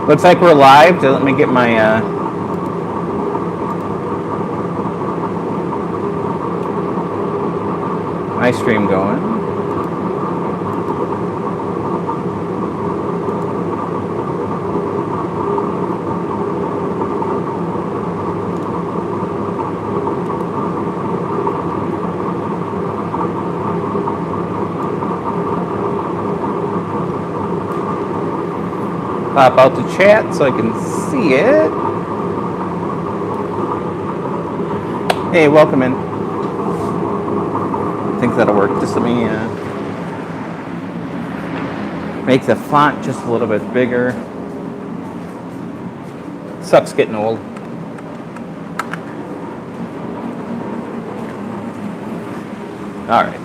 Looks like we're live. Let me get my my stream going. Pop out the chat so I can see it. Hey, welcome in. I think that'll work. Just let me make the font just a little bit bigger. Sucks getting old. All right.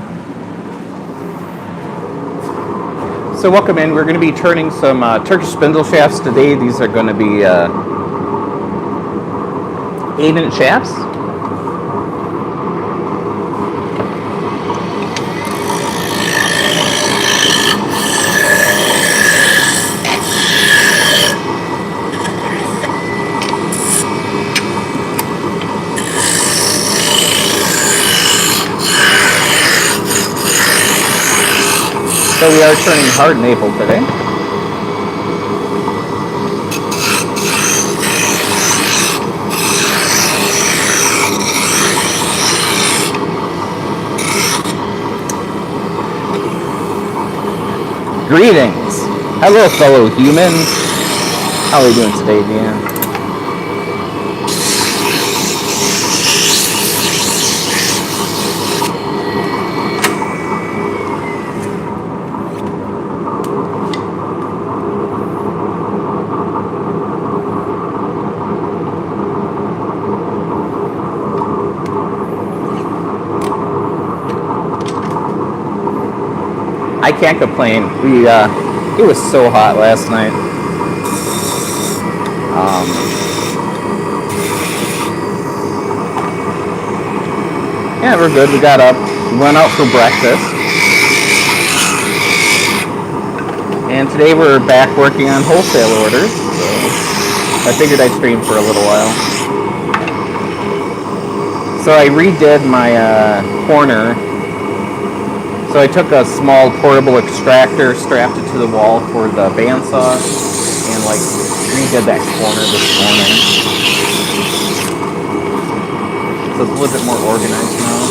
So welcome in. We're going to be turning some Turkish spindle shafts today. These are going to be 8-inch shafts. So we are turning hard maple today. Greetings. Hello, fellow humans. How are you doing today, Dan? I can't complain. It was so hot last night. Yeah, we're good. We got up, went out for breakfast, and today we're back working on wholesale orders. So I figured I'd stream for a little while. So I redid my corner. So I took a small portable extractor, strapped it to the wall for the bandsaw, and like redid that corner this morning. So it's a little bit more organized now.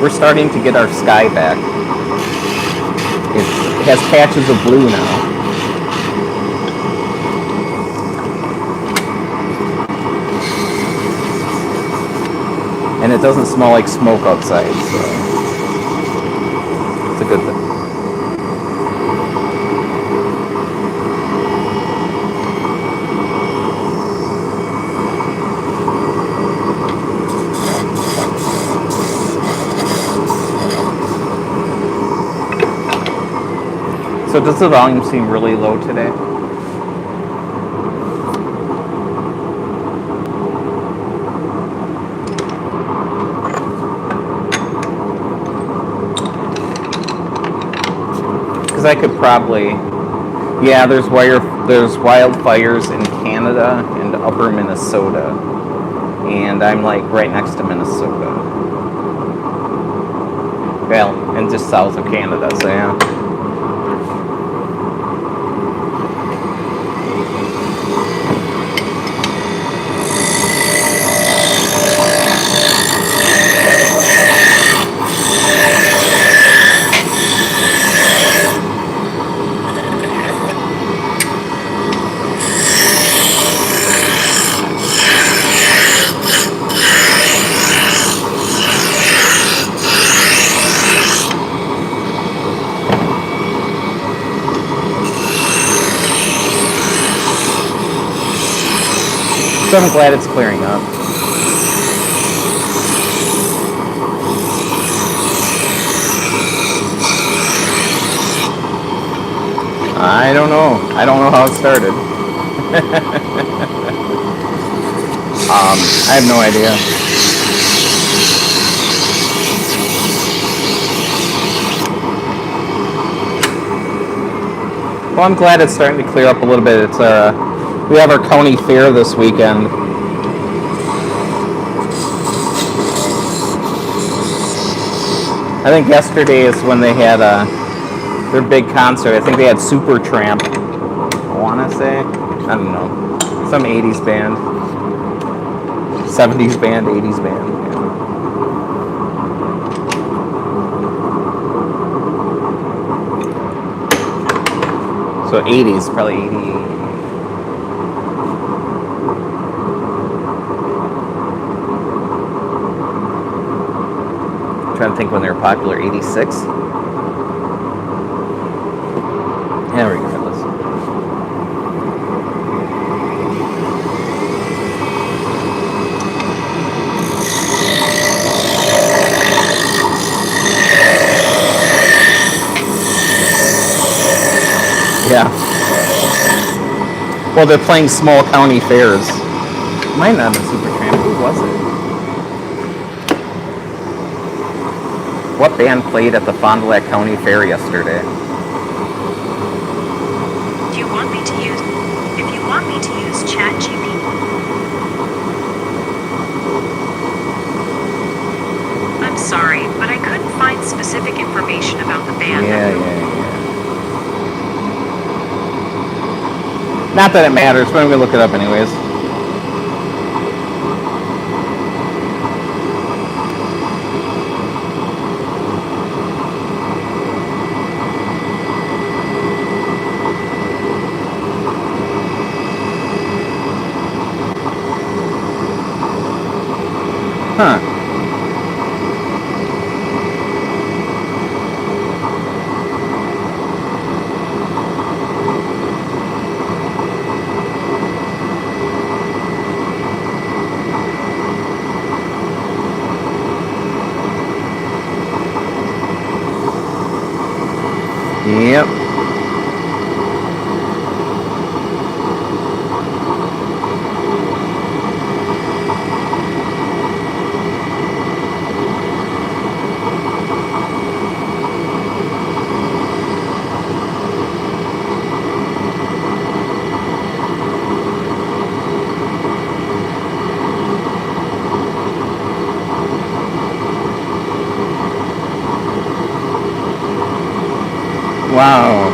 We're starting to get our sky back. It has patches of blue now. And it doesn't smell like smoke outside, so it's a good thing. So does the volume seem really low today? Because I could probably, yeah, there's wildfires in Canada and upper Minnesota, and I'm like right next to Minnesota. Well, and just south of Canada, so yeah. So I'm glad it's clearing up. I don't know. I don't know how it started. I have no idea. Well, I'm glad it's starting to clear up a little bit. It's we have our county fair this weekend. I think yesterday is when they had their big concert. I think they had Supertramp. I want to say, I don't know, some 80s band, 70s band, 80s band. Yeah. So 80s, probably 80. Trying to think when they were popular. 86. Yeah, regardless. Yeah. Well, they're playing small county fairs. Might not have been Supertramp. Who was it? What band played at the Fond du Lac County Fair yesterday? If you want me to use ChatGPT. I'm sorry, but I couldn't find specific information about the band. Yeah. Not that it matters, but I'm gonna look it up anyways. Huh. Yep. Wow.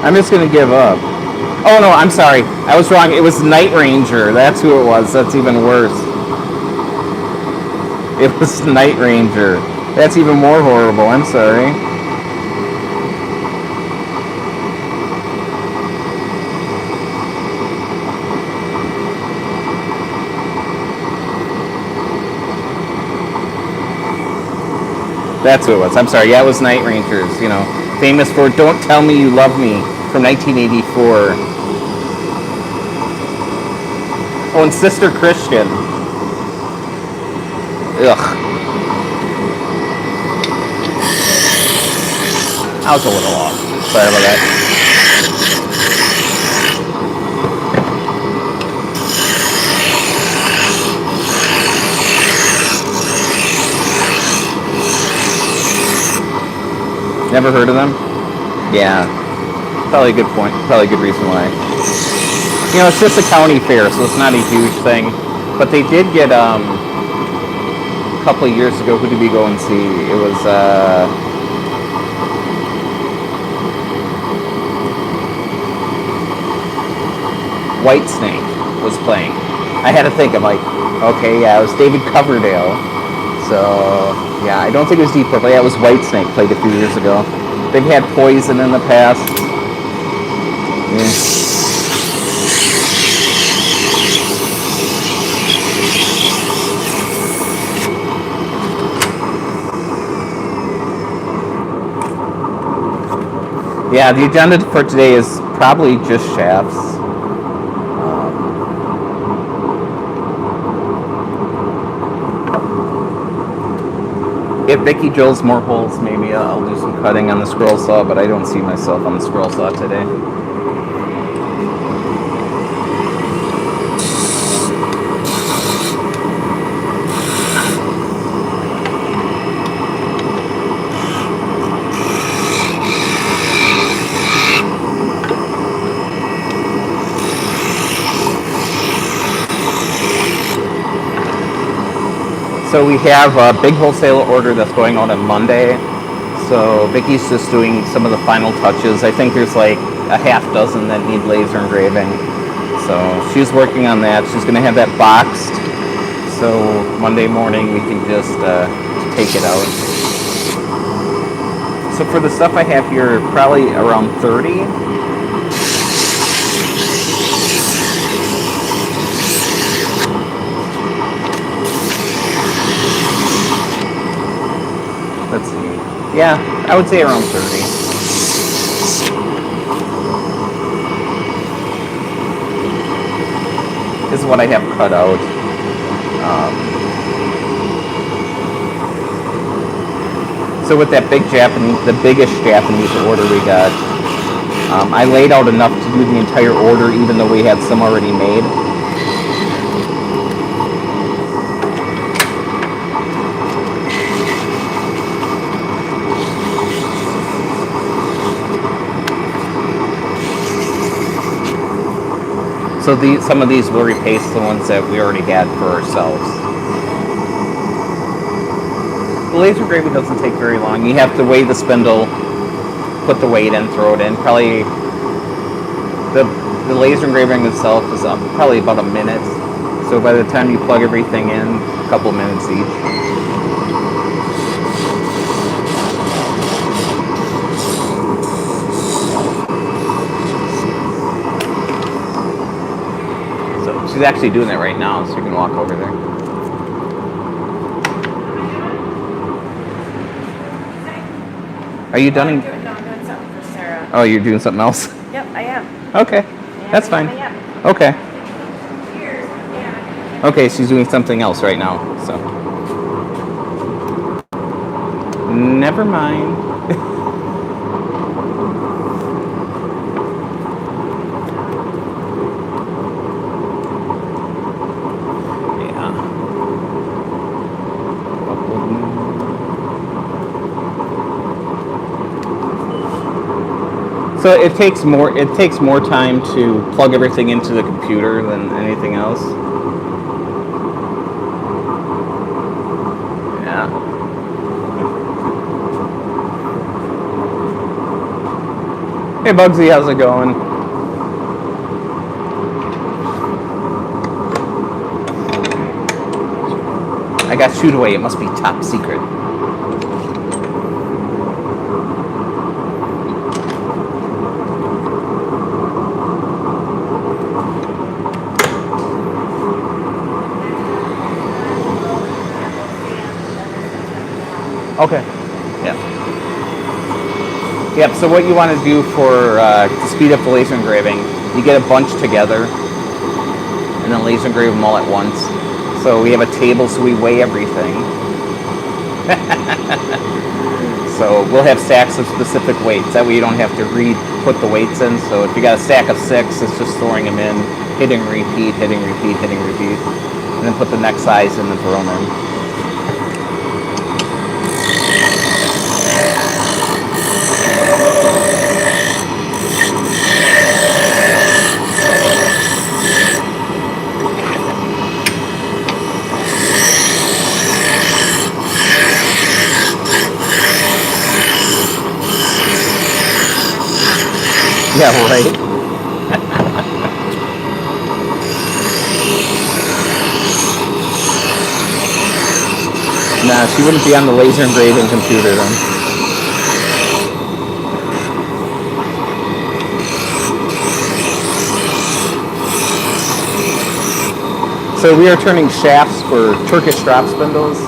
I'm just gonna give up. Oh no, I'm sorry. I was wrong. It was Night Ranger. That's who it was. That's even worse. It was Night Ranger. That's even more horrible. I'm sorry. That's who it was. I'm sorry. Yeah, it was Night Rangers. You know, famous for "Don't Tell Me You Love Me" from 1984. Oh, and Sister Christian. Ugh. I was a little off. Sorry about that. Never heard of them? Yeah. Probably a good point. Probably a good reason why. You know, it's just a county fair, so it's not a huge thing. But they did get, a couple of years ago, who did we go and see? It was, Whitesnake was playing. I had to think, I'm like, okay, yeah, it was David Coverdale. So, yeah, I don't think it was Deep Purple. Yeah, it was Whitesnake, played a few years ago. They've had Poison in the past. Yeah, the agenda for today is probably just shafts. If Vicky drills more holes, maybe I'll do some cutting on the scroll saw, but I don't see myself on the scroll saw today. So we have a big wholesale order that's going out on Monday. So Vicky's just doing some of the final touches. I think there's like a half dozen that need laser engraving. So she's working on that. She's going to have that boxed. So Monday morning we can just take it out. So for the stuff I have here, probably around 30. Let's see. Yeah, I would say around 30. This is what I have cut out. So with that the biggest Japanese order we got, I laid out enough to do the entire order, even though we had some already made. So some of these will replace the ones that we already had for ourselves. The laser engraving doesn't take very long. You have to weigh the spindle, put the weight in, throw it in. Probably the laser engraving itself is probably about a minute. So by the time you plug everything in, a couple minutes each. She's actually doing it right now, so you can walk over there. Are you done? I'm doing something for Sarah. Oh, you're doing something else? Yep, I am. Okay, that's fine. Okay. Okay, she's doing something else right now, so. Never mind. So it takes more time to plug everything into the computer than anything else. Yeah. Hey Bugsy, how's it going? I got shoot away, it must be top secret. Okay. Yeah. Yep. So what you want to do to speed up the laser engraving, you get a bunch together, and then laser engrave them all at once. So we have a table, so we weigh everything. So we'll have stacks of specific weights. That way you don't have to put the weights in. So if you got a stack of 6, it's just throwing them in, hitting repeat, hitting repeat, hitting repeat, and then put the next size in and throw them in. Yeah, right. Nah, she wouldn't be on the laser engraving computer then. So we are turning shafts for Turkish drop spindles.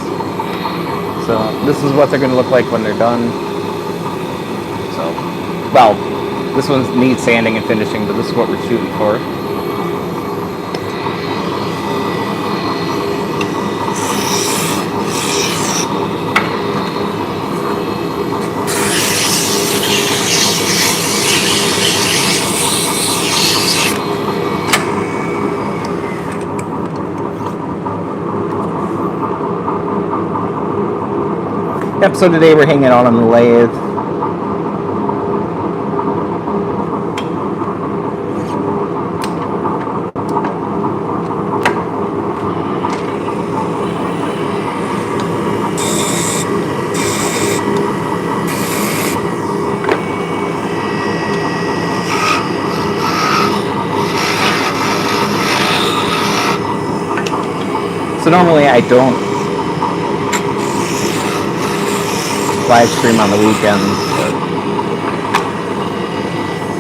So this is what they're going to look like when they're done. So, well, this one needs sanding and finishing, but this is what we're shooting for. Yep, so today we're hanging out on the lathe. So normally I don't live stream on the weekends, but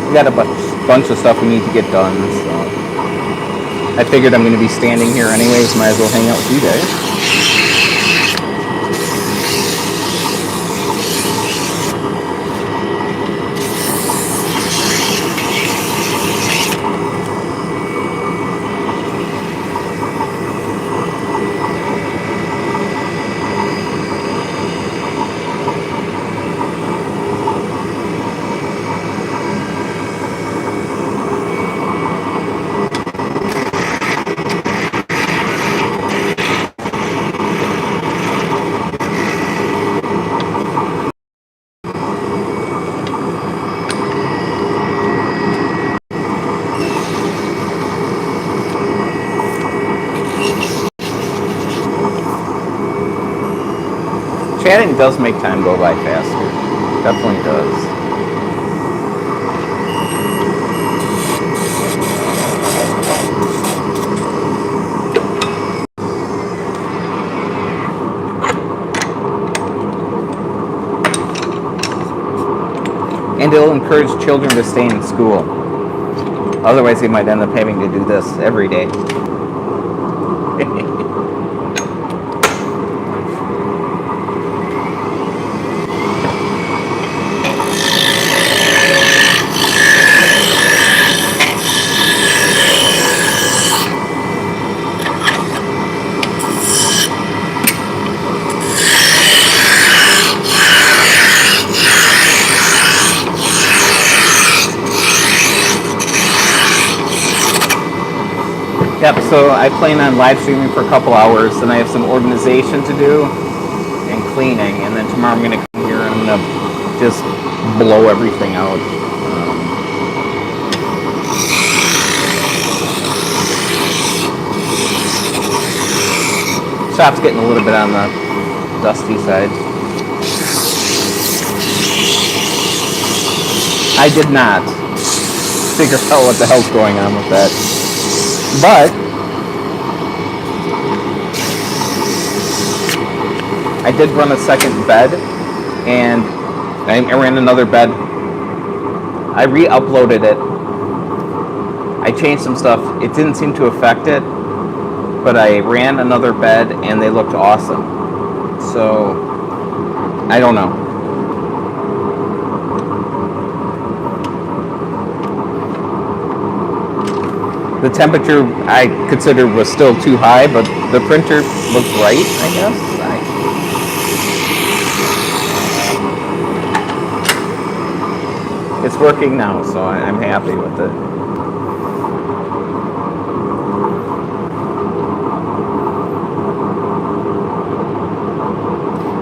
we got a bunch of stuff we need to get done, so I figured I'm going to be standing here anyways, might as well hang out with you guys. Chatting does make time go by faster. Definitely does. And it'll encourage children to stay in school. Otherwise, they might end up having to do this every day. Yep, so I plan on live streaming for a couple hours, then I have some organization to do and cleaning, and then tomorrow I'm going to come here and I'm going to just blow everything out. Shop's getting a little bit on the dusty side. I did not figure out what the hell's going on with that. But I did run a second bed, and I ran another bed. I re-uploaded it. I changed some stuff. It didn't seem to affect it, but I ran another bed, and they looked awesome. So I don't know. The temperature I considered was still too high, but the printer looked right, I guess. It's working now, so I'm happy with it.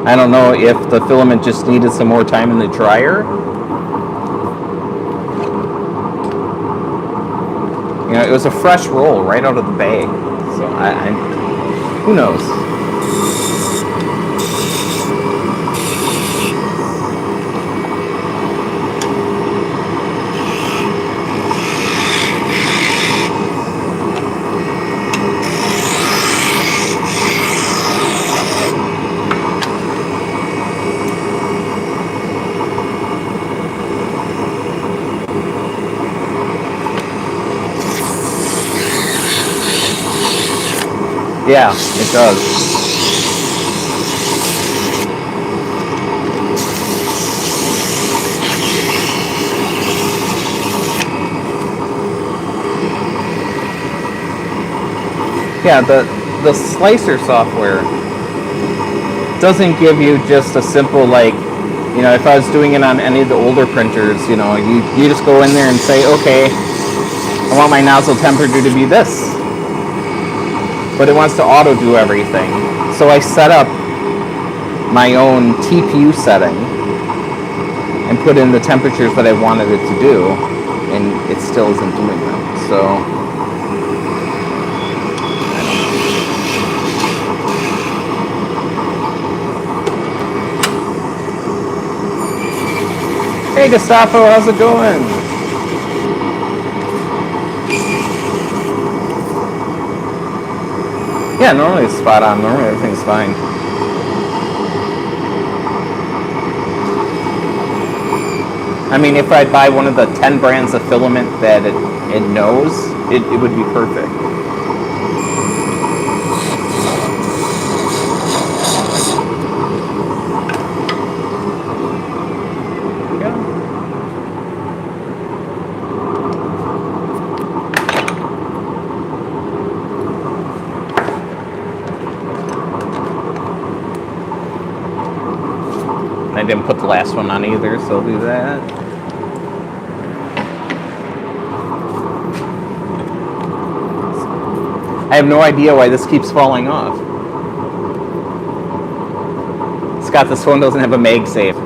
I don't know if the filament just needed some more time in the dryer. You know, it was a fresh roll right out of the bag, so who knows? Yeah, it does. Yeah, the slicer software doesn't give you just a simple, like, you know, if I was doing it on any of the older printers, you know, you just go in there and say, okay, I want my nozzle temperature to be this. But it wants to auto do everything. So I set up my own TPU setting and put in the temperatures that I wanted it to do, and it still isn't doing them. So hey Gustavo, how's it going? Yeah, normally it's spot on. Normally everything's fine. I mean, if I buy one of the 10 brands of filament that it knows, it would be perfect. I didn't put the last one on either, so I'll do that. I have no idea why this keeps falling off. Scott, this one doesn't have a MagSafe.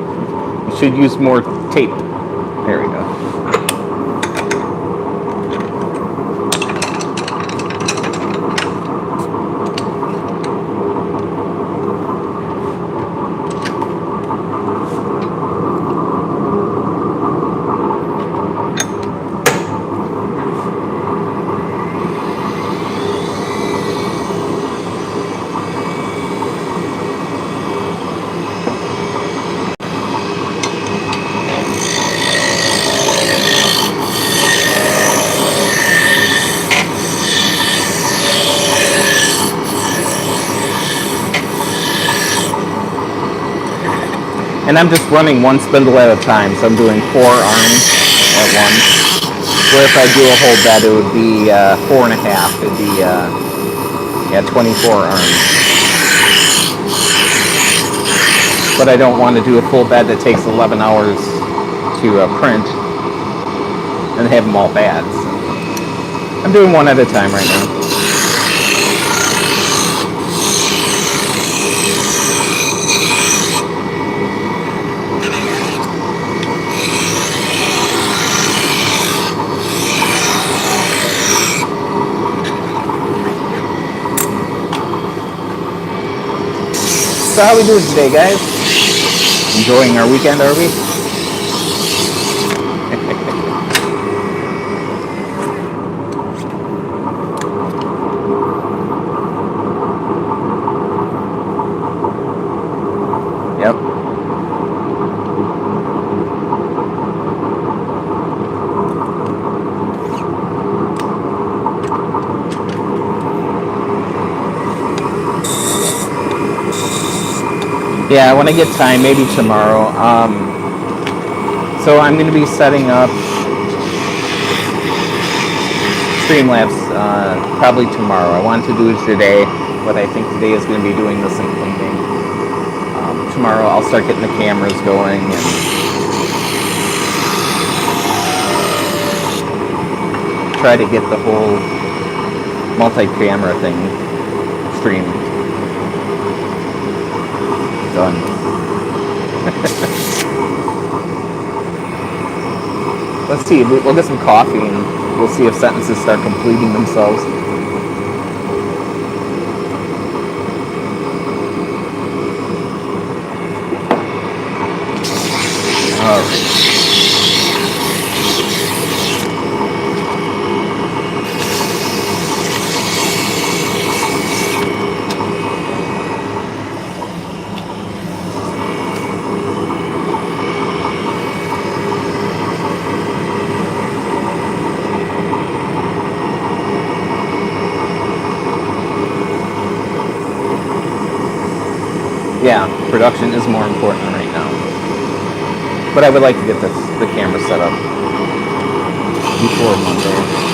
You should use more tape. There we go. And I'm just running one spindle at a time, so I'm doing 4 arms at once. Where if I do a whole bed, it would be 4.5. It'd be, 24 arms. But I don't want to do a full bed that takes 11 hours to print and have them all bad. So I'm doing one at a time right now. So how we doing today, guys? Enjoying our weekend, are we? Yep. Yeah, when I get time, maybe tomorrow. So I'm going to be setting up Streamlabs probably tomorrow. I wanted to do it today, but I think today is going to be doing this and cleaning. Tomorrow I'll start getting the cameras going and try to get the whole multi-camera thing streamed. Done. Let's see, we'll get some coffee and we'll see if sentences start completing themselves. Alright. Yeah, production is more important right now. But I would like to get the camera set up before Monday.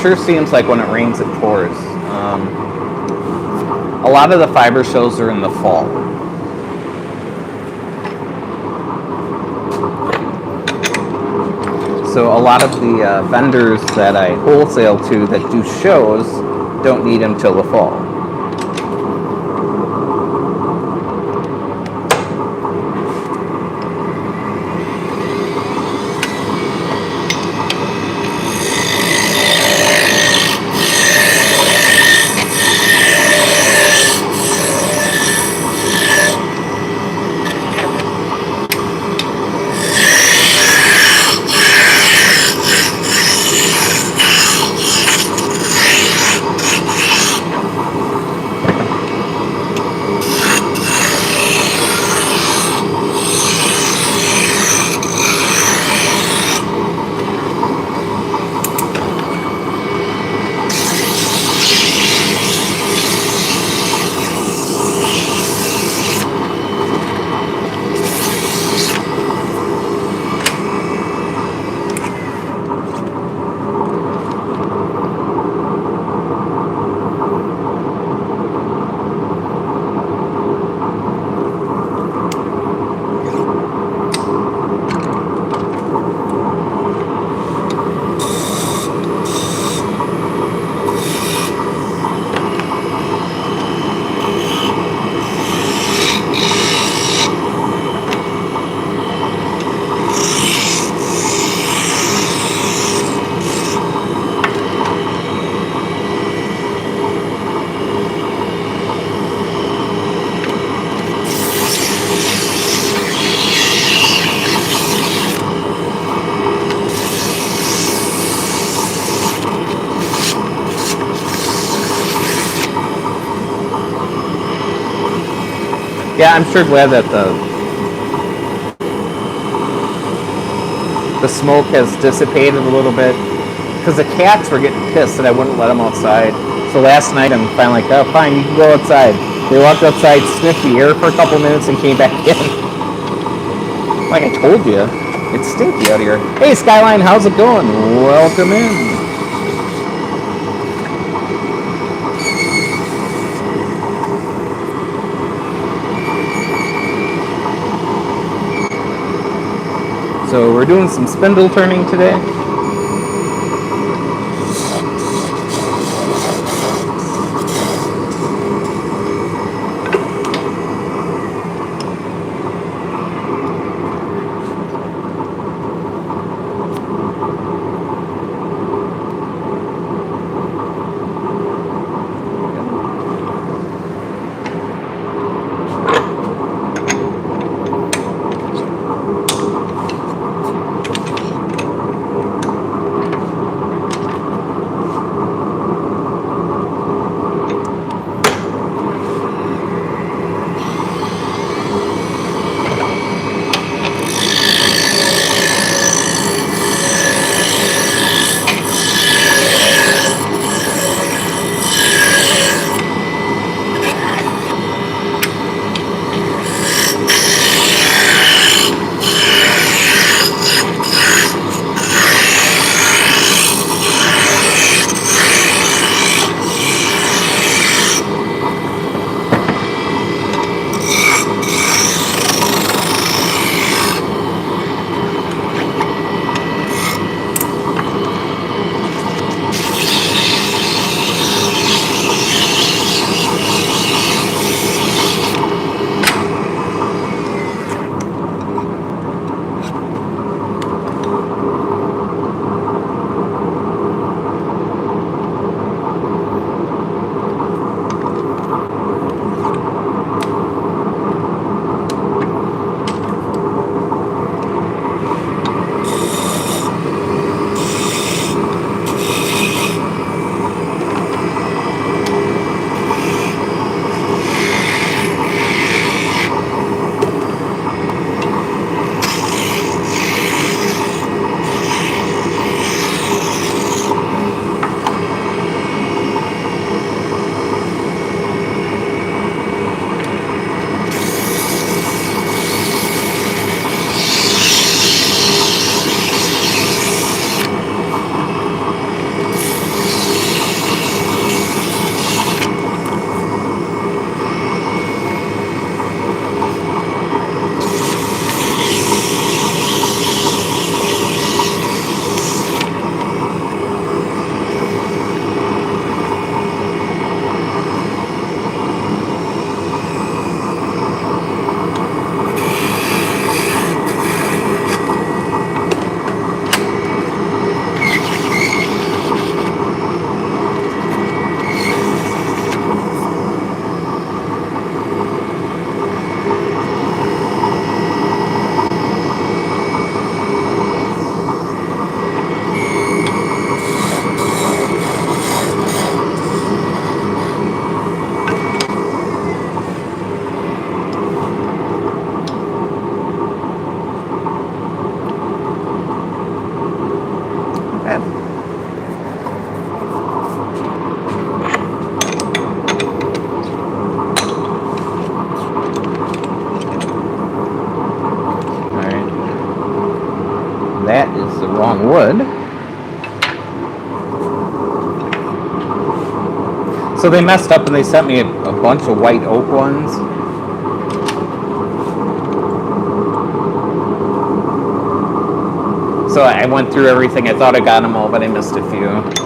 sure seems like when it rains, it pours. A lot of the fiber shows are in the fall. So a lot of the vendors that I wholesale to that do shows don't need them till the fall. Yeah, I'm sure glad that the smoke has dissipated a little bit, because the cats were getting pissed that I wouldn't let them outside. So last night I'm finally like, oh fine, you can go outside. They walked outside, sniffed the air for a couple minutes, and came back in. Like I told you, it's stinky out here. Hey Skyline, how's it going? Welcome in. So we're doing some spindle turning today. It's the wrong wood. So they messed up and they sent me a bunch of white oak ones. So I went through everything. I thought I got them all, but I missed a few.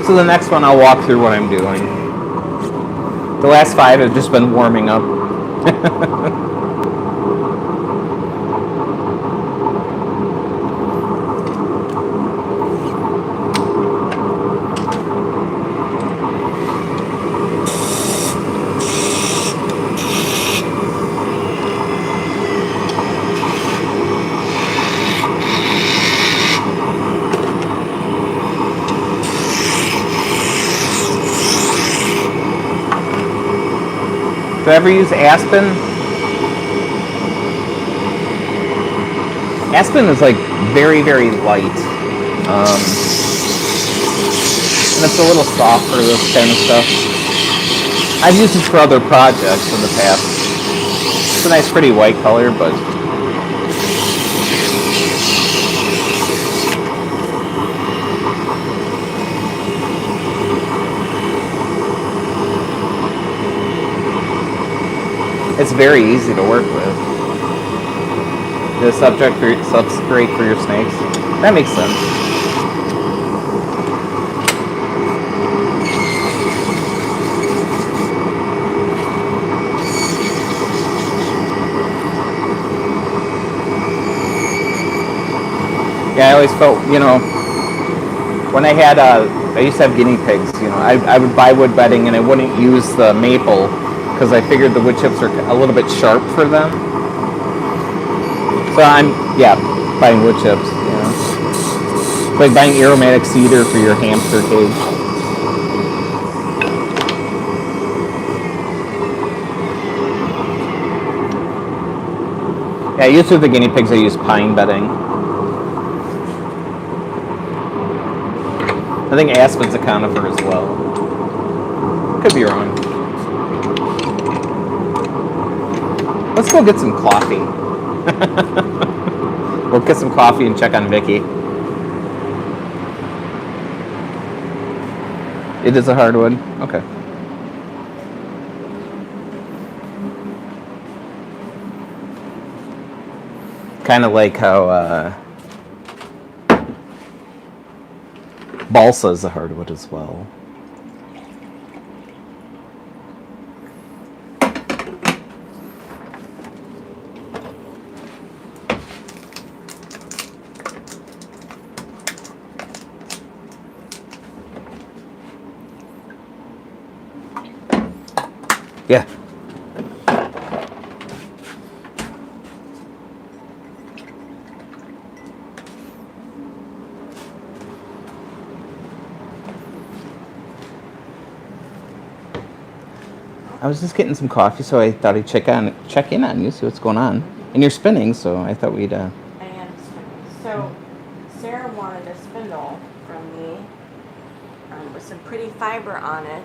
So the next one I'll walk through what I'm doing. The last 5 have just been warming up. Do I ever use Aspen? Aspen is like very, very light. And it's a little soft for this kind of stuff. I've used it for other projects in the past. It's a nice pretty white color, but it's very easy to work with. The substrate for your snakes. That makes sense. Yeah, I always felt, when I had, I used to have guinea pigs, I would buy wood bedding and I wouldn't use the maple because I figured the wood chips are a little bit sharp for them. So I'm buying wood chips. It's like buying aromatic cedar for your hamster cage. Yeah, usually with the guinea pigs I use pine bedding. I think aspen's a conifer as well. Could be wrong. Let's go get some coffee. We'll get some coffee and check on Vicky. It is a hardwood? Okay. Kind of like how balsa is a hardwood as well. Yeah. I was just getting some coffee, so I thought I'd check in on you, see what's going on. And you're spinning, so I thought we'd. I am spinning. So Sarah wanted a spindle from me with some pretty fiber on it.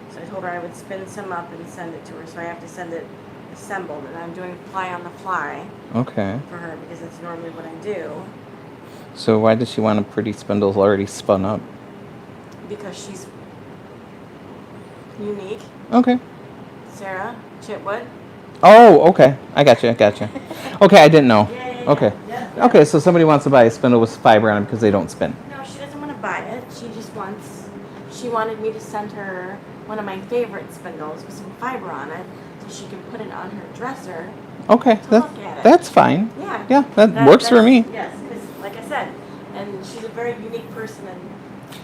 So I told her I would spin some up and send it to her. So I have to send it assembled, and I'm doing fly on the fly. Okay. For her because that's normally what I do. So why does she want a pretty spindle already spun up? Because she's unique. Okay. Sarah Chitwood. Oh, okay. I got you. Okay, I didn't know. Yeah. Okay. Yeah. Okay, so somebody wants to buy a spindle with fiber on it because they don't spin. No, she doesn't want to buy it. She wanted me to send her one of my favorite spindles with some fiber on it so she can put it on her dresser. Okay, look at it. that's fine. Yeah. Yeah, that works for me. Yes, because like I said, and and she's a very unique person. And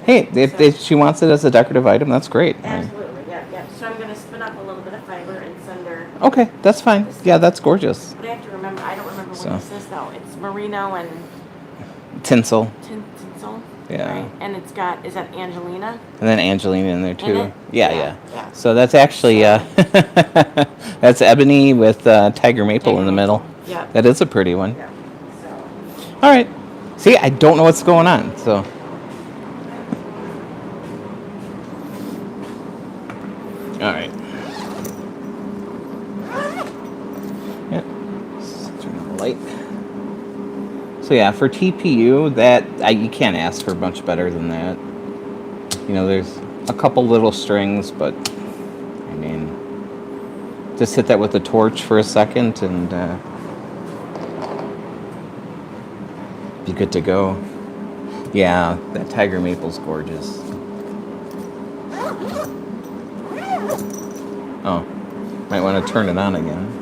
Hey, if she wants it as a decorative item, that's great. absolutely, yeah. So I'm gonna spin up a little bit of fiber and send her. Okay, that's fine. Yeah, that's gorgeous. But I have to remember. I don't remember So. what this is though. It's merino and Tinsel. tinsel. Yeah. Right? And it's got, is that Angelina? And then Angelina in there too. In it? Yeah. Yeah. So that's actually that's ebony with tiger maple in the middle. Yeah. That is a pretty one. Yeah. So. All right. See, I don't know what's going on. So. All right. Yeah. Turn on the light. So yeah, for TPU, that you can't ask for much better than that. You know, there's a couple little strings, but I mean, just hit that with a torch for a second and be good to go. Yeah, that tiger maple's gorgeous. Oh, might want to turn it on again.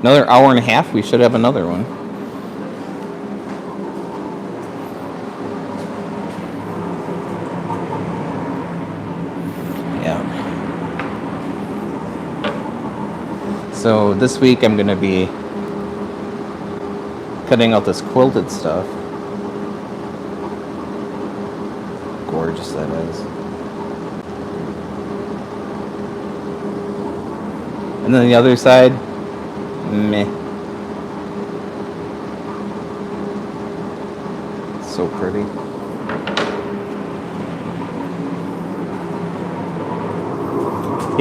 Another hour and a half, we should have another one. Yeah. So this week I'm going to be cutting out this quilted stuff. Gorgeous that is. And then the other side, meh. So pretty.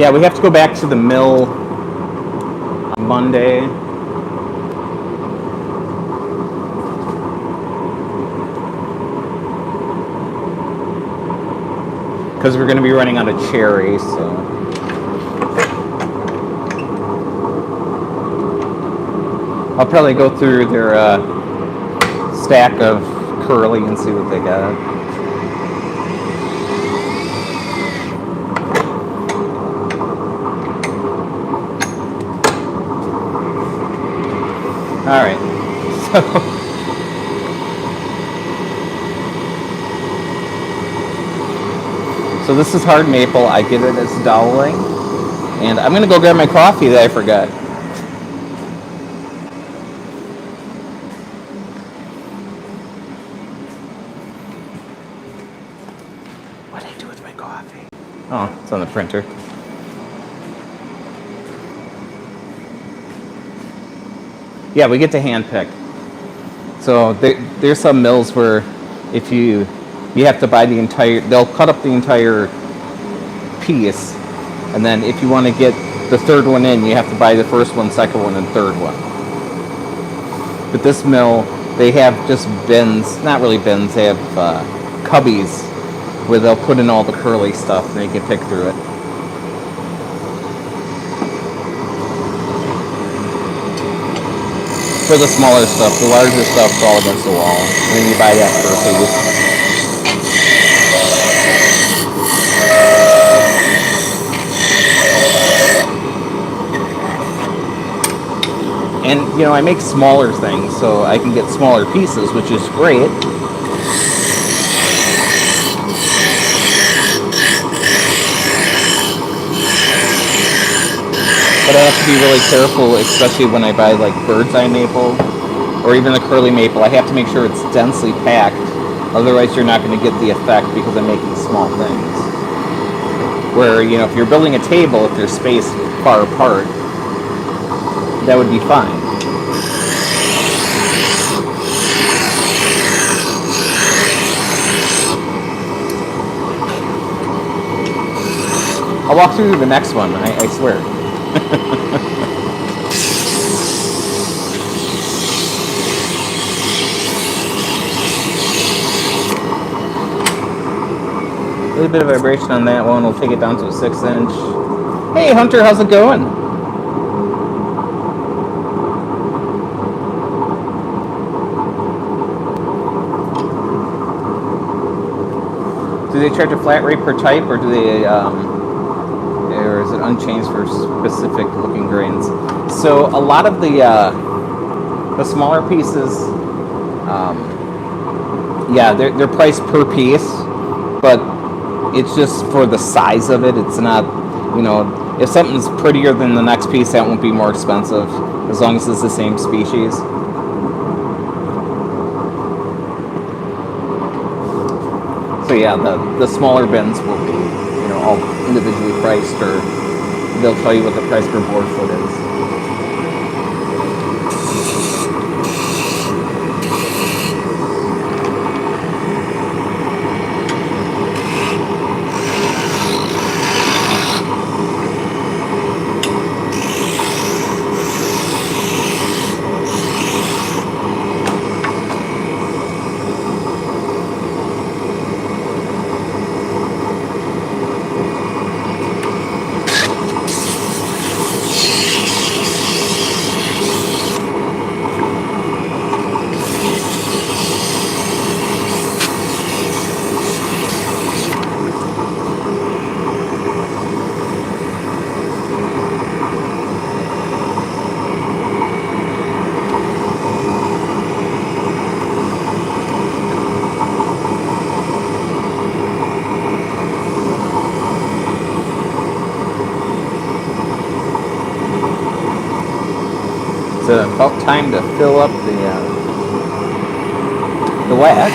Yeah, we have to go back to the mill on Monday. Because we're going to be running out of cherry, so. I'll probably go through their stack of curly and see what they got. All right. So this is hard maple. I get it as dowling. And I'm going to go grab my coffee that I forgot. What did I do with my coffee? Oh, it's on the printer. Yeah, we get to hand pick. So there's some mills where if you have to buy the entire, they'll cut up the entire piece, and then if you want to get the third one in, you have to buy the first one, second one, and third one. But this mill, they have just bins, not really bins, they have cubbies where they'll put in all the curly stuff and you can pick through it. For the smaller stuff, the larger stuff's all against the wall. And then you buy that per piece. And, you know, I make smaller things, so I can get smaller pieces, which is great. But I have to be really careful, especially when I buy like bird's eye maple or even the curly maple. I have to make sure it's densely packed. Otherwise, you're not going to get the effect because I'm making small things. Where, you know, if you're building a table, if there's space far apart, that would be fine. I'll walk through the next one, I swear. A little bit of vibration on that one. We'll take it down to a 6-inch. Hey Hunter, how's it going? Do they charge a flat rate per type, or do they, or is is it unchanged for specific looking grains? So a lot of the smaller pieces, yeah, they're priced per piece, but it's just for the size of it. It's not, if something's prettier than the next piece, that won't be more expensive as long as it's the same species. So yeah, the smaller bins will be, all individually priced, or they'll tell you what the price per board foot is. It's about time to fill up the wax.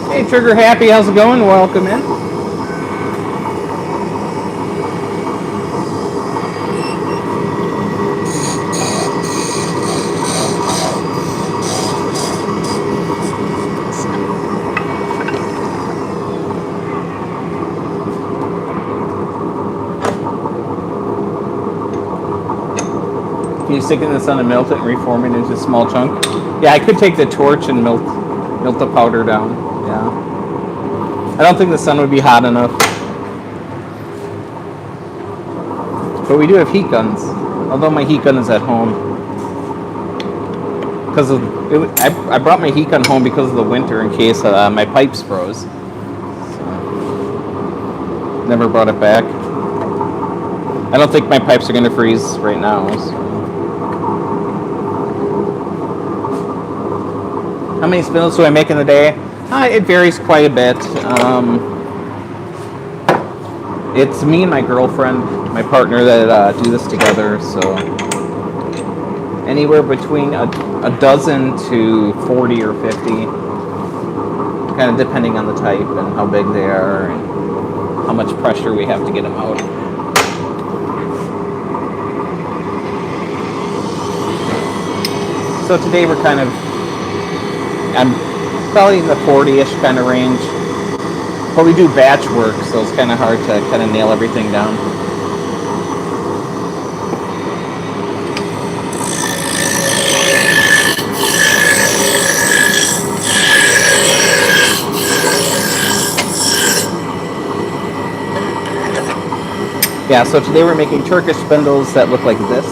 Hey, Trigger Happy, how's it going? Welcome in. Can you stick it in the sun and melt it and reform it into a small chunk? Yeah, I could take the torch and melt the powder down. Yeah. I don't think the sun would be hot enough. But we do have heat guns. Although my heat gun is at home. I brought my heat gun home because of the winter in case my pipes froze. So, never brought it back. I don't think my pipes are going to freeze right now. So. How many spindles do I make in a day? It varies quite a bit. It's me and my girlfriend, my partner, that do this together. So anywhere between a dozen to 40 or 50, kind of depending on the type and how big they are and how much pressure we have to get them out. So today we're I'm probably in the 40-ish kind of range. But we do batch work, so it's kind of hard to kind of nail everything down. Yeah, so today we're making Turkish spindles that look like this.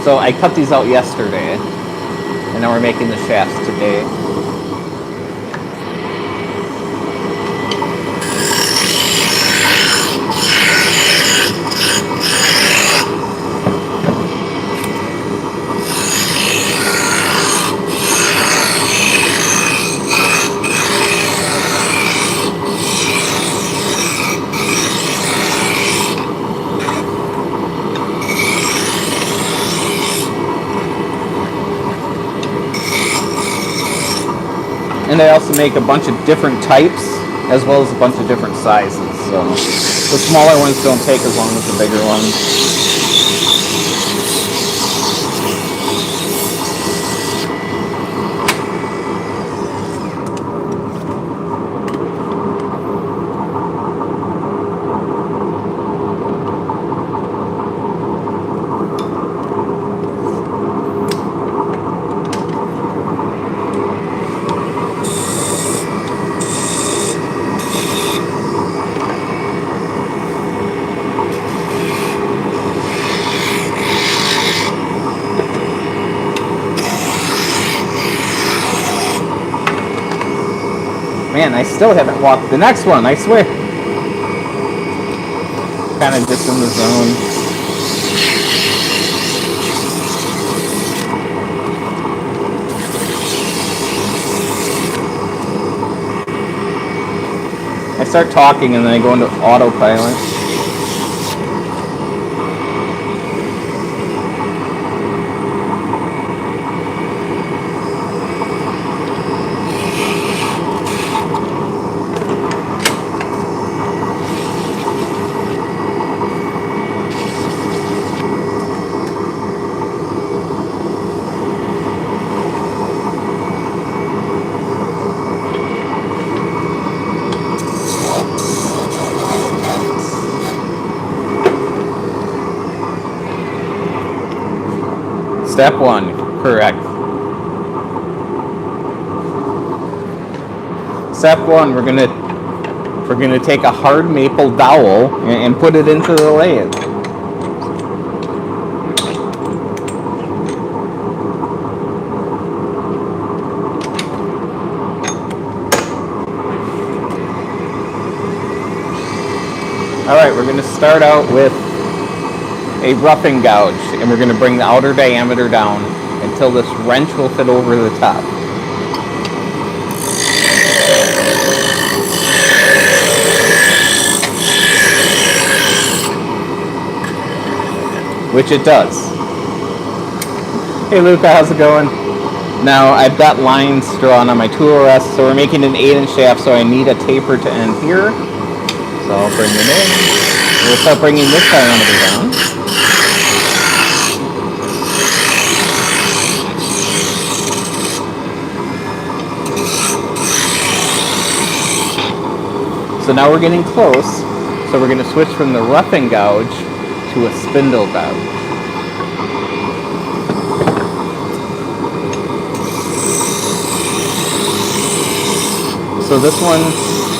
So I cut these out yesterday. And now we're making the shafts today. And I also make a bunch of different types as well as a bunch of different sizes. So the smaller ones don't take as long as the bigger ones. Man, I still haven't walked the next one, I swear. Kind of just in the zone. I start talking and then I go into autopilot. Step one, correct. Step one, we're gonna take a hard maple dowel and put it into the lathe. All right, we're gonna start out with a roughing gouge, and we're going to bring the outer diameter down until this wrench will fit over the top. Which it does. Hey Luca, how's it going? Now I've got lines drawn on my tool rest, so we're making an 8-inch shaft, so I need a taper to end here. So I'll bring it in. We'll start bringing this diameter down. So now we're getting close, so we're going to switch from the roughing gouge to a spindle gouge. So this one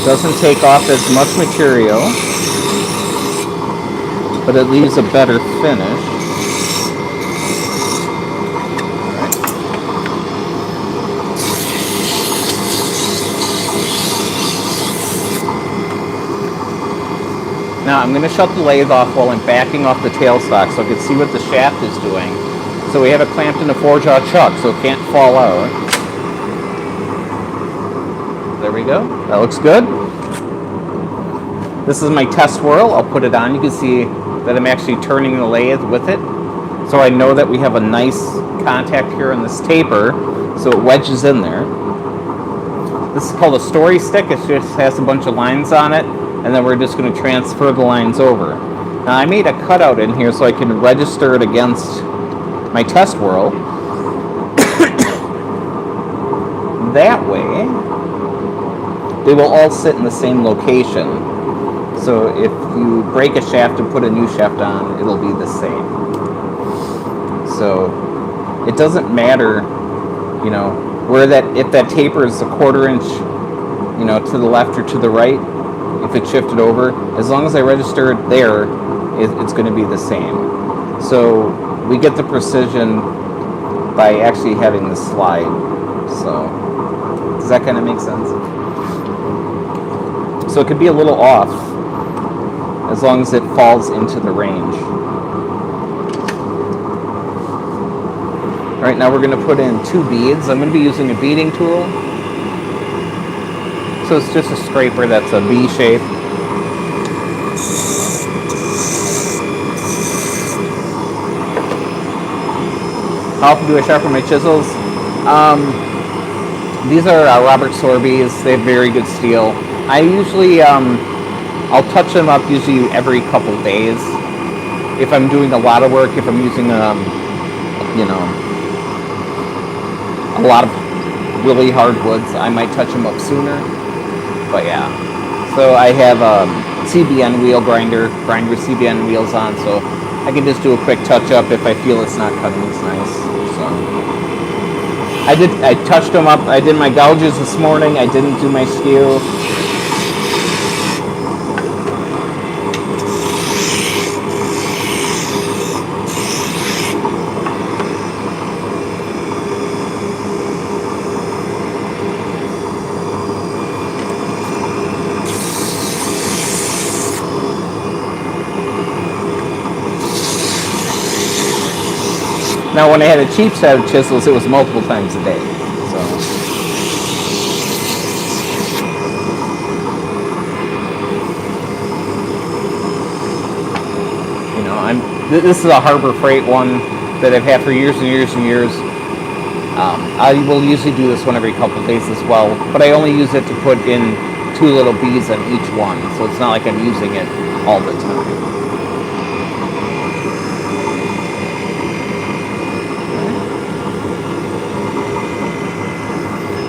doesn't take off as much material, but it leaves a better finish. Now I'm going to shut the lathe off while I'm backing off the tailstock so I can see what the shaft is doing. So we have it clamped in a 4-jaw chuck so it can't fall out. There we go. That looks good. This is my test whirl. I'll put it on. You can see that I'm actually turning the lathe with it. So I know that we have a nice contact here on this taper so it wedges in there. This is called a story stick. It just has a bunch of lines on it. And then we're just going to transfer the lines over. Now I made a cutout in here so I can register it against my test whirl. That way, they will all sit in the same location. So if you break a shaft and put a new shaft on, it'll be the same. So it doesn't matter, you know, where that, if that taper is a 1/4 inch, you know, to the left or to the right, if it's shifted over, as long as I register it there, it's going to be the same. So we get the precision by actually having the slide. So does that kind of make sense? So it could be a little off as long as it falls into the range. All right, now we're going to put in 2 beads. I'm going to be using a beading tool. So it's just a scraper that's a V shape. How often do I sharpen my chisels? These are Robert Sorby's. They have very good steel. I usually, I'll touch them up usually every couple days. If I'm doing a lot of work, if I'm using, you know, a lot of really hard woods, I might touch them up sooner. But yeah, so I have a CBN wheel grinder with CBN wheels on, so I can just do a quick touch up if I feel it's not cutting as nice. So I touched them up. I did my gouges this morning. I didn't do my skew. Now, when I had a cheap set of chisels, it was multiple times a day. So, you know, this is a Harbor Freight one that I've had for years and years and years. I will usually do this one every couple of days as well, but I only use it to put in 2 little bees on each one, so it's not like I'm using it all the time.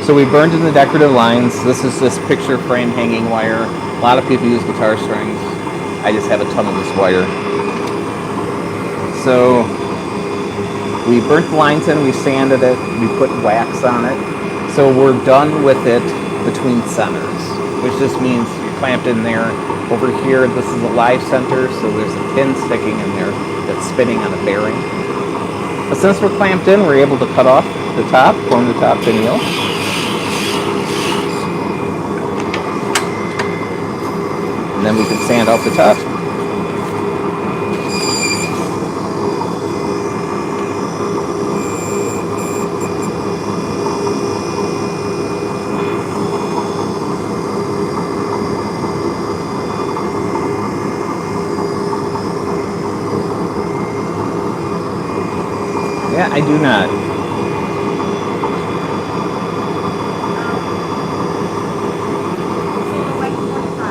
So we burned in the decorative lines. This is this picture frame hanging wire. A lot of people use guitar strings. I just have a ton of this wire. So we burnt the lines in, we sanded it, we put wax on it. So we're done with it between centers, which just means you're clamped in there. Over here, this is a live center, so there's a pin sticking in there that's spinning on a bearing. But since we're clamped in, we're able to cut off the top, form the top finial. And then we can sand off the top. Yeah, I do not.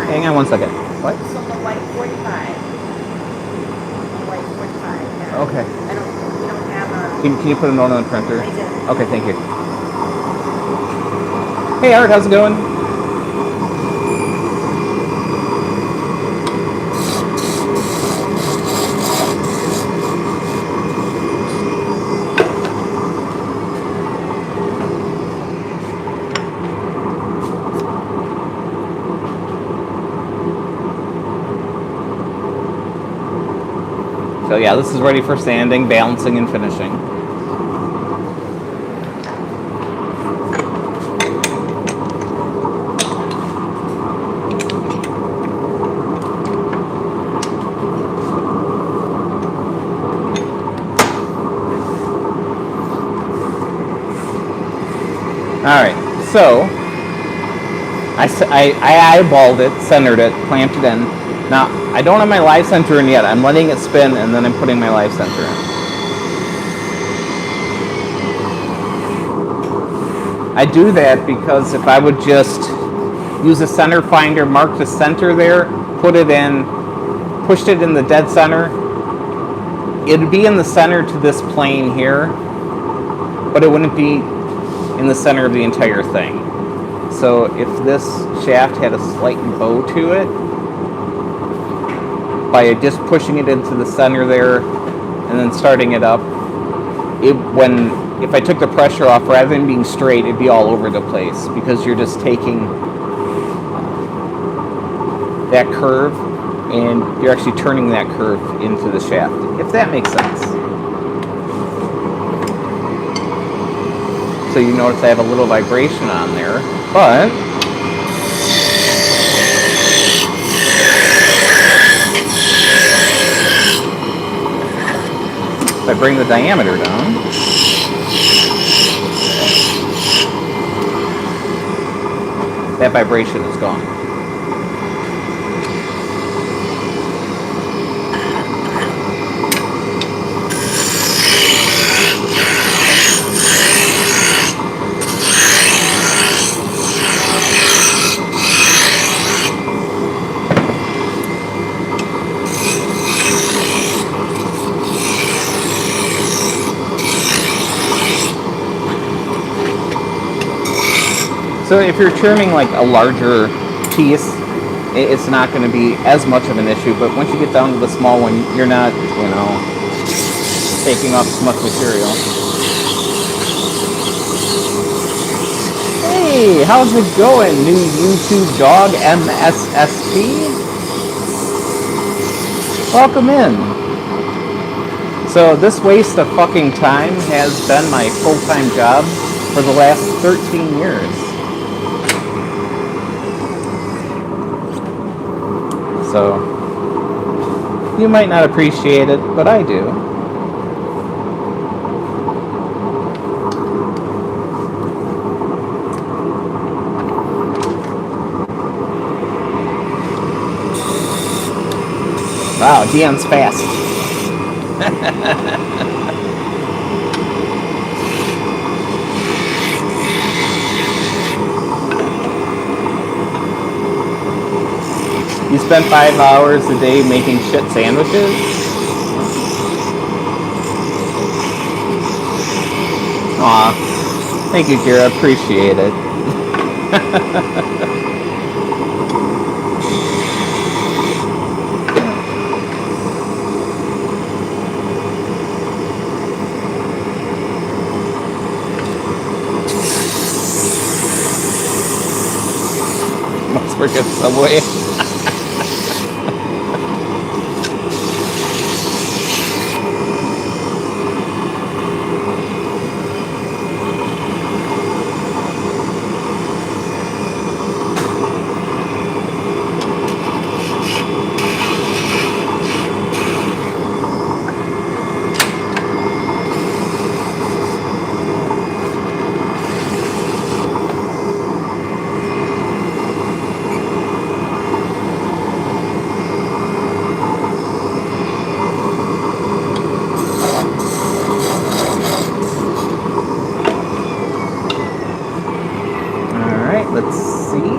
Hang on one second. What? So the white 45. The white 45. Yeah. Okay. We don't have a. Can you put a note on the printer? I did. Okay, thank you. Hey Art, how's it going? So yeah, this is ready for sanding, balancing, and finishing. Alright, so I eyeballed it, centered it, clamped it in. Now, I don't have my live center in yet. I'm letting it spin and then I'm putting my live center in. I do that because if I would just use a center finder, mark the center there, put it in, pushed it in the dead center, it'd be in the center to this plane here, but it wouldn't be in the center of the entire thing. So if this shaft had a slight bow to it, by just pushing it into the center there and then starting it up, if I took the pressure off, rather than being straight, it'd be all over the place because you're just taking that curve and you're actually turning that curve into the shaft, if that makes sense. So you notice I have a little vibration on there, but if I bring the diameter down, that vibration is gone. So if you're trimming like a larger piece, it's not going to be as much of an issue, but once you get down to the small one, you're not, taking off as much material. Hey, how's it going, new YouTube dog MSSP? Welcome in. So this waste of fucking time has been my full-time job for the last 13 years. So, you might not appreciate it, but I do. Wow, Dion's fast. You spend 5 hours a day making shit sandwiches? Aw. Thank you, Kira. Appreciate it. Must forget Subway. Alright, let's see.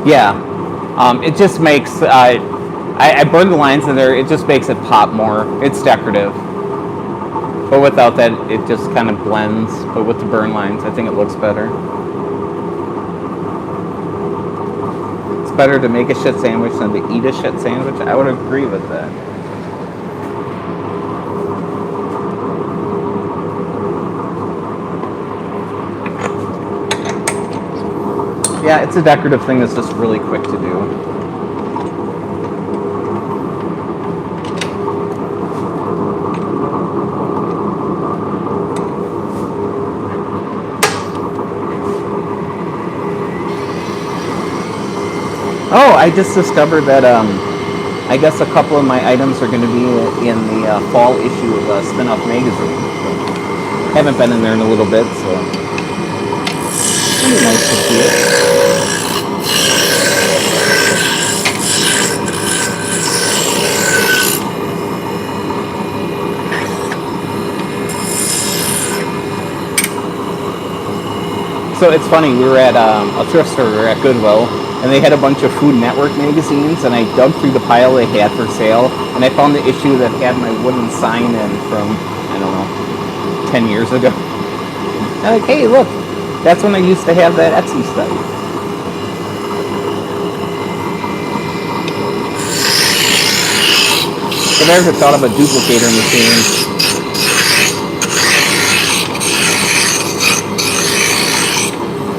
Yeah. It just makes, I burned the lines in there, it just makes it pop more. It's decorative. But without that, it just kind of blends. But with the burn lines, I think it looks better. It's better to make a shit sandwich than to eat a shit sandwich. I would agree with that. Yeah, it's a decorative thing that's just really quick to do. Oh, I just discovered that I guess a couple of my items are going to be in the fall issue of Spin-Off Magazine. So, haven't been in there in a little bit, so it'll be nice to see it. So it's funny, we were at a thrift store at Goodwill, and they had a bunch of Food Network magazines, and I dug through the pile they had for sale, and I found the issue that had my wooden sign in from, I don't know, 10 years ago. I'm like, hey, look, that's when I used to have that Etsy stuff. I've never thought of a duplicator machine.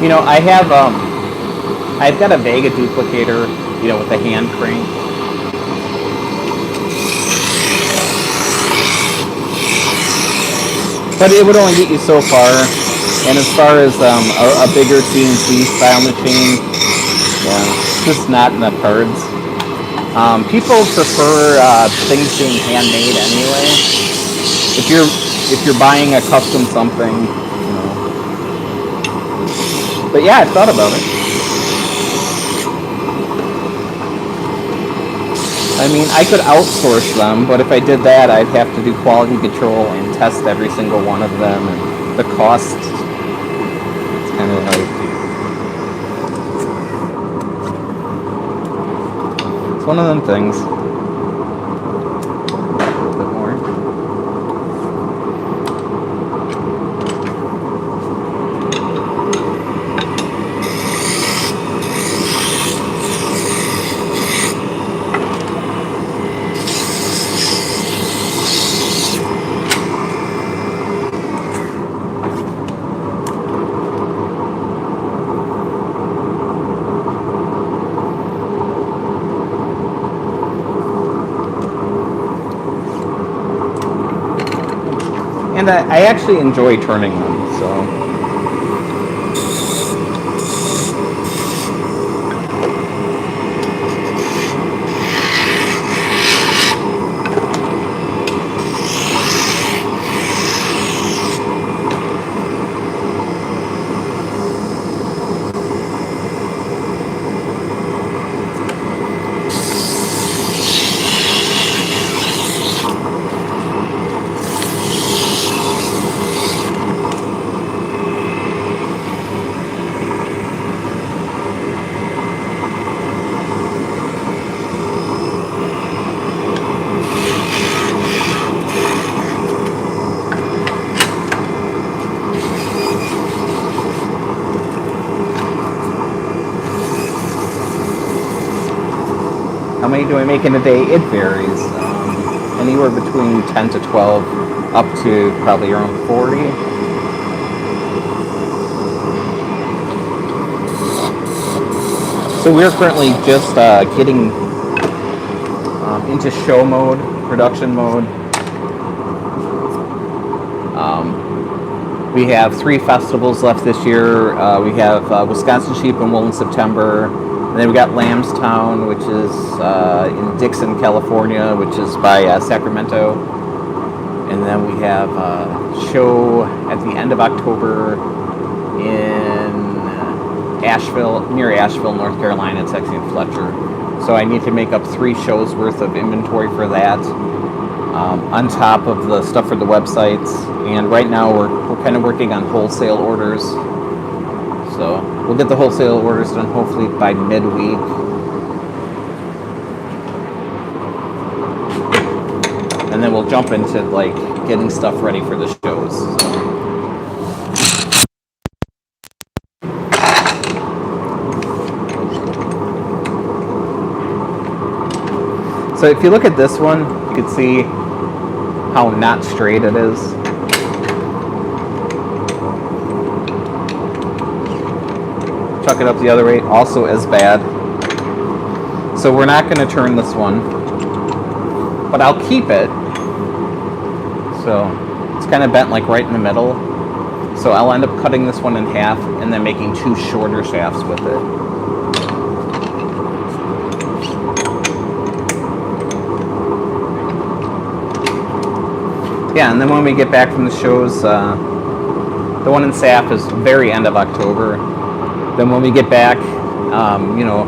You know, I've got a Vega duplicator, you know, with the hand crank. But it would only get you so far. And as far as a bigger CNC style machine, yeah, just not in the cards. People prefer things being handmade anyway. If you're buying a custom something, you know. But yeah, I thought about it. I mean, I could outsource them, but if I did that, I'd have to do quality control and test every single one of them, and the cost, it's kind of like, it's one of them things. A little bit more. And I actually enjoy turning them, so. many do I make in a day? It varies. Anywhere between 10 to 12, up to probably around 40. So we're currently just getting into show mode, production mode. We have 3 festivals left this year. We have Wisconsin Sheep and Wool in September. And then we got Lambstown, which is in Dixon, California, which is by Sacramento. And then we have a show at the end of October in Asheville, near Asheville, North Carolina. It's actually in Fletcher. So I need to make up 3 shows worth of inventory for that, on top of the stuff for the websites. And right now we're kind of working on wholesale orders. So we'll get the wholesale orders done hopefully by midweek. And then we'll jump into like getting stuff ready for the shows. So if you look at this one, you can see how not straight it is. Chuck it up the other way, also as bad. So we're not going to turn this one, but I'll keep it. So it's kind of bent like right in the middle. So I'll end up cutting this one in half and then making 2 shorter shafts with it. Yeah, and then when we get back from the shows, the one in SAF is very end of October. Then when we get back, you know,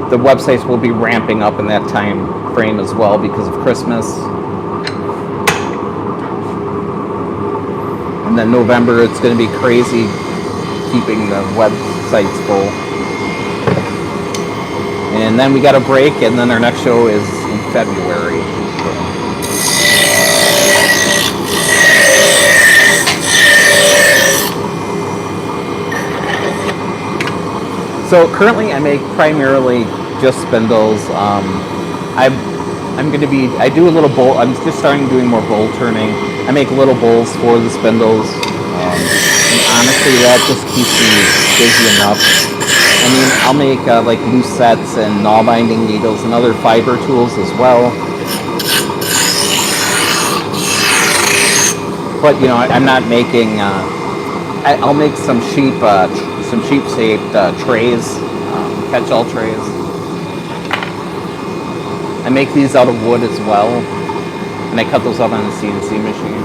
the websites will be ramping up in that time frame as well because of Christmas. And then November, it's going to be crazy keeping the websites full. And then we got a break, and then our next show is in February. So currently I make primarily just spindles. I do a little bowl. I'm just starting doing more bowl turning. I make little bowls for the spindles. And honestly, that just keeps me busy enough. I mean, I'll make like loose sets and gnaw binding needles and other fiber tools as well. But you know, I'm not making. I'll make some sheep-shaped trays, catch-all trays. I make these out of wood as well, and I cut those up on the CNC machine.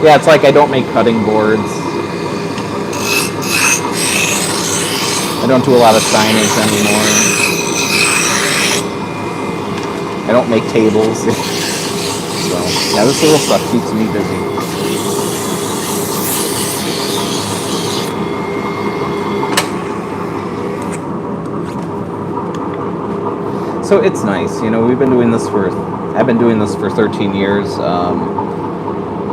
Yeah, it's like I don't make cutting boards. I don't do a lot of signage anymore. I don't make tables. So, yeah, this little stuff keeps me busy. So it's nice, you know. I've been doing this for 13 years.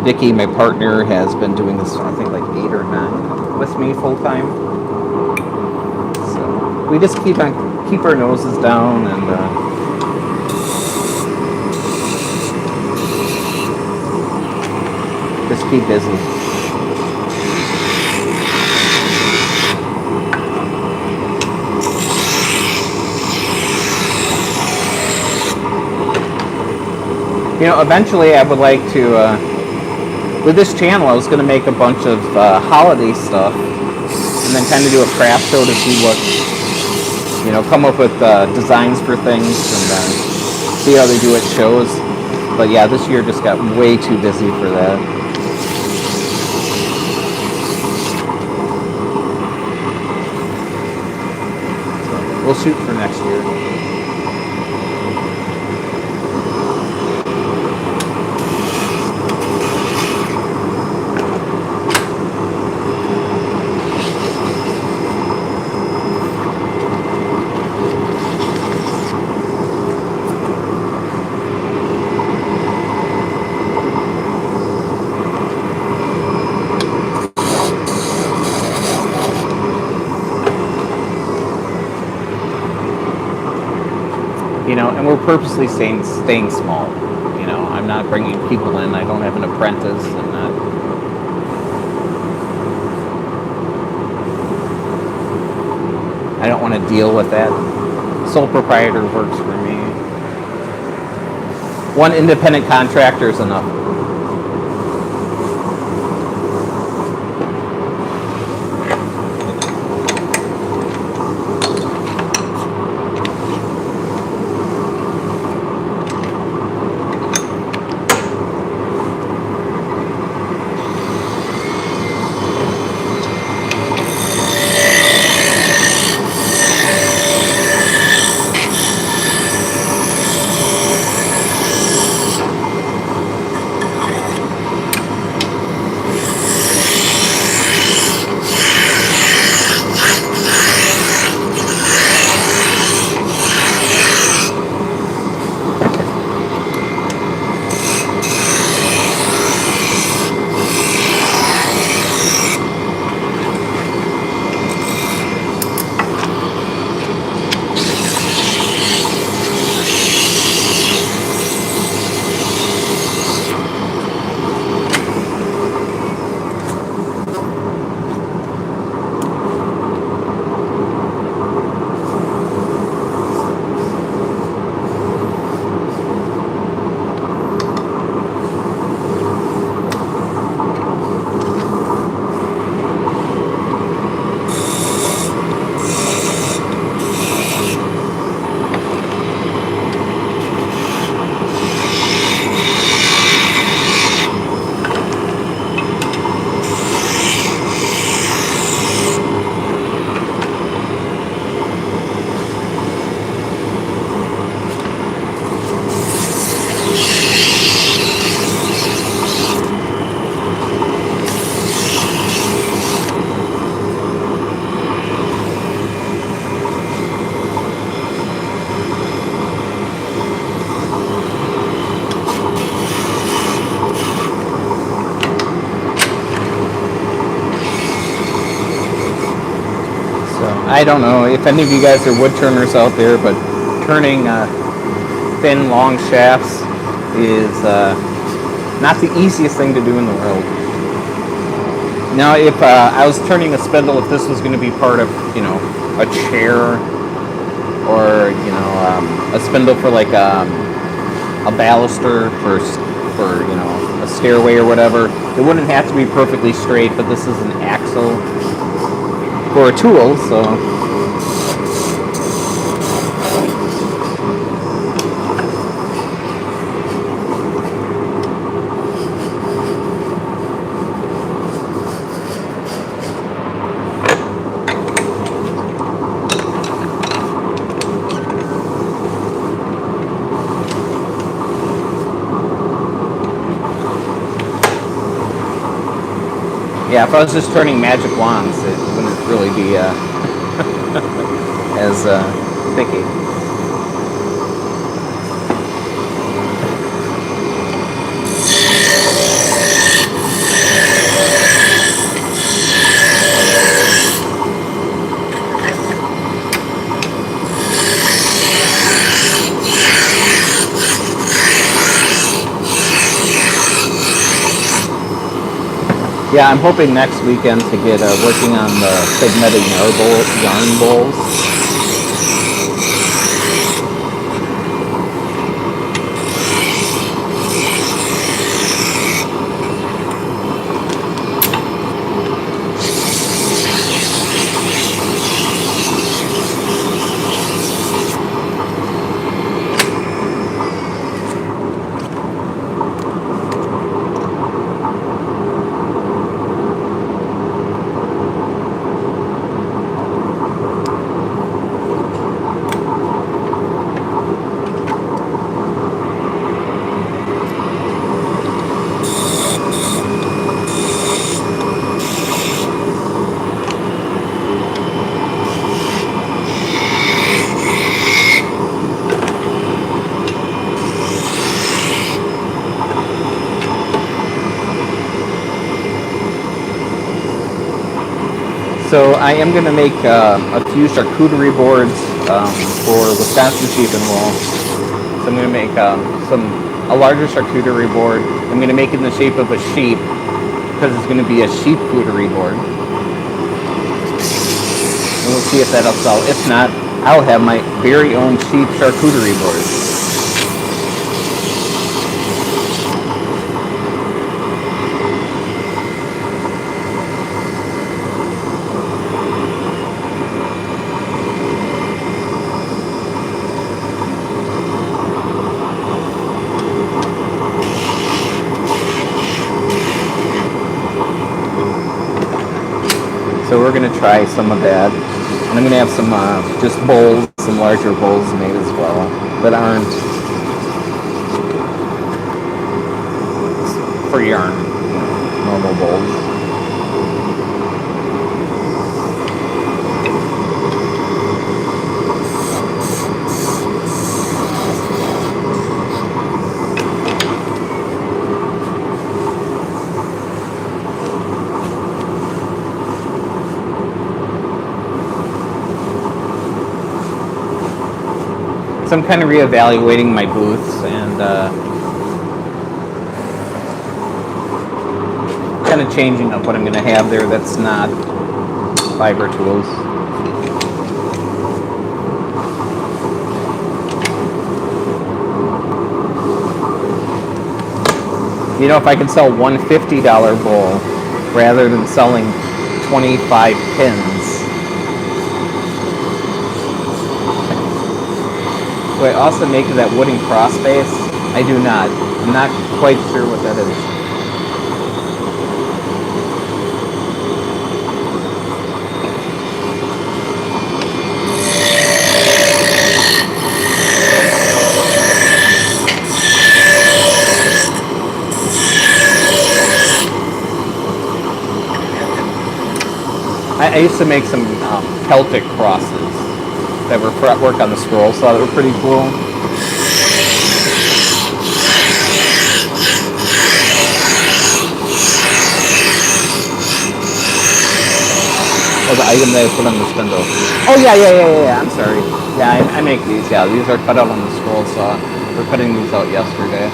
Vicky, my partner, has been doing this, I think, like 8 or 9 with me full time. So we just keep our noses down and just keep busy. You know, eventually I would like to, with this channel, I was going to make a bunch of holiday stuff and then kind of do a craft show to see what, you know, come up with designs for things and then see how they do at shows. But yeah, this year just got way too busy for that. So we'll shoot for next year. You know, and we're purposely staying small. You know, I'm not bringing people in. I don't have an apprentice. I'm not. I don't want to deal with that. Sole proprietor works for me. One independent contractor is enough. I don't know if any of you guys are wood turners out there, but turning thin, long shafts is not the easiest thing to do in the world. Now, if I was turning a spindle, if this was going to be part of, you know, a chair or, you know, a spindle for like a baluster for you know, a stairway or whatever, it wouldn't have to be perfectly straight, but this is an axle for a tool, so yeah, if I was just turning magic wands, it wouldn't really be as picky. Yeah, I'm hoping next weekend to get working on the pigmented yarn bowls. So I am going to make a few charcuterie boards for Wisconsin Sheep and Wool. So I'm going to make a larger charcuterie board. I'm going to make it in the shape of a sheep because it's going to be a sheep charcuterie board. And we'll see if that'll sell. If not, I'll have my very own sheep charcuterie board. So we're going to try some of that. And I'm going to have some just bowls, some larger bowls made as well that aren't for yarn, normal bowls. So I'm kind of reevaluating my booths and kind of changing up what I'm going to have there that's not fiber tools. You know, if I could sell one $50 bowl rather than selling 25 pins. Do I also make that wooden cross base? I do not. I'm not quite sure what that is. I used to make some Celtic crosses that were for work on the scroll, so they were pretty cool. Oh, the item that I put on the spindle. Oh yeah. I'm sorry. Yeah, I make these. Yeah, these are cut out on the scroll saw. We're cutting these out yesterday.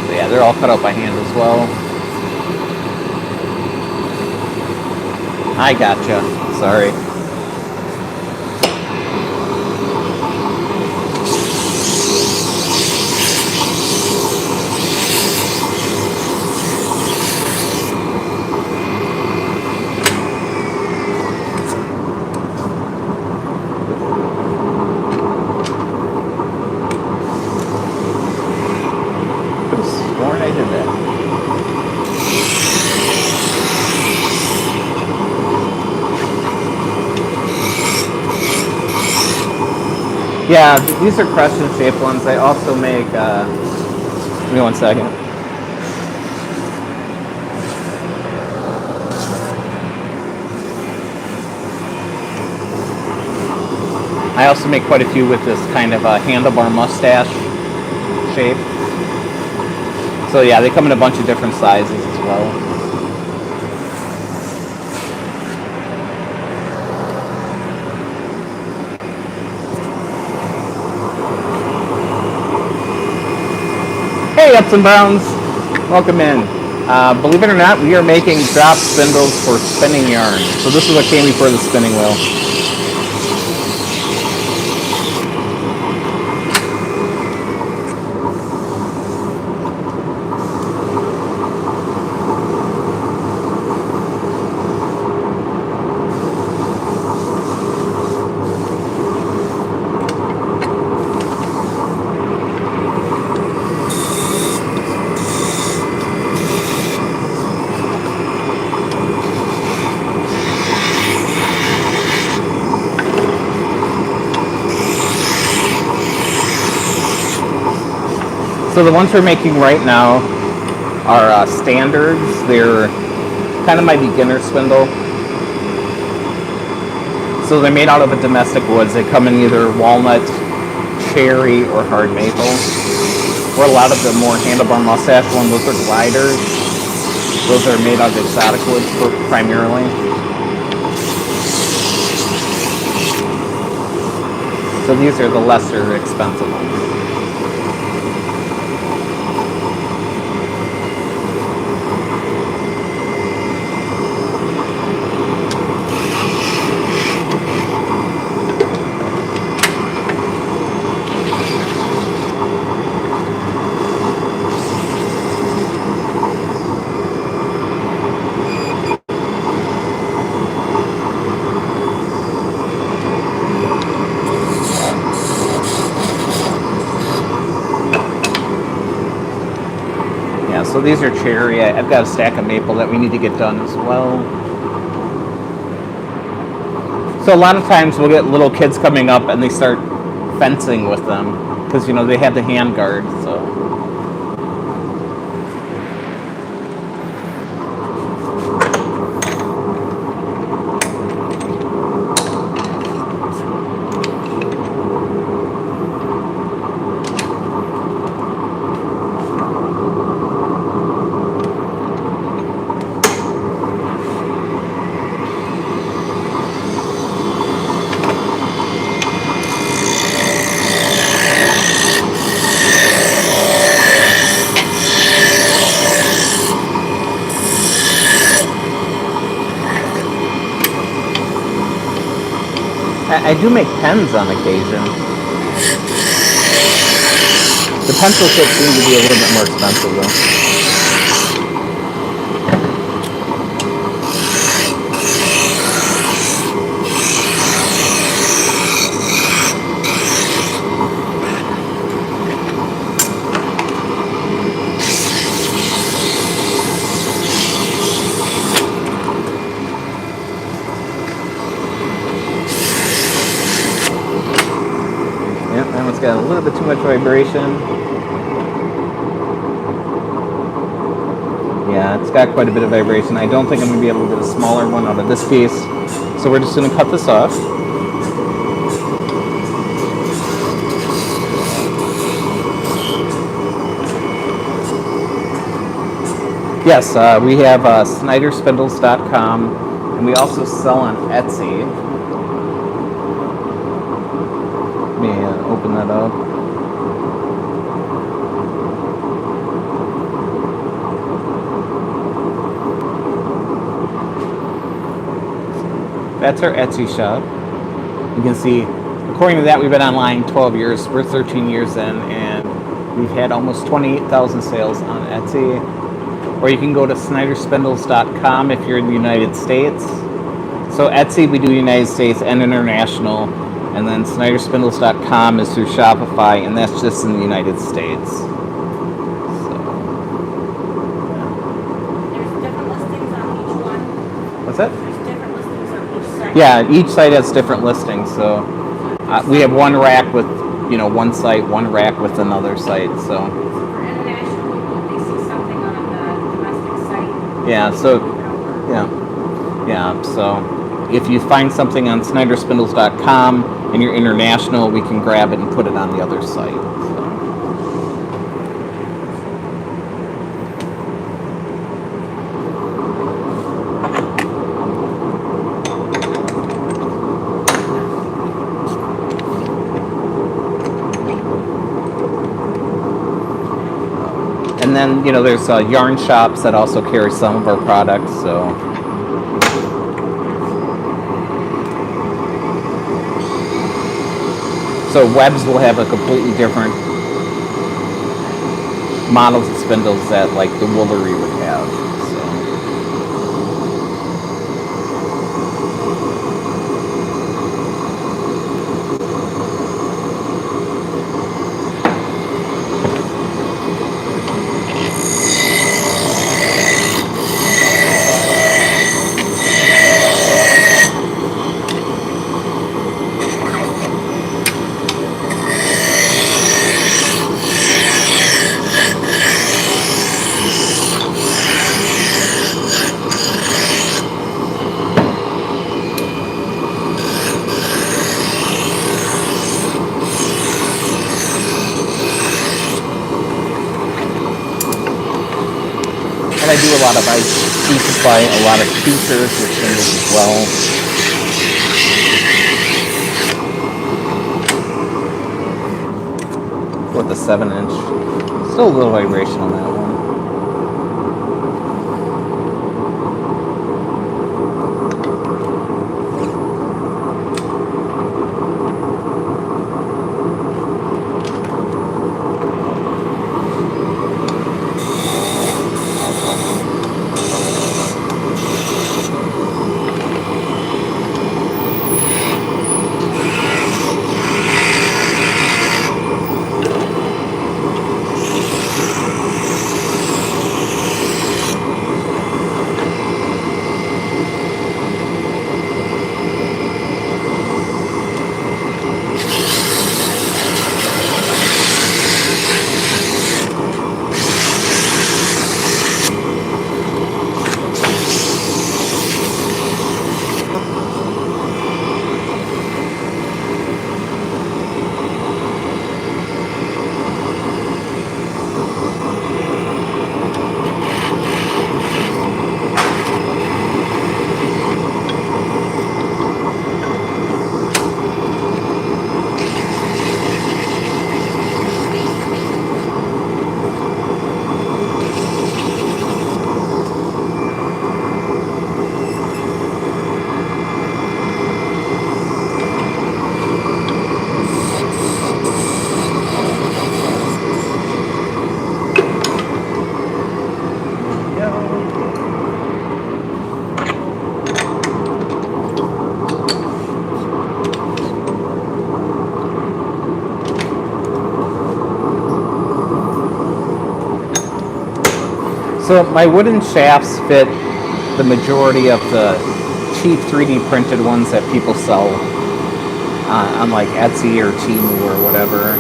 So yeah, they're all cut out by hand as well. I gotcha. Sorry. Could have sworn I did that. Yeah, these are crescent shaped ones. I also make, give me one second. I also make quite a few with this kind of a handlebar mustache shape. So yeah, they come in a bunch of different sizes as well. Hey, Ups and Browns, welcome in. Believe it or not, we are making drop spindles for spinning yarn. So this is what came before the spinning wheel. So the ones we're making right now are standards. They're kind of my beginner spindle. So they're made out of a domestic woods. They come in either walnut, cherry, or hard maple. Or a lot of the more handlebar mustache ones, those are gliders. Those are made out of exotic woods primarily. So these are the lesser expensive ones. Yeah, so these are cherry. I've got a stack of maple that we need to get done as well. So a lot of times we'll get little kids coming up and they start fencing with them because they have the hand guard. So I do make pens on occasion. The pencil kits seem to be a little bit more expensive though. Yep, that one's got a little bit too much vibration. Yeah, it's got quite a bit of vibration. I don't think I'm going to be able to get a smaller one out of this piece. So we're just going to cut this off. Yes, we have SnyderSpindles.com, and we also sell on Etsy. Let me open that up. That's our Etsy shop. You can see, according to that, we've been online 12 years. We're 13 years in, and we've had almost 28,000 sales on Etsy. Or you can go to SnyderSpindles.com if you're in the United States. So Etsy, we do United States and international. And then SnyderSpindles.com is through Shopify, and that's just in the United States. So, There's different listings on each one. what's that? There's different listings on each site. Yeah, each site has different listings. So we have one rack with, one site, one rack with another site. So For international people, if they see something on the domestic site, yeah, so it'll work. yeah. So if you find something on SnyderSpindles.com and you're international, we can grab it and put it on the other site. So. And then, there's yarn shops that also carry some of our products. So Webb's will have a completely different models of spindles that like the Woolery would have. And I do a lot of, I do supply a lot of features with spindles as well. with the 7-inch. Still a little vibration on that one. So my wooden shafts fit the majority of the cheap 3D printed ones that people sell on like Etsy or Temu or whatever.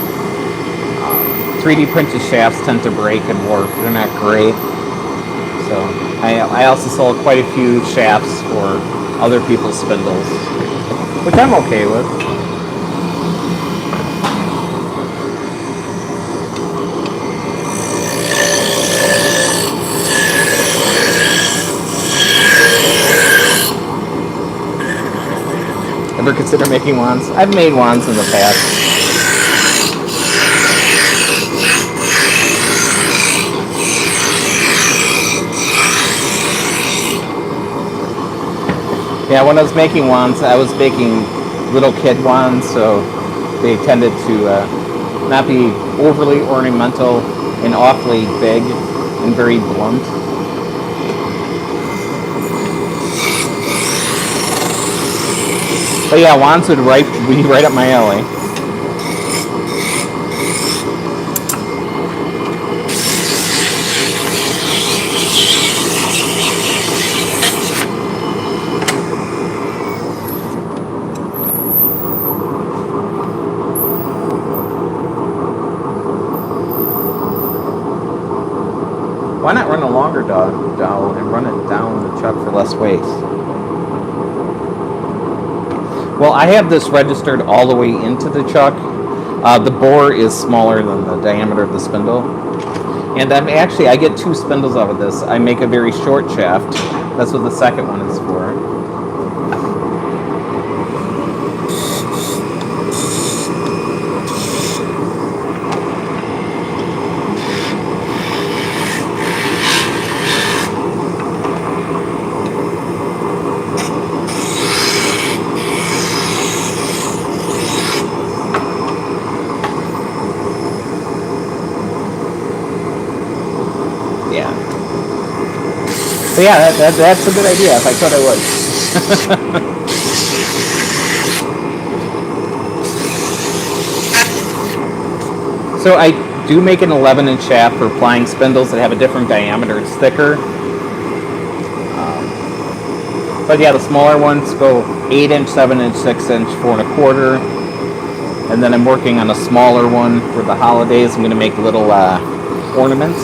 3D printed shafts tend to break and warp. They're not great. So I also sell quite a few shafts for other people's spindles, which I'm okay with. Ever consider making wands? I've made wands in the past. Yeah, when I was making wands, I was making little kid wands, so they tended to not be overly ornamental and awfully big and very blunt. But yeah, wands would be right up my alley. Why not run a longer dowel and run it down the chuck for less waste? Well, I have this registered all the way into the chuck. The bore is smaller than the diameter of the spindle. And I get 2 spindles out of this. I make a very short shaft. That's what the second one is for. So yeah, that's a good idea. If I could, I would. So I do make an 11-inch shaft for plying spindles that have a different diameter. It's thicker. But yeah, the smaller ones go 8-inch, 7-inch, 6-inch, 4 1/4. And then I'm working on a smaller one for the holidays. I'm going to make little ornaments.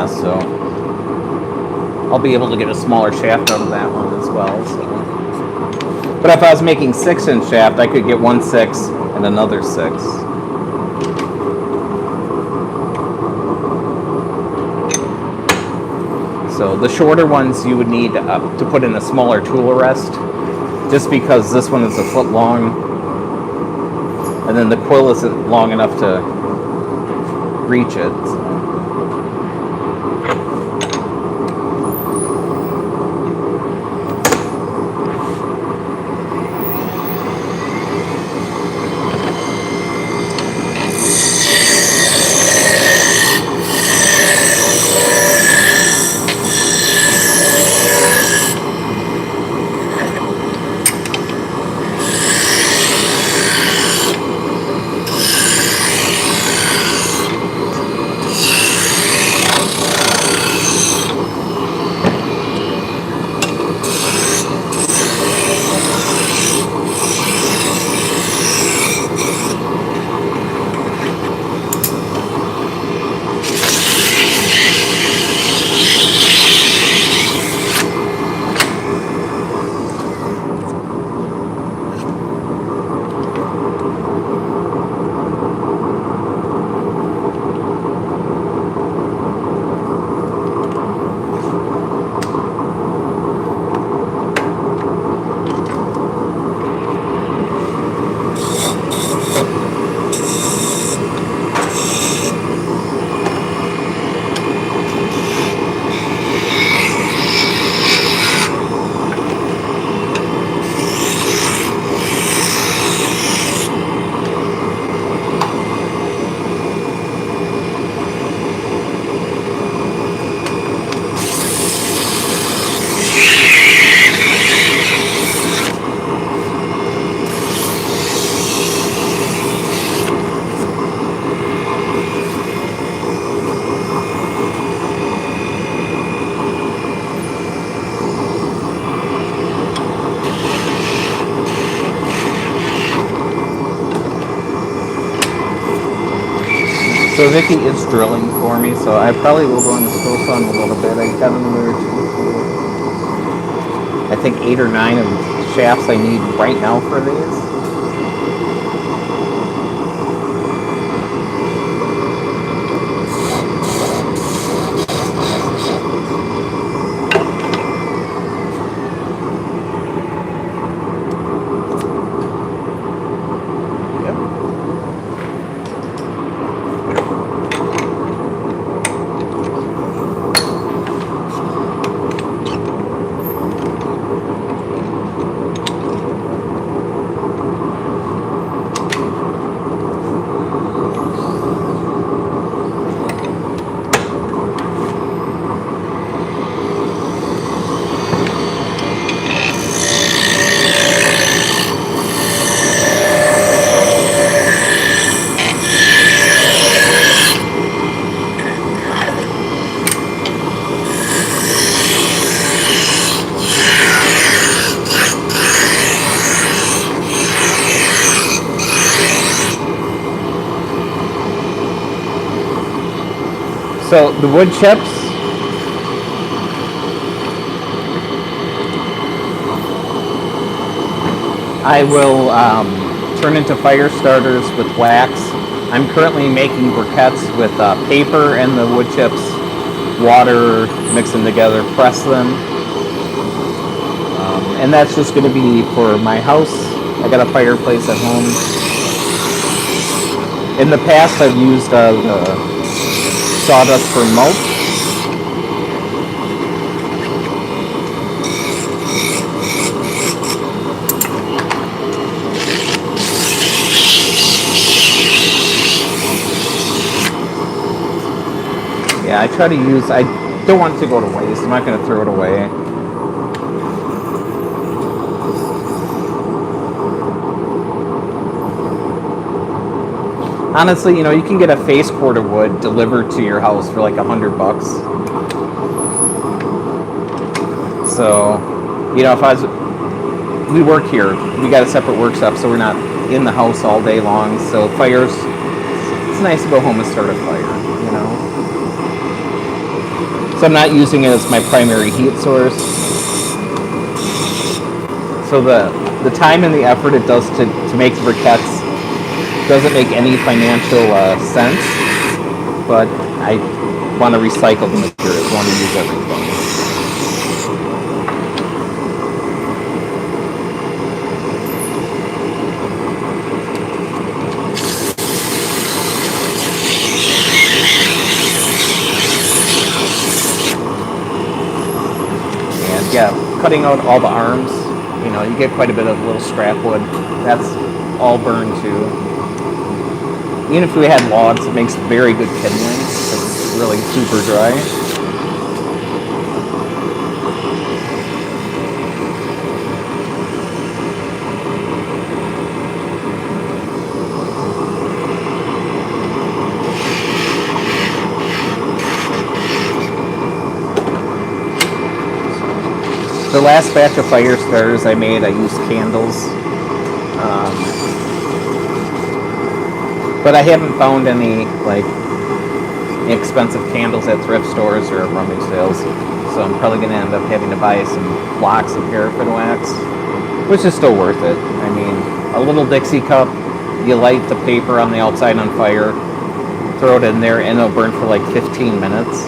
past, so I'll be able to get a smaller shaft out of that one as well. So. But if I was making 6-inch shaft, I could get 1 6 and another 6. So the shorter ones you would need to put in a smaller tool arrest, just because this one is a foot long, and then the quill isn't long enough to reach it. So Vicky is drilling for me, so I probably will go on the stove saw in a little bit. I got another, I think 8 or 9 of the shafts I need right now for these. So the wood chips, I will turn into fire starters with wax. I'm currently making briquettes with paper and the wood chips, water, mix them together, press them. And that's just going to be for my house. I got a fireplace at home. In the past, I've used the sawdust for mulch. Yeah, I try to use, I don't want it to go to waste. I'm not going to throw it away. Honestly, you know, you can get a face cord of wood delivered to your house for like $100. So, you know, if I was, we work here, we got a separate workshop, so we're not in the house all day long. So fires, it's nice to go home and start a fire, you know. So I'm not using it as my primary heat source. So the time and the effort it does to make the briquettes doesn't make any financial sense, but I want to recycle the materials, want to use everything. And yeah, cutting out all the arms, you get quite a bit of little scrap wood. That's all burned too. Even if we had logs, it makes very good kindling. It's really super dry. The last batch of fire starters I made, I used candles. But I haven't found any expensive candles at thrift stores or rummage sales. So I'm probably going to end up having to buy some blocks of paraffin wax, which is still worth it. I mean, a little Dixie cup, you light the paper on the outside on fire, throw it in there, and it'll burn for like 15 minutes.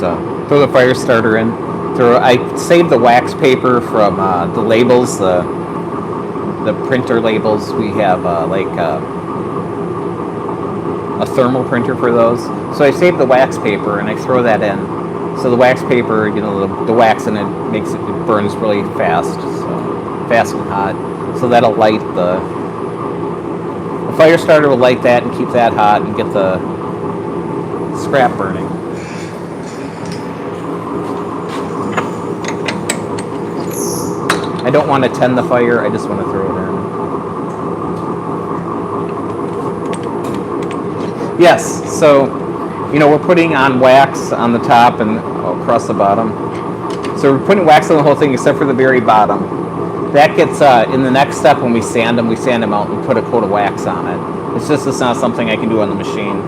So throw the fire starter in. I saved the wax paper from the labels, the printer labels. We have a thermal printer for those. So I saved the wax paper and I throw that in. So the wax paper, the wax in it it burns really fast, so fast and hot. So that'll light the fire starter will light that and keep that hot and get the scrap burning. I don't want to tend the fire, I just want to throw it in. Yes, so, we're putting on wax on the top and across the bottom. So we're putting wax on the whole thing except for the very bottom. That gets, in the next step when we sand them out and put a coat of wax on it. It's not something I can do on the machine.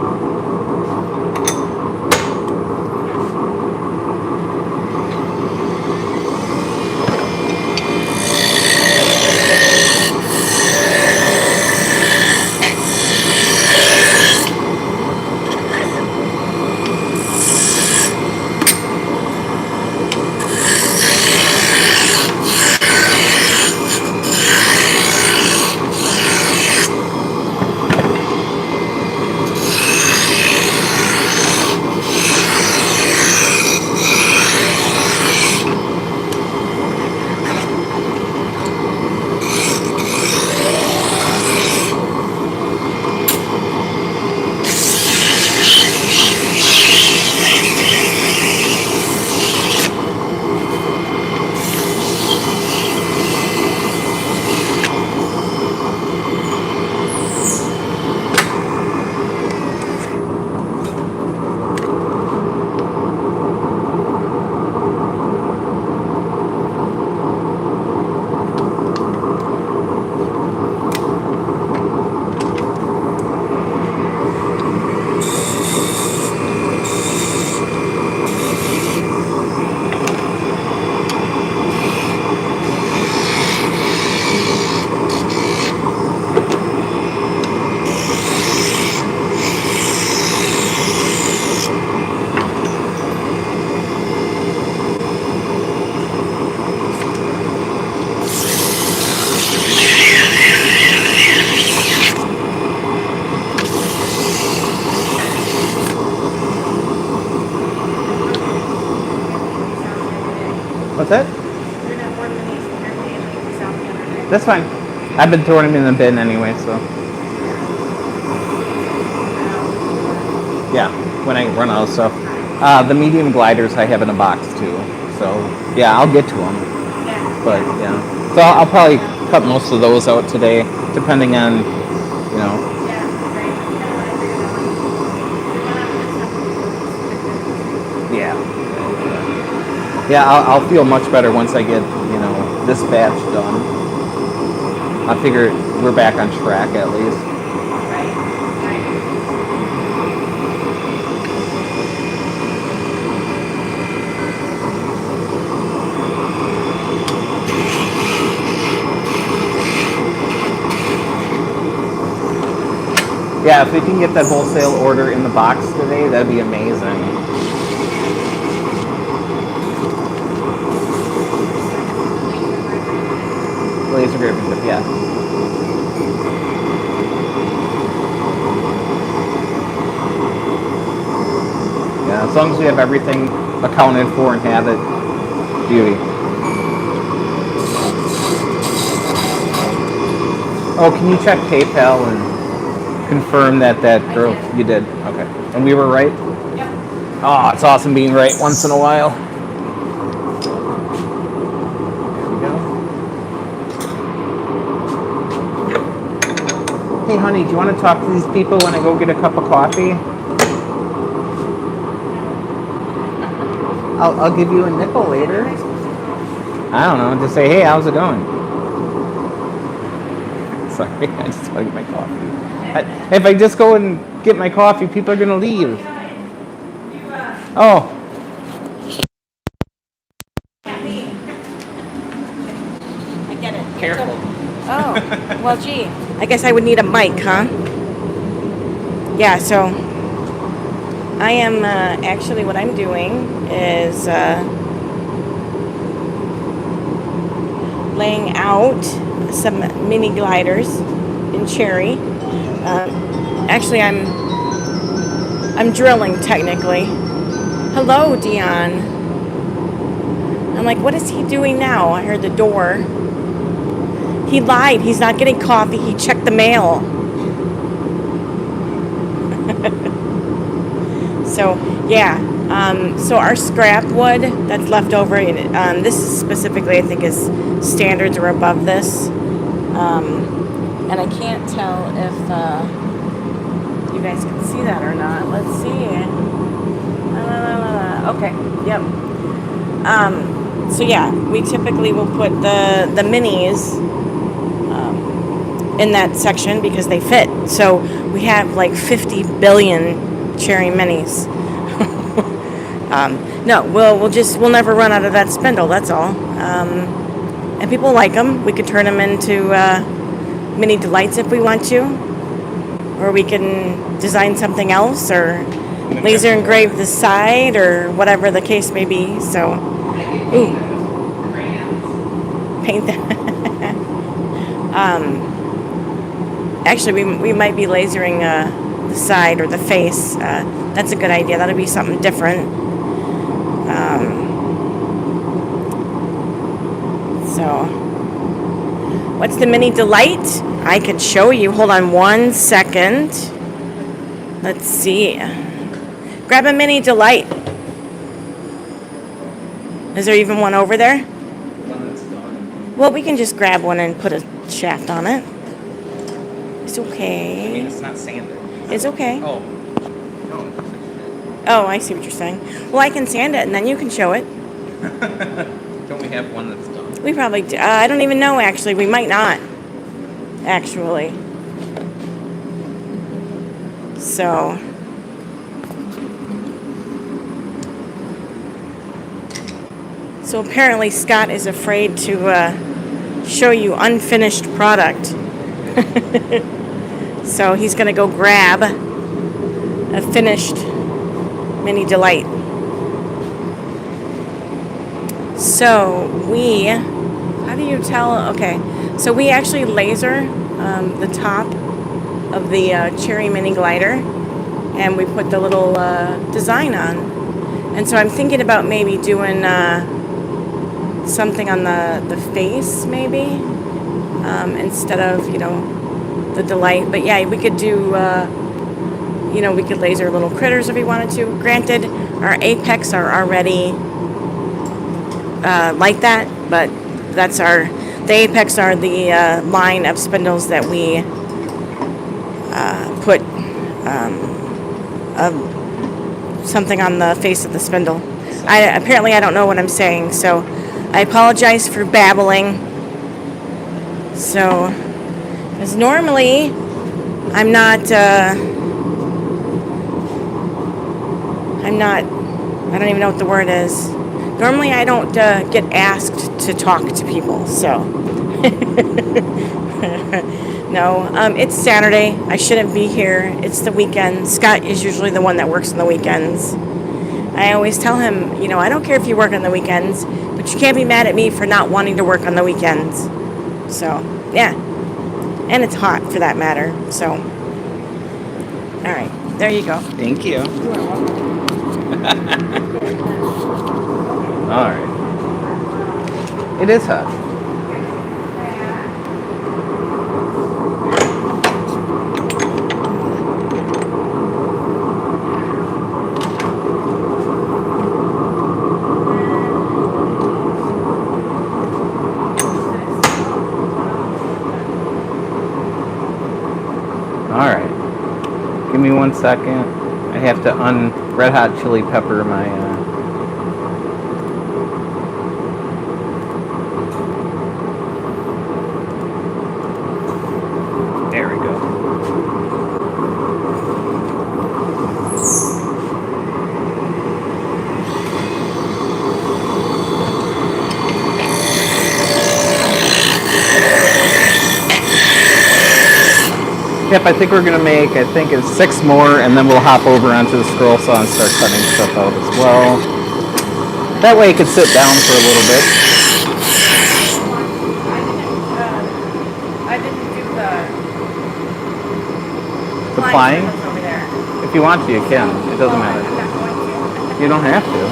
What's that? That's fine. I've been throwing them in the bin anyway, so. Yeah, when I run out of stuff. The medium gliders I have in a box too. So, yeah, I'll get to them. But, yeah. So I'll probably cut most of those out today, depending on, Yeah. Yeah, I'll feel much better once I get, you know, this batch done. I figure we're back on track at least. Right. Yeah, if we can get that wholesale order in the box today, that'd be amazing. Laser engraving tip, yeah. Yeah, as long as we have everything accounted for and have it, beauty. Oh, can you check PayPal and confirm that girl did. you did? Okay, and we were right. Yep. Oh, it's awesome being right once in a while. There we go. Hey, honey, do you want to talk to these people when I go get a cup of coffee? I'll give you a nickel later. I don't know. Just say, hey, how's it going? Sorry, I just want to get my coffee. If I just go and get my coffee, people are going to leave. Oh. I get it. Careful. Oh, well, gee. I guess I would need a mic, huh? Yeah, so I am actually what I'm doing is laying out some mini gliders in cherry. Actually, I'm drilling technically. Hello, Dion. I'm like, what is he doing now? I heard the door. He lied. He's not getting coffee. He checked the mail. So, yeah. So our scrap wood that's left over, this is specifically, I think, is standards or above this. And I can't tell if you guys can see that or not. Let's see. Okay, yep. So yeah, we typically will put the minis in that section because they fit. So we have like 50 billion cherry minis. No, we'll never run out of that spindle. That's all. And people like them. We could turn them into mini delights if we want to, or we can design something else, or laser engrave the side, or whatever the case may be. So, ooh, paint that. Actually, we might be lasering the side or the face. That's a good idea. That'll be something different. So, what's the mini delight? I could show you. Hold on 1 second. Let's see. Grab a mini delight. Is there even one over there? One that's done. Well, we can just grab one and put a shaft on it. It's I mean, okay. it's not sanded. It's okay. Oh. No. Oh, I see what you're saying. Well, I can sand it and then you can show it. Don't we have one that's done? We probably do. I don't even know, actually. We might not. Actually. So. So apparently Scott is afraid to show you unfinished product. So he's going to go grab a finished mini delight. So how do you tell? Okay, so we actually laser the top of the cherry mini glider, and we put the little design on. And so I'm thinking about maybe doing something on the face, maybe, instead of, the delight. But yeah, we could do, we could laser little critters if we wanted to. Granted, our apex are already like that, but the apex are the line of spindles that we put something on the face of the spindle. Apparently I don't know what I'm saying, so I apologize for babbling. So, because normally I'm not, I don't even know what the word is. Normally I don't get asked to talk to people, so. No, it's Saturday. I shouldn't be here. It's the weekend. Scott is usually the one that works on the weekends. I always tell him, I don't care if you work on the weekends, but you can't be mad at me for not wanting to work on the weekends. So, yeah. And it's hot for that matter, so. All right, there you go. Thank you. All right. It is hot. All right. Give me 1 second. I have to red hot chili pepper my. There we go. Yep, I think we're gonna make, it's 6 more, and then we'll hop over onto the scroll saw and start cutting stuff out as well. That way it could sit down for a little bit. I didn't do The flying? over there. If you want to, you can. It doesn't matter. I'm not going to. You don't have to.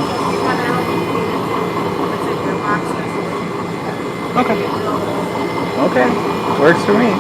Okay. Okay. Works for me.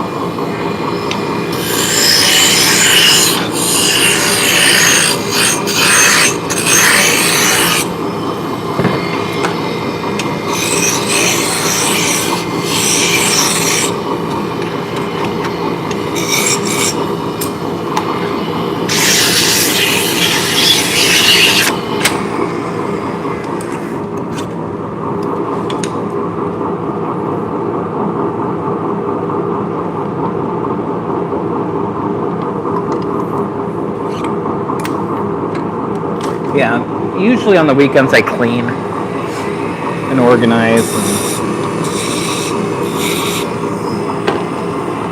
Yeah, usually on the weekends I clean and organize.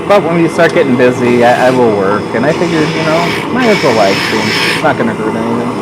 But when we start getting busy, I will work. And I figured, might as well live stream. It's not going to hurt anything.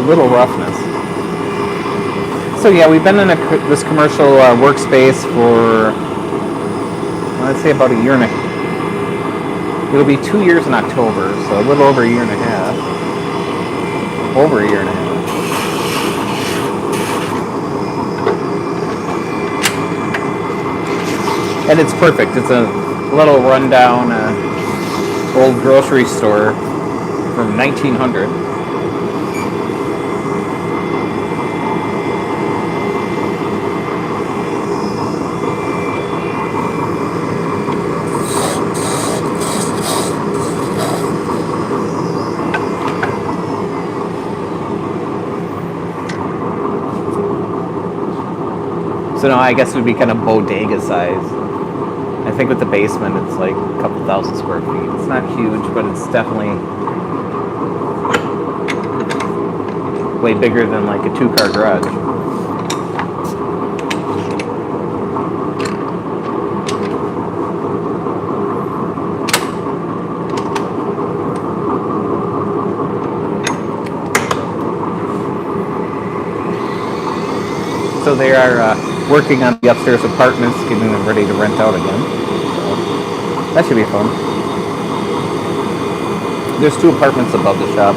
Little roughness. So yeah, we've been in this commercial workspace for, let's say, about a year and a half. It'll be 2 years in October, so a little over a year and a half. Over a year and a half. And it's perfect. It's a little rundown old grocery store from 1900. So now I guess it would be kind of bodega size. I think with the basement it's like a couple thousand square feet. It's not huge, but it's definitely way bigger than like a 2-car garage. so they are working on the upstairs apartments, getting them ready to rent out again. So that should be fun. There's 2 apartments above the shop.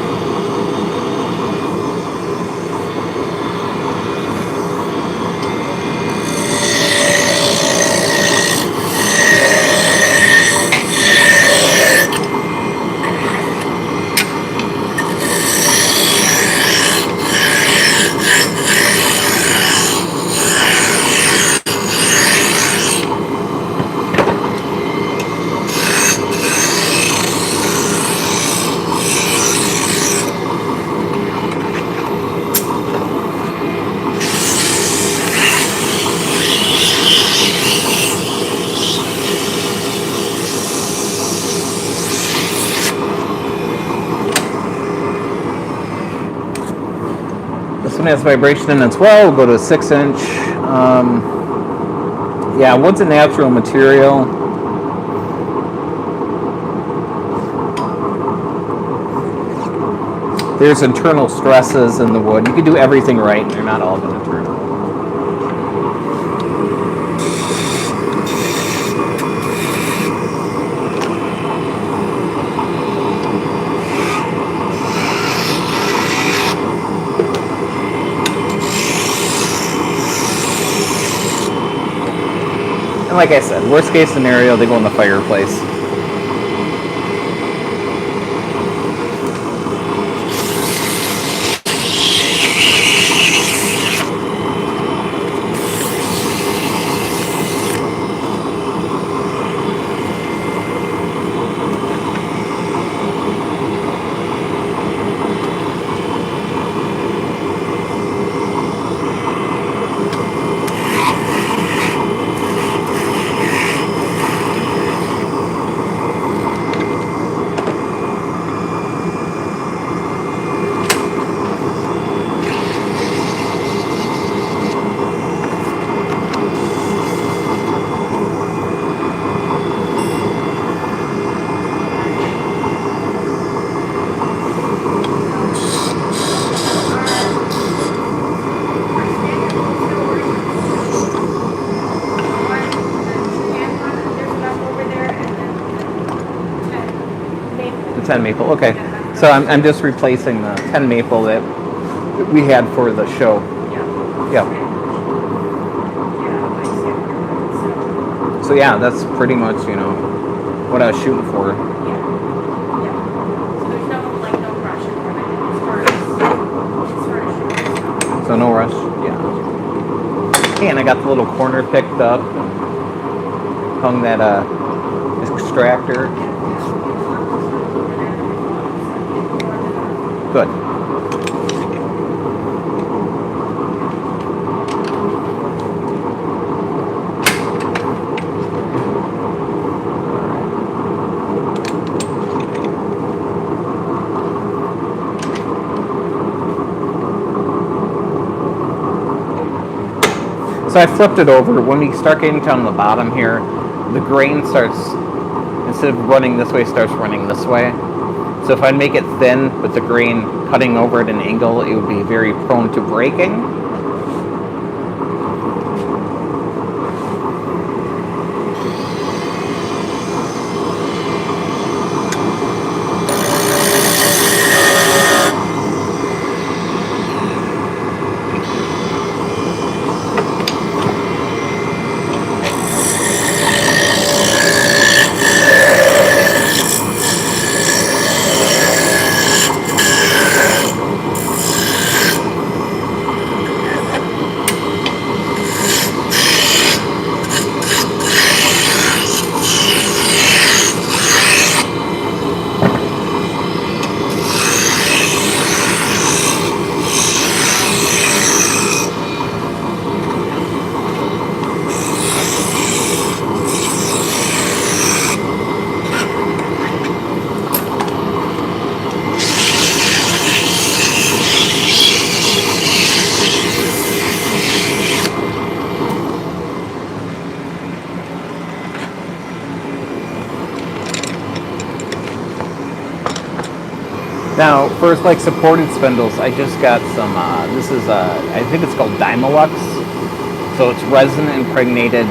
This one has vibration in as well. We'll go to a 6-inch. Yeah, wood's a natural material. There's internal stresses in the wood. You can do everything right, and they're not all going to turn out. And like I said, worst case scenario, they go in the fireplace. The 10 maple, okay. So I'm just replacing the 10 maple that we had for the show. Yeah. So yeah, that's pretty much, what I was shooting for. So no rush, yeah. Okay, and I got the little corner picked up. Hung that extractor. Good. So I flipped it over. When we start getting down the bottom here, the grain starts, instead of running this way, starts running this way. So if I make it thin with the grain cutting over at an angle, it would be very prone to breaking. Now, for like supported spindles, I just got some, this is, I think it's called Dymolux. So it's resin impregnated,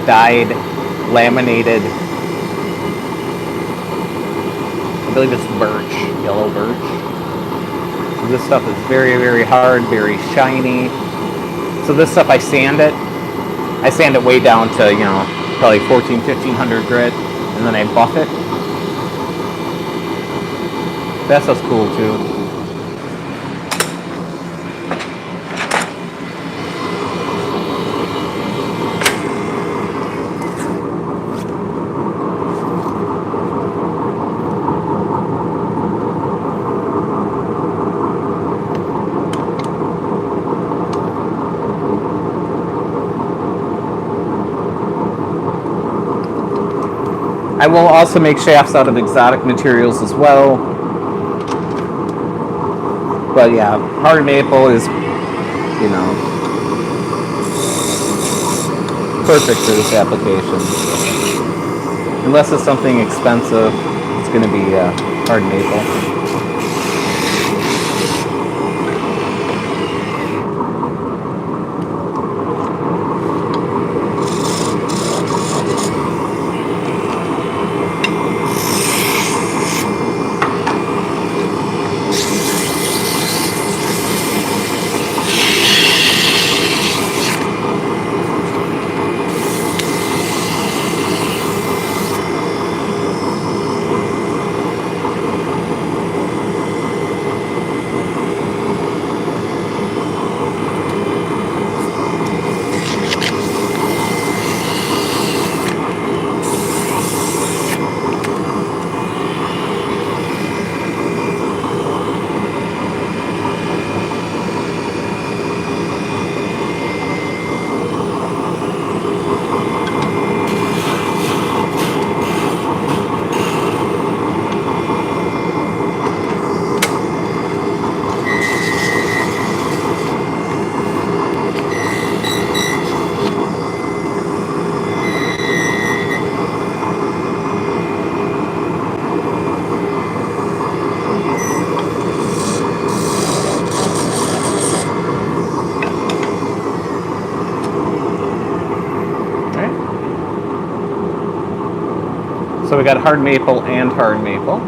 dyed, laminated. I believe it's birch, yellow birch. So this stuff is very, very hard, very shiny. So this stuff, I sand it. I sand it way down to, probably 1500 grit, and then I buff it. That stuff's cool too. I will also make shafts out of exotic materials as well. But yeah, hard maple is, perfect for this application. Unless it's something expensive, it's going to be hard maple. So we got hard maple and hard maple.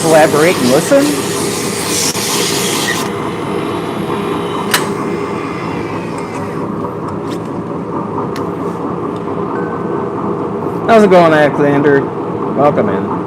Collaborate and listen. How's it going, Alexander? Welcome in.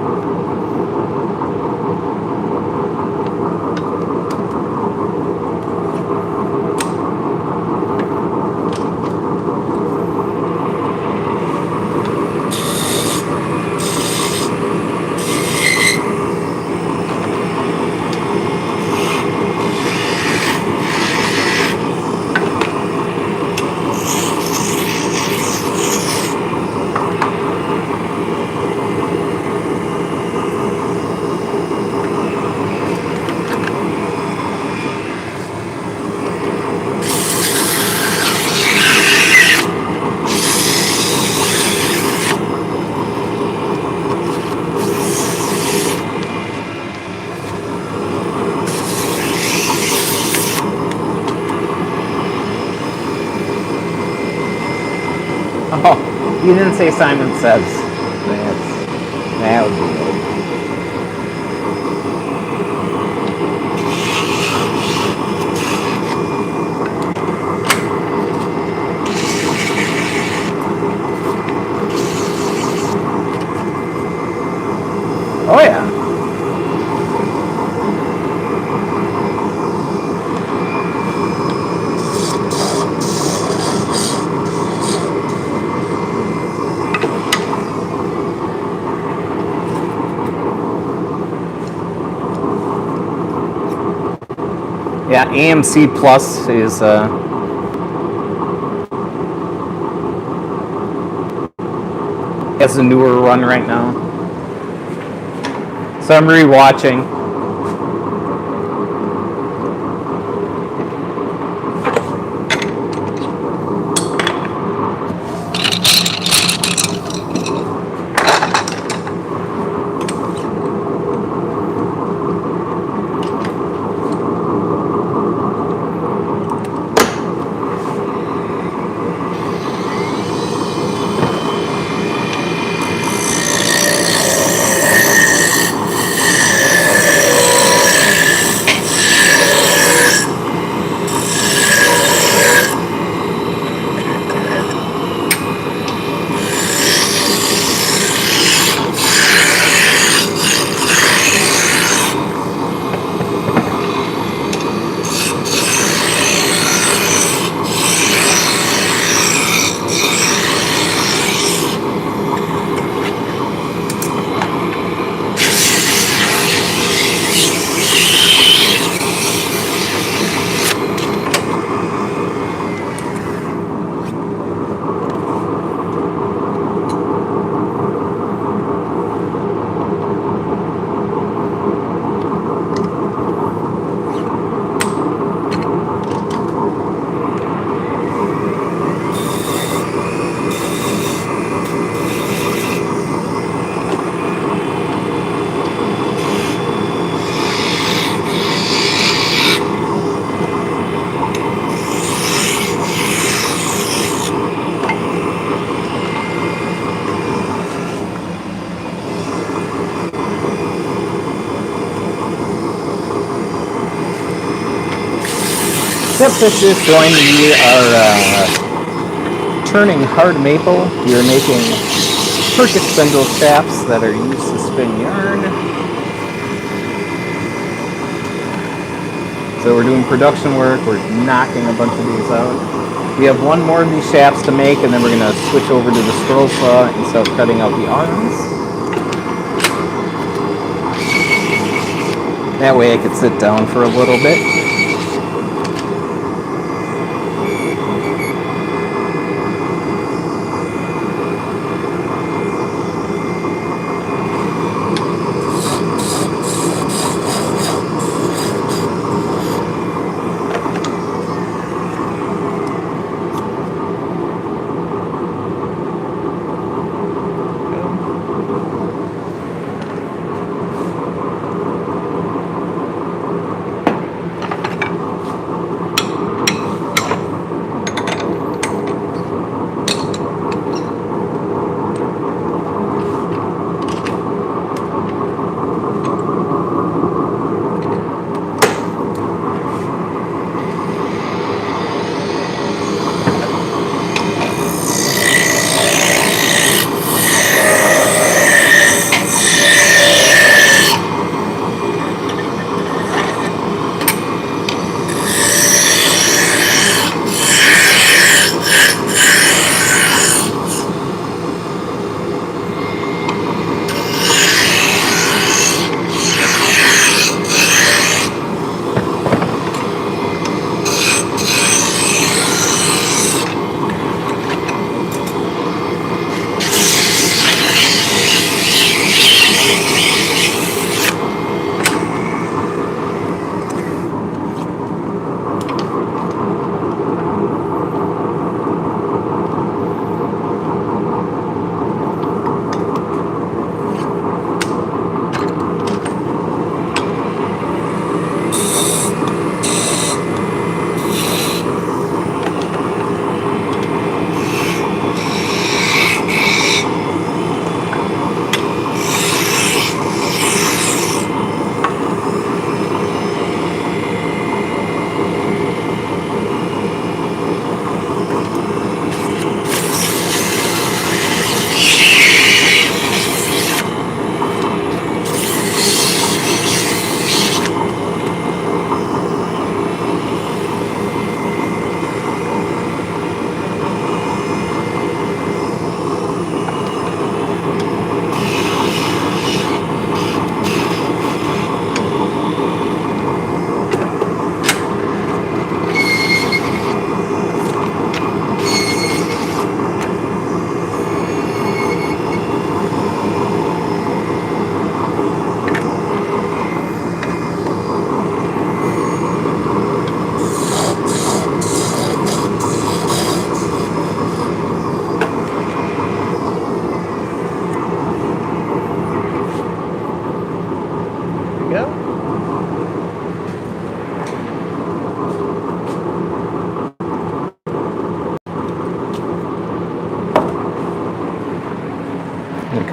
Oh, you didn't say Simon Says. That would be good. Oh yeah. Yeah, AMC Plus is has a newer run right now. So I'm rewatching. Tips that just joined, we are turning hard maple. We are making circuit spindle shafts that are used to spin yarn. So we're doing production work. We're knocking a bunch of these out. We have one more of these shafts to make, and then we're going to switch over to the scroll saw and start cutting out the arms. That way I could sit down for a little bit.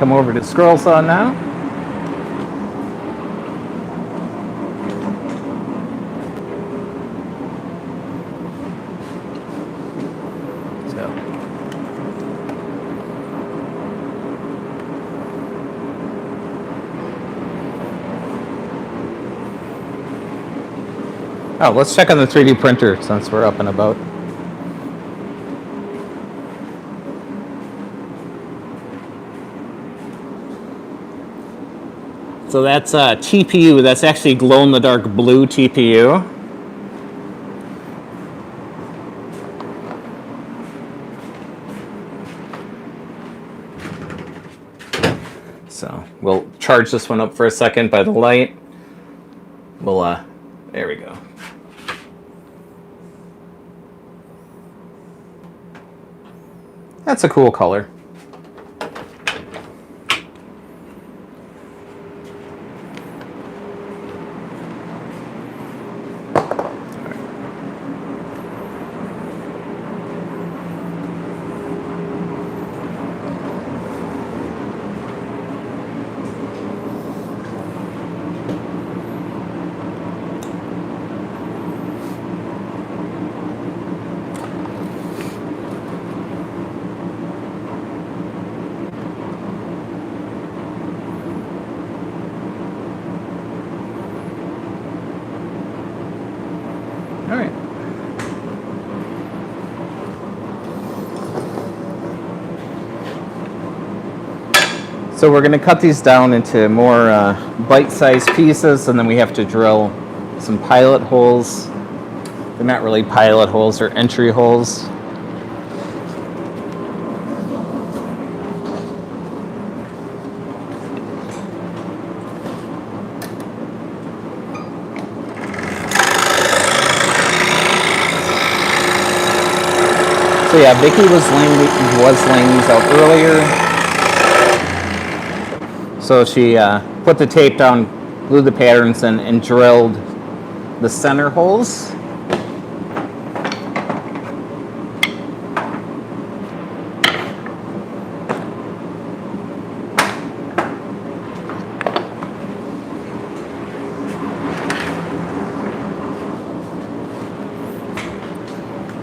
come over to Scroll Saw now. Oh, let's check on the 3D printer since we're up and about. So that's TPU. That's actually glow-in-the-dark blue TPU. So we'll charge this one up for a second by the light. We'll, there we go. That's a cool color. All right. So we're going to cut these down into more bite-sized pieces, and then we have to drill some pilot holes. They're not really pilot holes, they're entry holes. So yeah, Vicky was laying these out earlier. So she put the tape down, glued the patterns in, and drilled the center holes.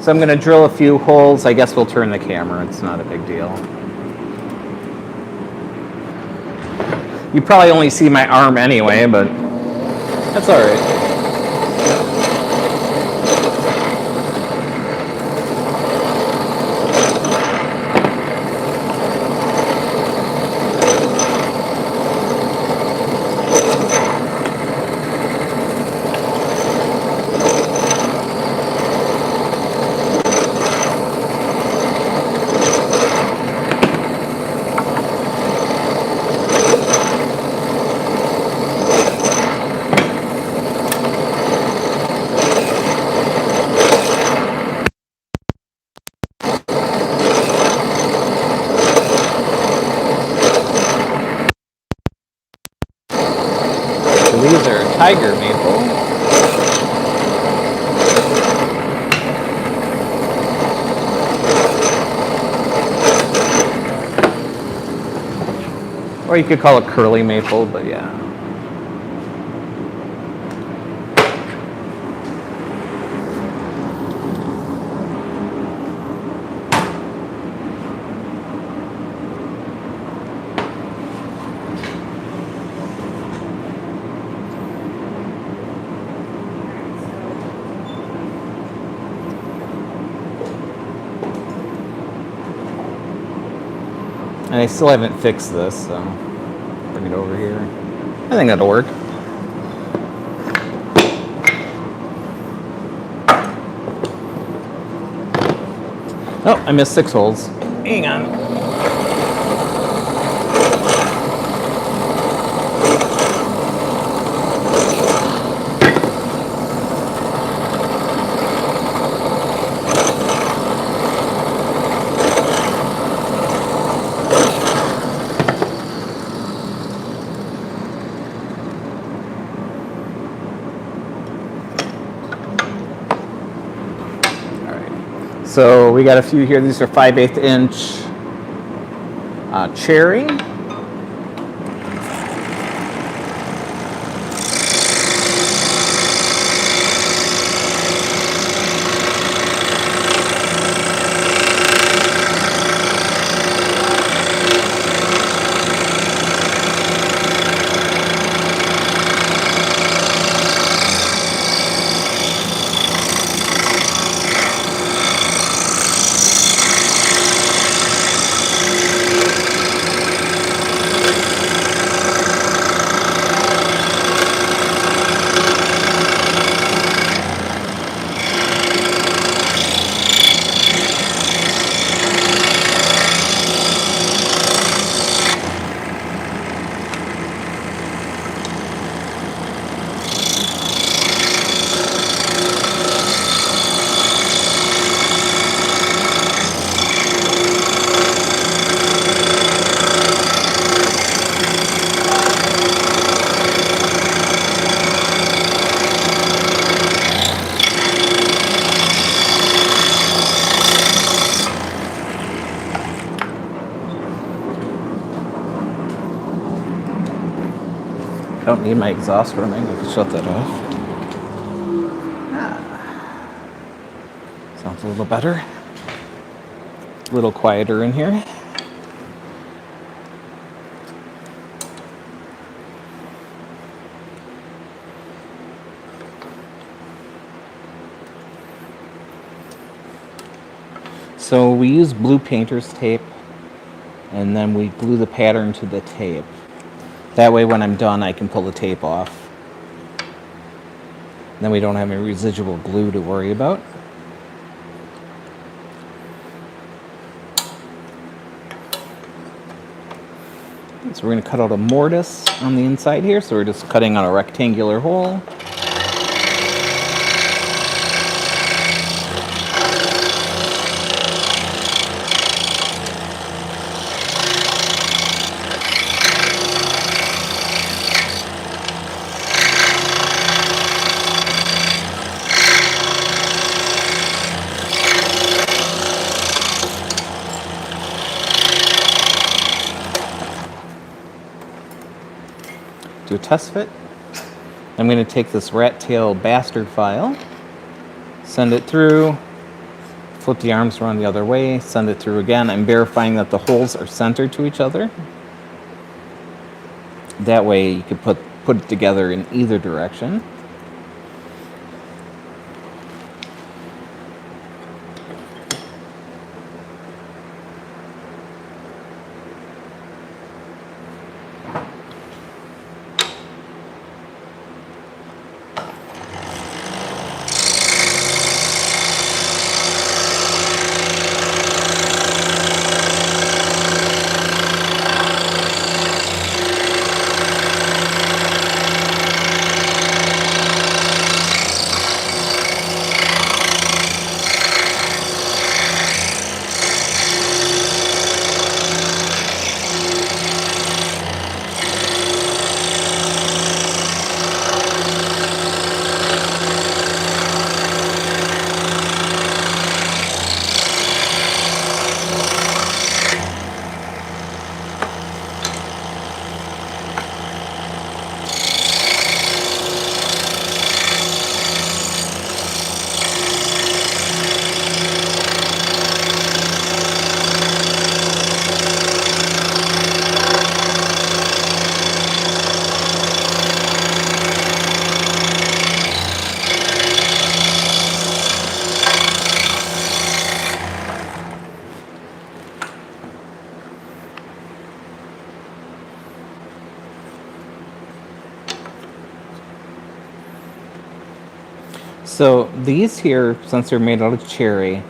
So I'm going to drill a few holes. I guess we'll turn the camera. It's not a big deal. You probably only see my arm anyway, but that's all right. These are tiger maple. Or you could call it curly maple, but yeah. And I still haven't fixed this, so bring it over here. I think that'll work. Oh, I missed 6 holes. Hang on. So we got a few here. These are 5/8 inch cherry. don't need my exhaust running. I can shut that off. Sounds a little better. A little quieter in here. So we use blue painter's tape, and then we glue the pattern to the tape. That way when I'm done, I can pull the tape off. Then we don't have any residual glue to worry about. So we're going to cut out a mortise on the inside here. So we're just cutting out a rectangular hole. Do a test fit. I'm going to take this rat tail bastard file, send it through, flip the arms around the other way, send it through again. I'm verifying that the holes are centered to each other. That way you could put it together in either direction. So these here, since they're made out of cherry,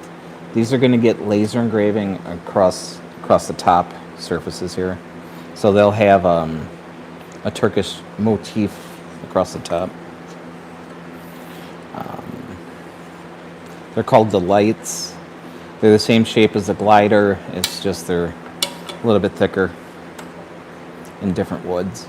these are going to get laser engraving across the top surfaces here. So they'll have a Turkish motif across the top. They're called the lights. They're the same shape as a glider. It's just they're a little bit thicker in different woods.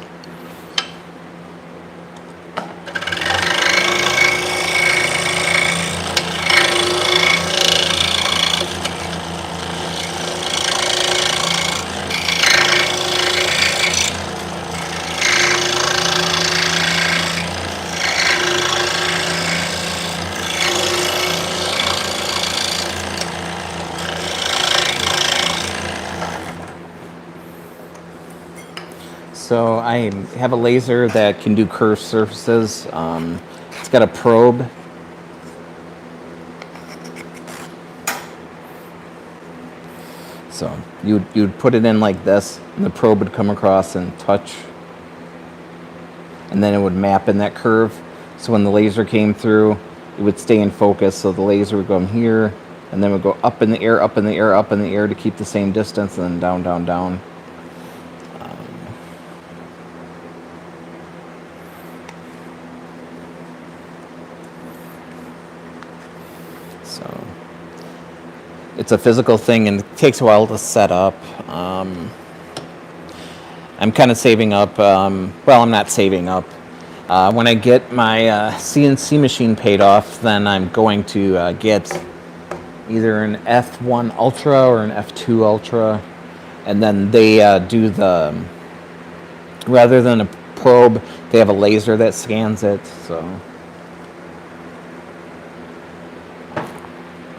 So I have a laser that can do curved surfaces. It's got a probe. So you'd put it in like this, and the probe would come across and touch, and then it would map in that curve. So when the laser came through, it would stay in focus. So the laser would go here, and then would go up in the air, up in the air, up in the air to keep the same distance, and then down, down, down. So it's a physical thing, and it takes a while to set up. I'm kind of saving up. Well, I'm not saving up. When I get my CNC machine paid off, then I'm going to get either an F1 Ultra or an F2 Ultra, and then they do the, rather than a probe. They have a laser that scans it, so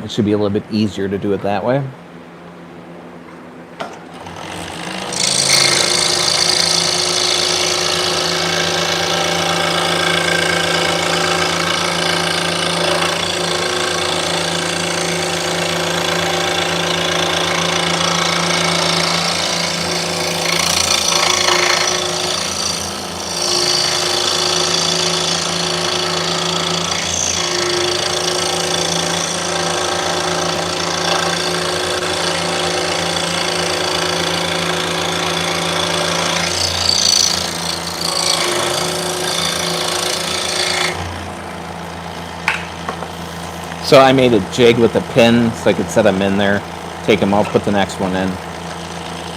it should be a little bit easier to do it that way. So I made a jig with a pin so I could set them in there, take them out, put the next one in.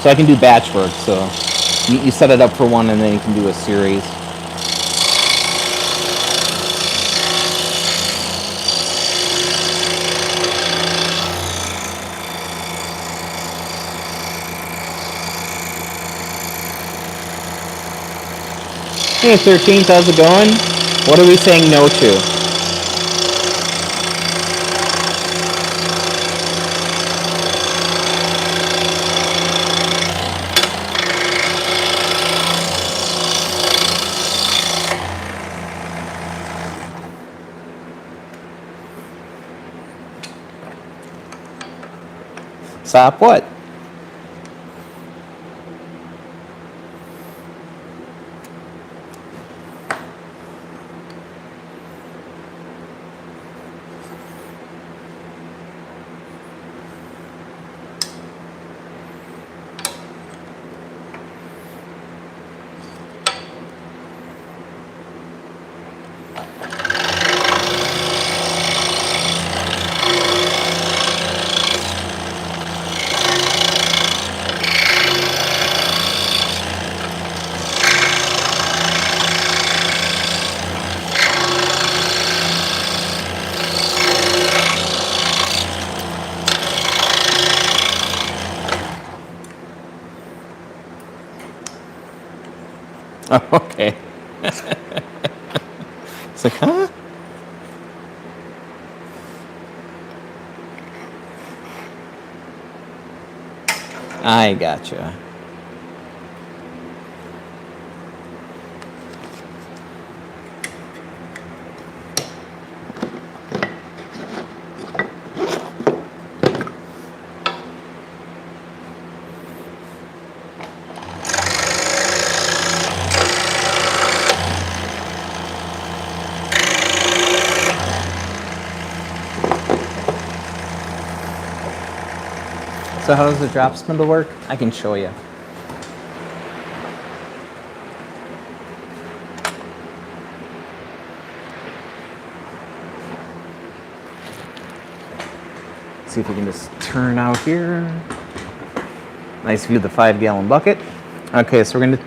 So I can do batch work, so you set it up for one and then you can do a series. Hey 13th, how's it going? What are we saying no to? Stop what? Oh, okay. It's like, huh? I gotcha. So how does the drop spindle work? I can show you. See if we can just turn out here. Nice view of the 5-gallon bucket. Okay, so we're going to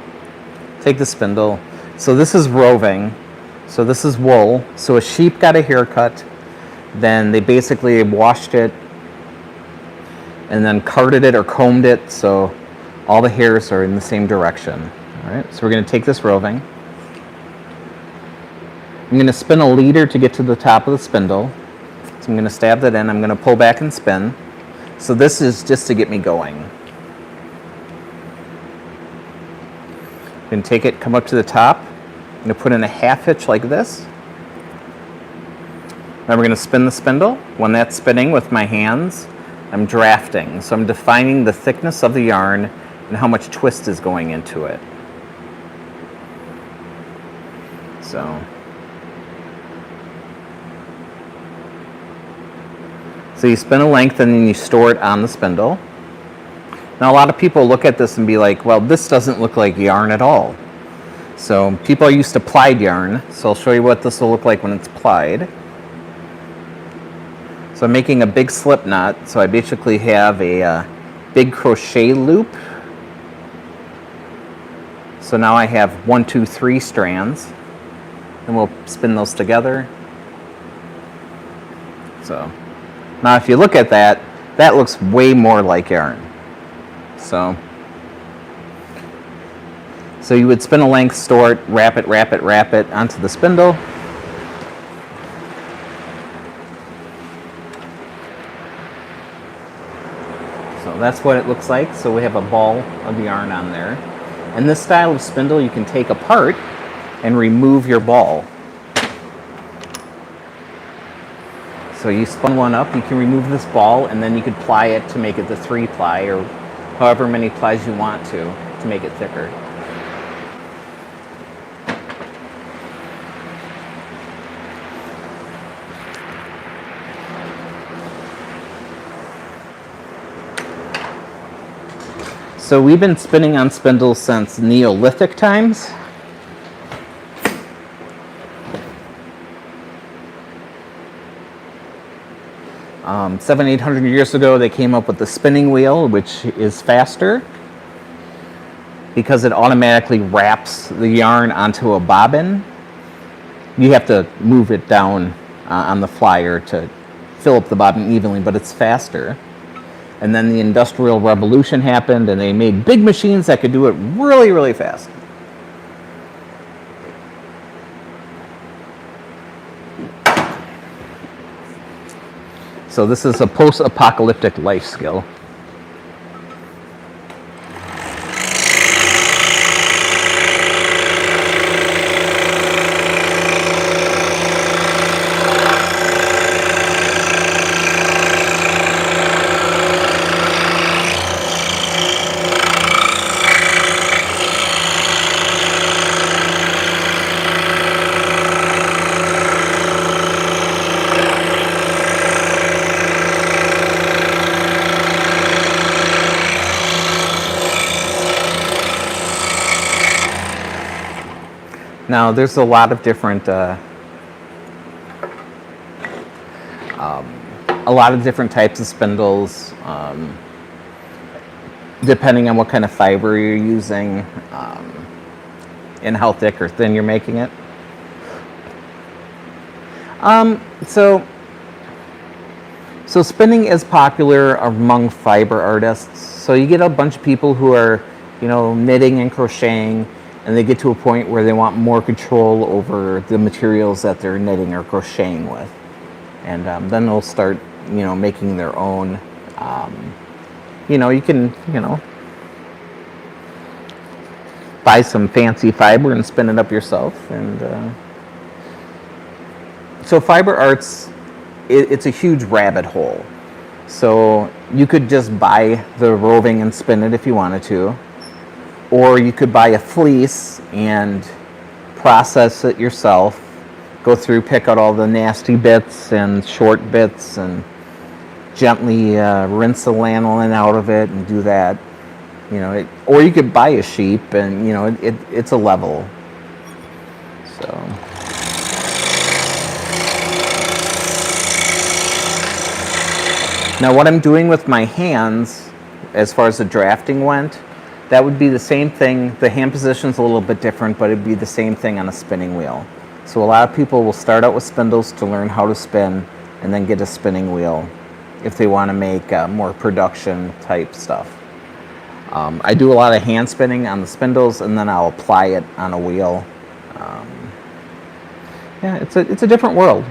take the spindle. So this is roving. So this is wool. So a sheep got a haircut. Then they basically washed it and then carded it or combed it so all the hairs are in the same direction. All right, so we're going to take this roving. I'm going to spin a leader to get to the top of the spindle. So I'm going to stab that in. I'm going to pull back and spin. So this is just to get me going. I'm going to take it, come up to the top. I'm going to put in a half hitch like this. Then we're going to spin the spindle. When that's spinning with my hands, I'm drafting. So I'm defining the thickness of the yarn and how much twist is going into it. So you spin a length and then you store it on the spindle. Now a lot of people look at this and be like, well, this doesn't look like yarn at all. So people are used to plied yarn. So I'll show you what this will look like when it's plied. So I'm making a big slip knot. So I basically have a big crochet loop. So now I have 1, 2, 3 strands. And we'll spin those together. So now if you look at that, that looks way more like yarn. So So you would spin a length, store it, wrap it onto the spindle. So that's what it looks like. So we have a ball of yarn on there. And this style of spindle you can take apart and remove your ball. So you spun one up, you can remove this ball, and then you could ply it to make it the 3-ply or however many plies you want to make it thicker. So we've been spinning on spindles since Neolithic times. Seven, 800 years ago, they came up with the spinning wheel, which is faster because it automatically wraps the yarn onto a bobbin. You have to move it down on the flyer to fill up the bobbin evenly, but it's faster. And then the Industrial Revolution happened, and they made big machines that could do it really, really fast. So this is a post-apocalyptic life skill. Now, there's a lot of different types of spindles, depending on what kind of fiber you're using, and how thick or thin you're making it. So spinning is popular among fiber artists. So you get a bunch of people who are, knitting and crocheting, and they get to a point where they want more control over the materials that they're knitting or crocheting with. And then they'll start, making their own. You can, buy some fancy fiber and spin it up yourself. And so fiber arts, it's a huge rabbit hole. So you could just buy the roving and spin it if you wanted to. Or you could buy a fleece and process it yourself, go through, pick out all the nasty bits and short bits, and gently rinse the lanolin out of it and do that. Or you could buy a sheep, and it's a level. So now what I'm doing with my hands, as far as the drafting went, that would be the same thing. The hand position's a little bit different, but it'd be the same thing on a spinning wheel. So a lot of people will start out with spindles to learn how to spin, and then get a spinning wheel if they want to make more production type stuff. I do a lot of hand spinning on the spindles, and then I'll apply it on a wheel. It's a different world.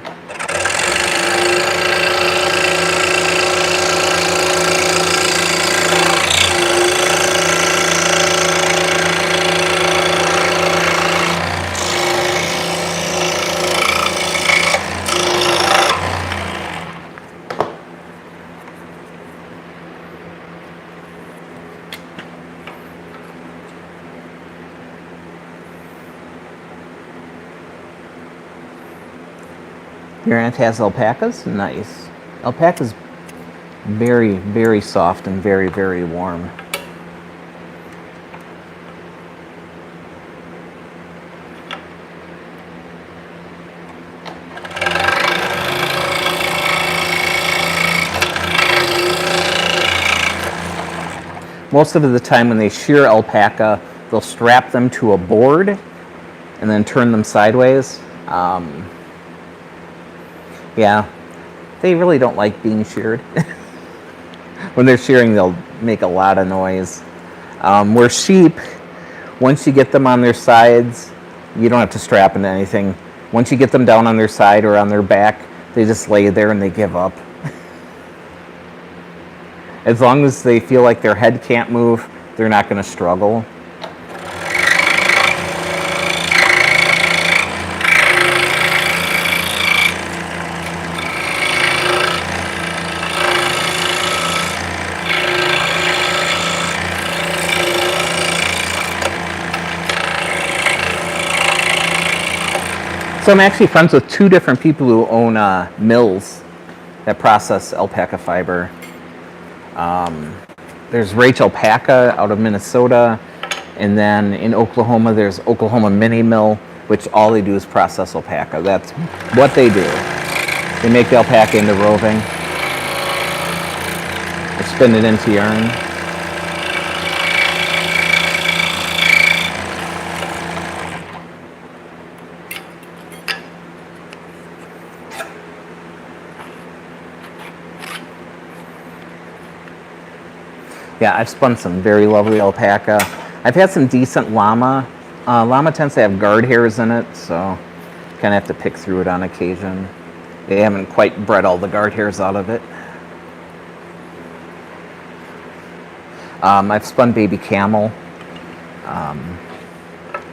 Your aunt has alpacas? Nice. Alpaca's very, very soft and very, very warm. Most of the time when they shear alpaca, they'll strap them to a board and then turn them sideways. Yeah, they really don't like being sheared. When they're shearing, they'll make a lot of noise. Where sheep, Once you get them on their sides, you don't have to strap into anything. Once you get them down on their side or on their back, they just lay there and they give up. As long as they feel like their head can't move, they're not going to struggle. So I'm actually friends with 2 different people who own mills that process alpaca fiber. There's Rachel Alpaca out of Minnesota, and then in Oklahoma there's Oklahoma Mini Mill, which all they do is process alpaca. That's what they do. They make the alpaca into roving. They spin it into yarn. Yeah, I've spun some very lovely alpaca. I've had some decent llama. Llama tends to have guard hairs in it, so kind of have to pick through it on occasion. They haven't quite bred all the guard hairs out of it. I've spun baby camel.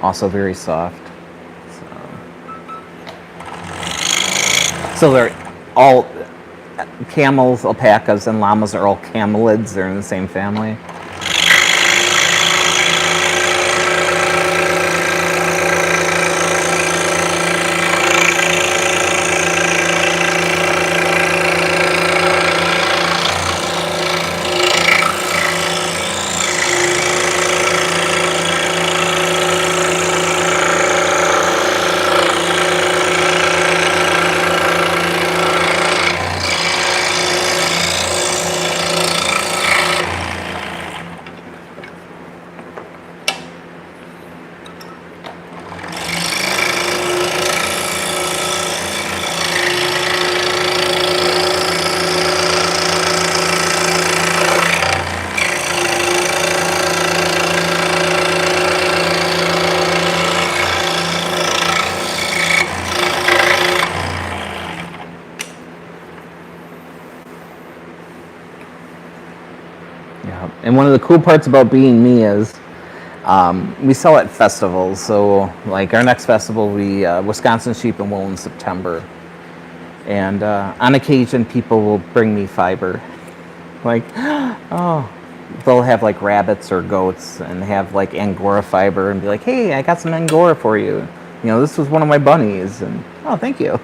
Also very soft. So they're all... Camels, alpacas, and llamas are all camelids. They're in the same family. And one of the cool parts about being me is we sell at festivals. So like our next festival will be Wisconsin Sheep and Wool in September. And on occasion people will bring me fiber. Like, oh, they'll have like rabbits or goats and have like Angora fiber and be like, hey, I got some Angora for you. You know, this was one of my bunnies. And oh, thank you.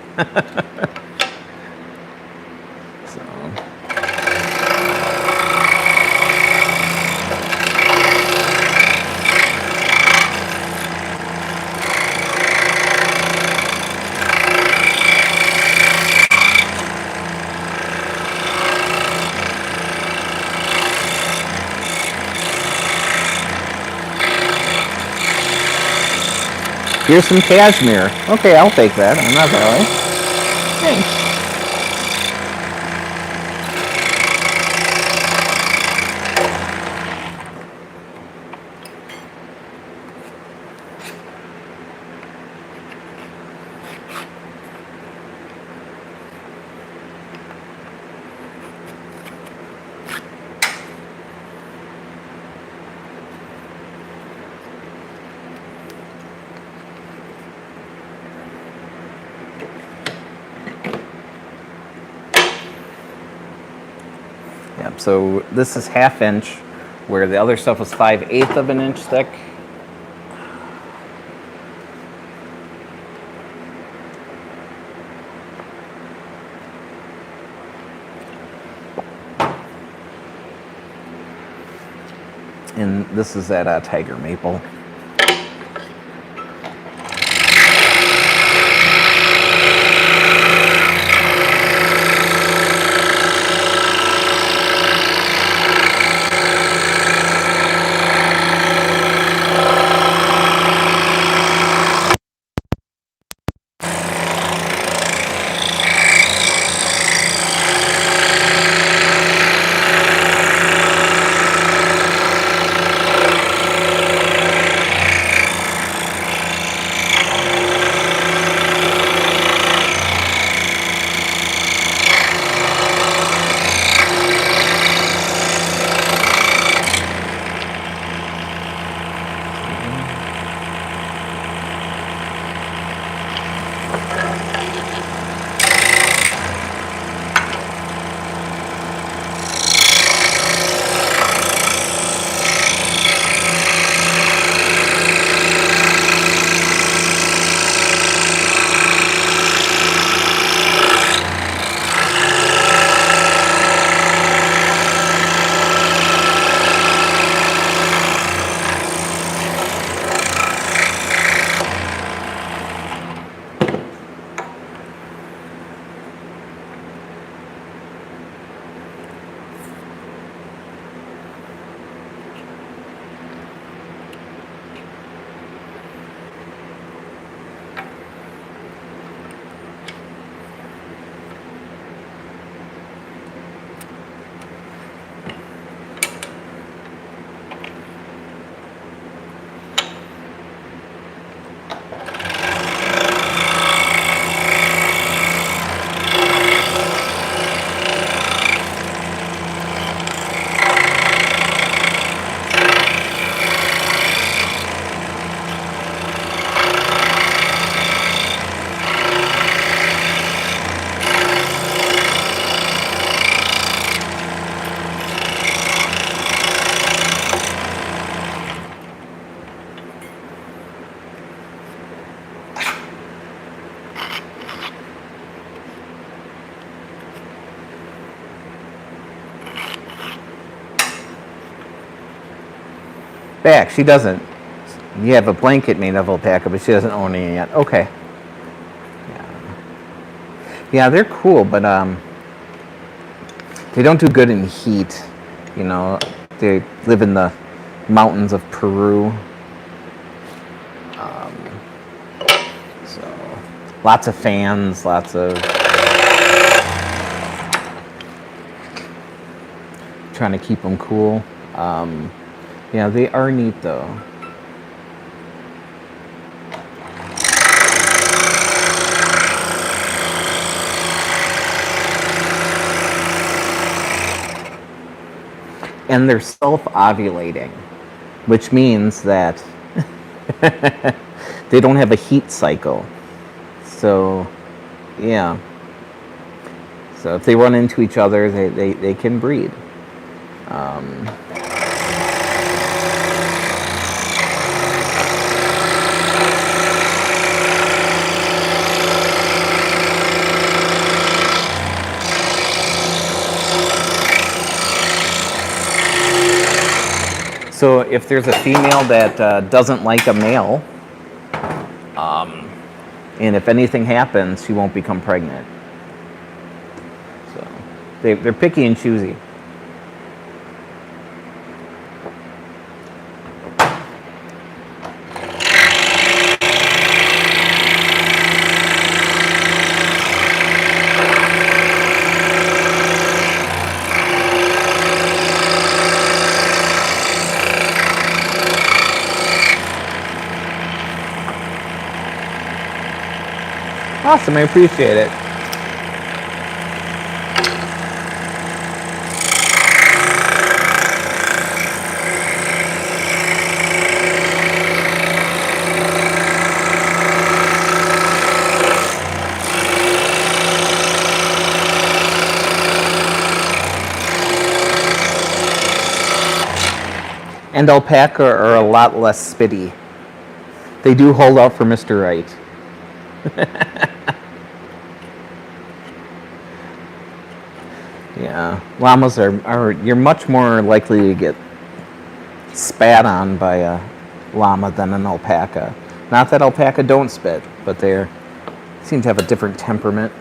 Here's some cashmere. Okay, I'll take that. I'm not really. Thanks. Yep, so this is 1/2 inch, where the other stuff was 5/8 of an inch thick. And this is that Tiger Maple. Back. She doesn't. You have a blanket made of alpaca, but she doesn't own any yet. Okay. Yeah, they're cool, but they don't do good in heat. You know, they live in the mountains of Peru. So lots of fans, lots of trying to keep them cool. Yeah, they are neat though. And they're self-ovulating, which means that they don't have a heat cycle. So, yeah. So if they run into each other, they can breed. So if there's a female that doesn't like a male, and if anything happens, she won't become pregnant. So they're picky and choosy. Awesome, I appreciate it. And alpaca are a lot less spitty. They do hold out for Mr. Right. Yeah, llamas are you're much more likely to get spat on by a llama than an alpaca. Not that alpaca don't spit, but they seem to have a different temperament.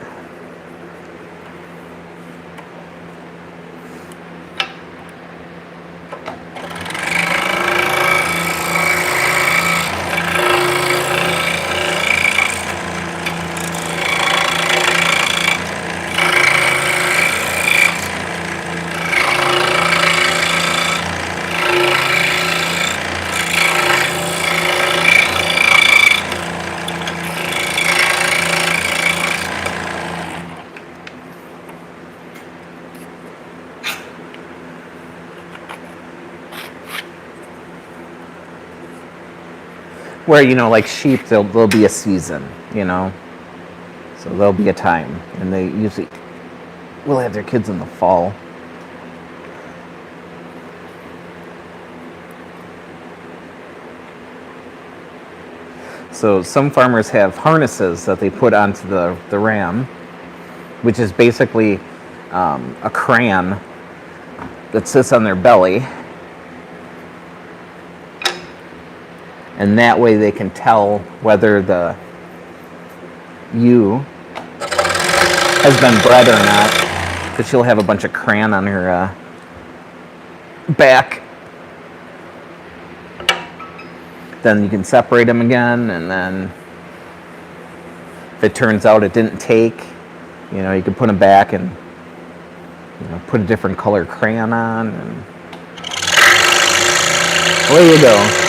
Where, you know, like sheep, there'll be a season, you know. So there'll be a time. And they usually will have their kids in the fall. So some farmers have harnesses that they put onto the ram, which is basically a crayon that sits on their belly. And that way they can tell whether the ewe has been bred or not, because she'll have a bunch of crayon on her back. Then you can separate them again, and then if it turns out it didn't take, you know, you can put them back and, you know, put a different color crayon on, and away you go.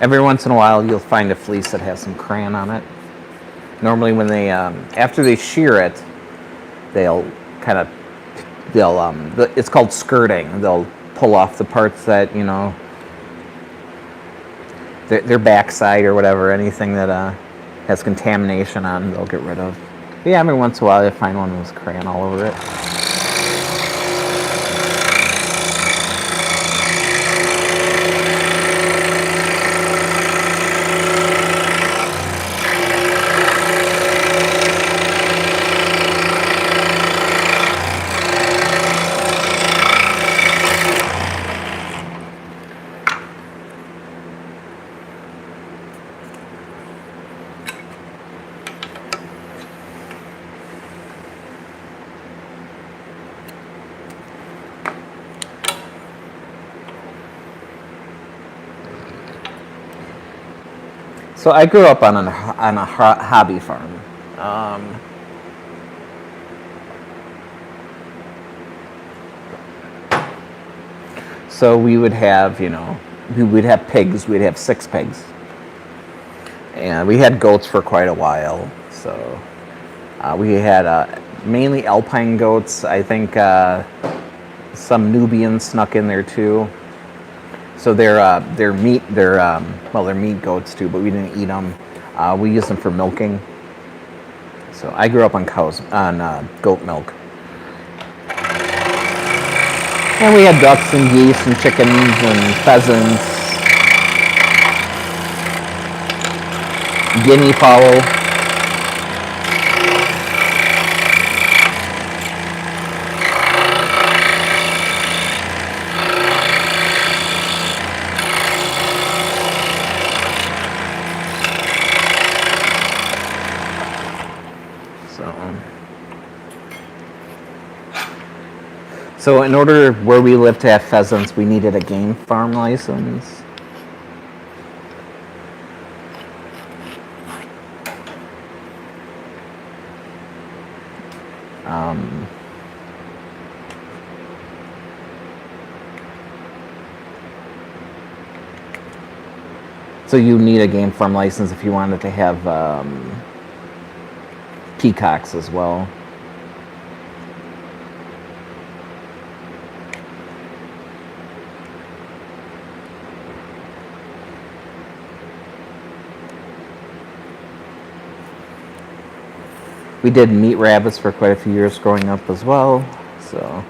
Every once in a while, you'll find a fleece that has some crayon on it. Normally, when they after they shear it, it's called skirting. They'll pull off the parts that, you know, their backside or whatever, anything that has contamination on, they'll get rid of. But yeah, every once in a while I find one with crayon all over it. So I grew up on a hobby farm. So we would have, we would have pigs. We'd have 6 pigs, and we had goats for quite a while. So we had mainly alpine goats. I think some Nubians snuck in there too. So they're meat goats too, but we didn't eat them. We use them for milking. So I grew up on goat milk. And we had ducks and geese and chickens and pheasants, guinea fowl. So in order where we live to have pheasants, we needed a game farm license. So you need a game farm license if you wanted to have peacocks as well. We did meat rabbits for quite a few years growing up as well, so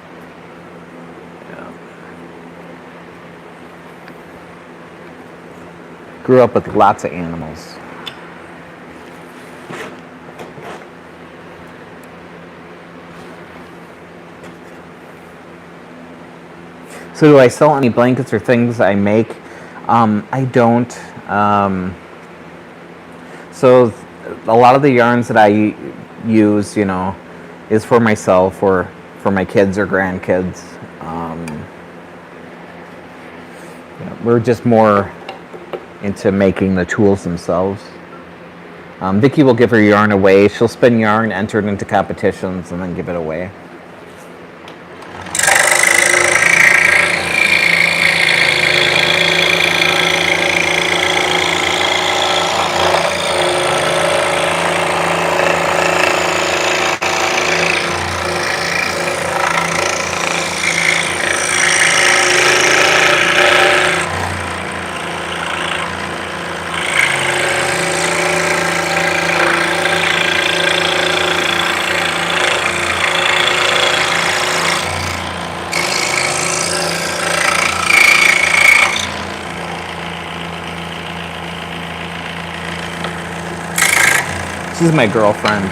yeah. Grew up with lots of animals. So do I sell any blankets or things I make? I don't. So a lot of the yarns that I use, is for myself or for my kids or grandkids. We're just more into making the tools themselves. Vicki will give her yarn away. She'll spin yarn, enter it into competitions, and then give it away. This is my girlfriend.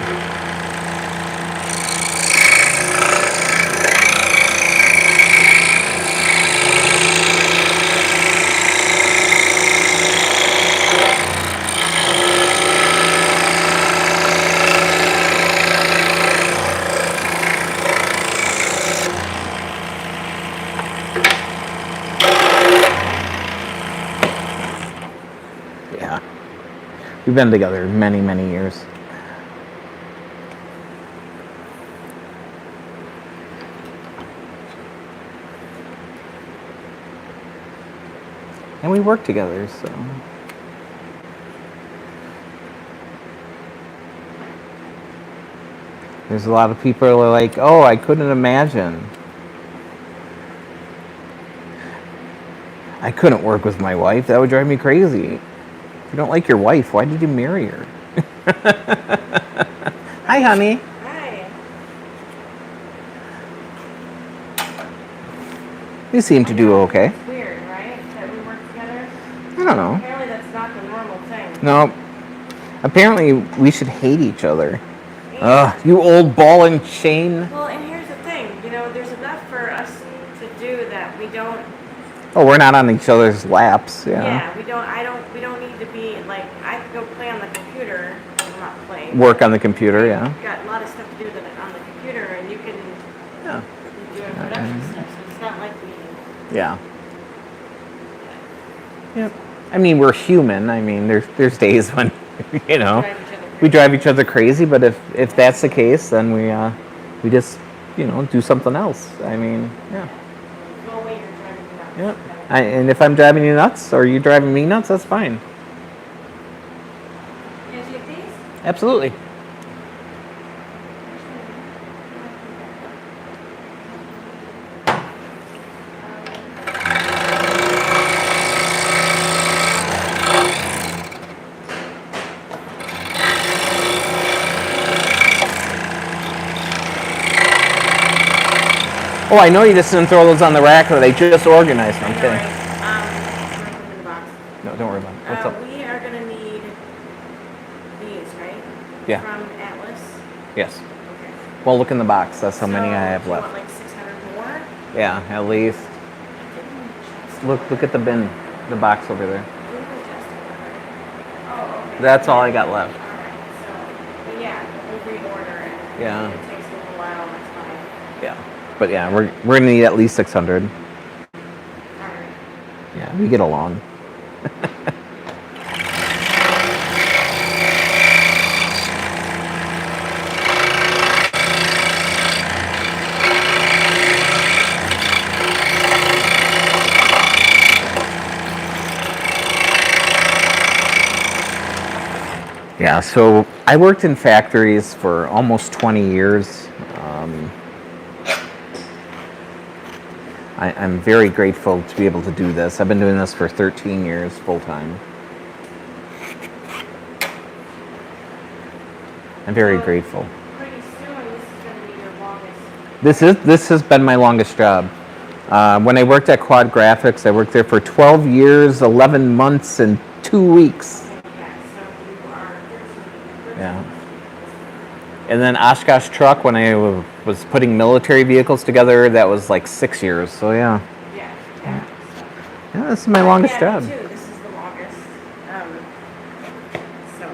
Yeah. We've been together many, many years. And we work together, so. There's a lot of people who are like, oh, I couldn't imagine. I couldn't work with my wife. That would drive me crazy. If you don't like your wife, why did you marry her? Hi, honey. Hi. You seem to do okay. It's weird, right? That we work together. I don't know. Apparently that's not the normal thing. No. Apparently, we should hate each other. Ugh, you old ball and chain. Well, and here's the thing, there's enough for us to do that we don't. Oh, we're not on each other's laps. Yeah. Yeah, we don't need to be like, I could go play on the computer, well, not play. Work on the computer, yeah. You've got a lot of stuff to do on the computer, and you can Yeah. be doing production stuff, so it's not like we. Yeah. Yep. I mean, we're human. I mean, there's days when, you know, Drive each other we crazy. drive each other crazy. But if that's the case, then we just do something else. I mean, yeah. Go away, you're driving me nuts. Yeah. And if I'm driving you nuts or you driving me nuts, that's fine. Can I take these? Absolutely. Oh, I know you just didn't throw those on the rack, but they just organized them. I'm kidding. Throw them in the box. No, don't worry about it. What's up? We are gonna need these, right? Yeah. From Atlas. Yes. Okay. Well, look in the box. That's how many I have So, do you left. want like 600 more? Yeah, at least. Look at the bin, the box over there. Oh, okay. That's all I got left. Alright, so, but yeah, we'll reorder it. Yeah. If it takes a little while, that's fine. Yeah. But yeah, we're gonna need at least 600. Alright. Yeah, we get along. Yeah, so I worked in factories for almost 20 years. I'm very grateful to be able to do this. I've been doing this for 13 years full time. I'm very grateful. Pretty soon, this is gonna be your longest. This has been my longest job. When I worked at Quad Graphics, I worked there for 12 years, 11 months, and 2 weeks. Yeah, so you are 13. Yeah. And then Oshkosh Truck, when I was putting military vehicles together, that was like 6 years. So yeah, Yeah. yeah, this is my longest Yeah, job. me too. This is the longest. So.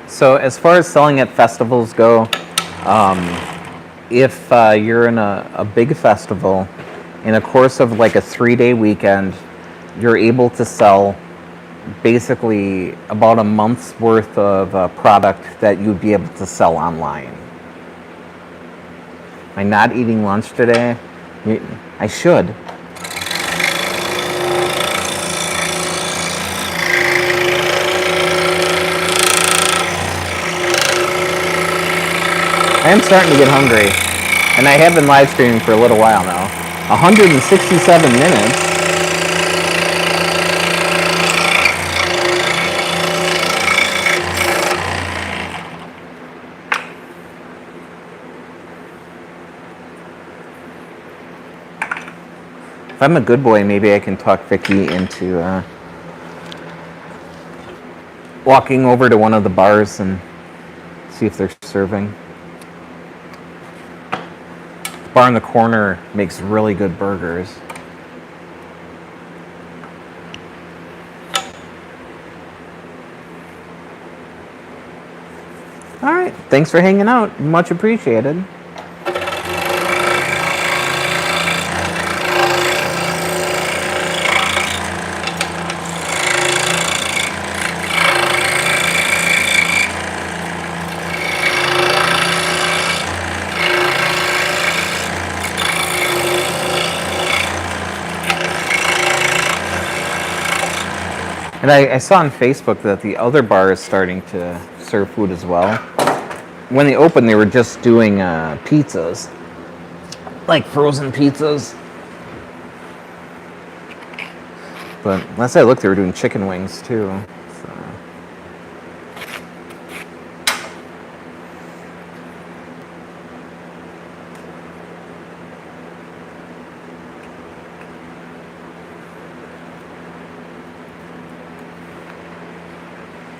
So as far as selling at festivals go, if you're in a big festival, in a course of like a 3-day weekend, you're able to sell basically about a month's worth of product that you'd be able to sell online. Am I not eating lunch today? I should. I am starting to get hungry, and I have been live streaming for a little while now. 167 minutes. If I'm a good boy, maybe I can talk Vicky into walking over to one of the bars and see if they're serving. The bar in the corner makes really good burgers. All right, thanks for hanging out. Much appreciated. And I saw on Facebook that the other bar is starting to serve food as well. When they opened, they were just doing pizzas, like frozen pizzas. But last I looked, they were doing chicken wings too. So.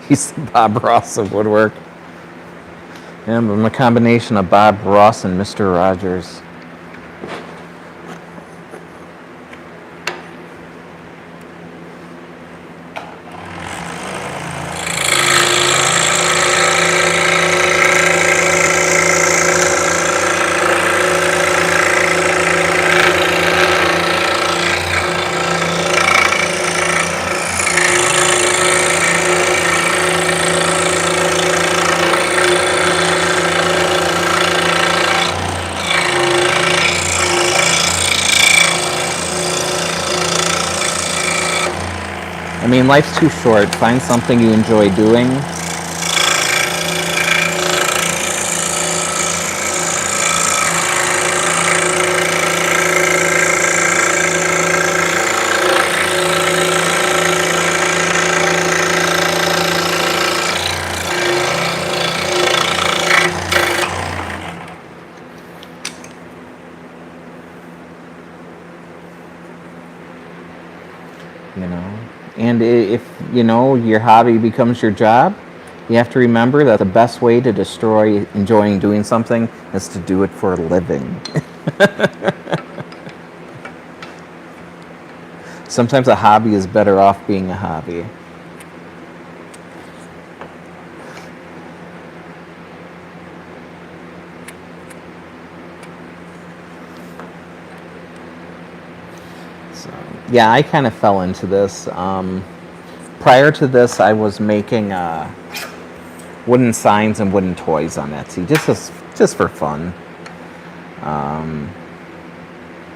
He's Bob Ross of woodwork. Yeah, I'm a combination of Bob Ross and Mr. Rogers. I mean, life's too short. Find something you enjoy doing. You know, and if you know your hobby becomes your job, you have to remember that the best way to destroy enjoying doing something is to do it for a living. Sometimes a hobby is better off being a hobby. So, yeah, I kind of fell into this. Prior to this, I was making wooden signs and wooden toys on Etsy, just for fun.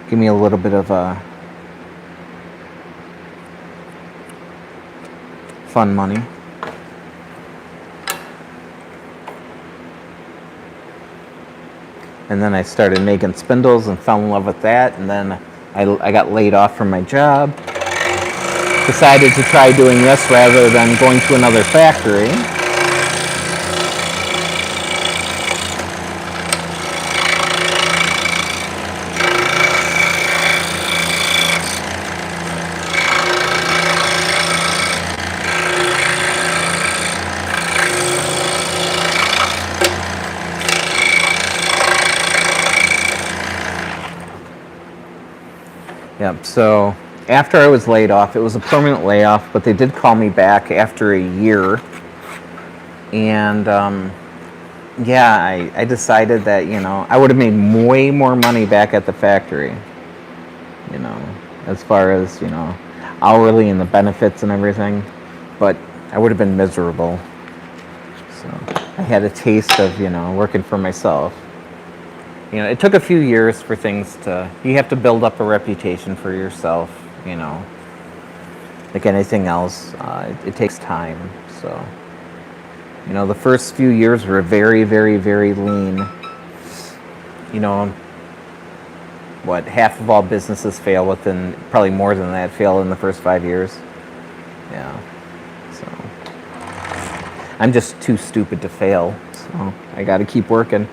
Give me a little bit of fun money. And then I started making spindles and fell in love with that, and then I got laid off from my job. Decided to try doing this rather than going to another factory. Yep, so after I was laid off, it was a permanent layoff, but they did call me back after a year. And yeah, I decided that, you know, I would have made way more money back at the factory. You know, as far as, you know, hourly and the benefits and everything. But I would have been miserable. So I had a taste of, you know, working for myself. You know, it took a few years for things to, you have to build up a reputation for yourself, you know. Like anything else, it takes time. So, you know, the first few years were very, very, very lean. You know, what, half of all businesses fail within, probably more than that, fail in the first 5 years. Yeah, so. I'm just too stupid to fail, so I gotta keep working.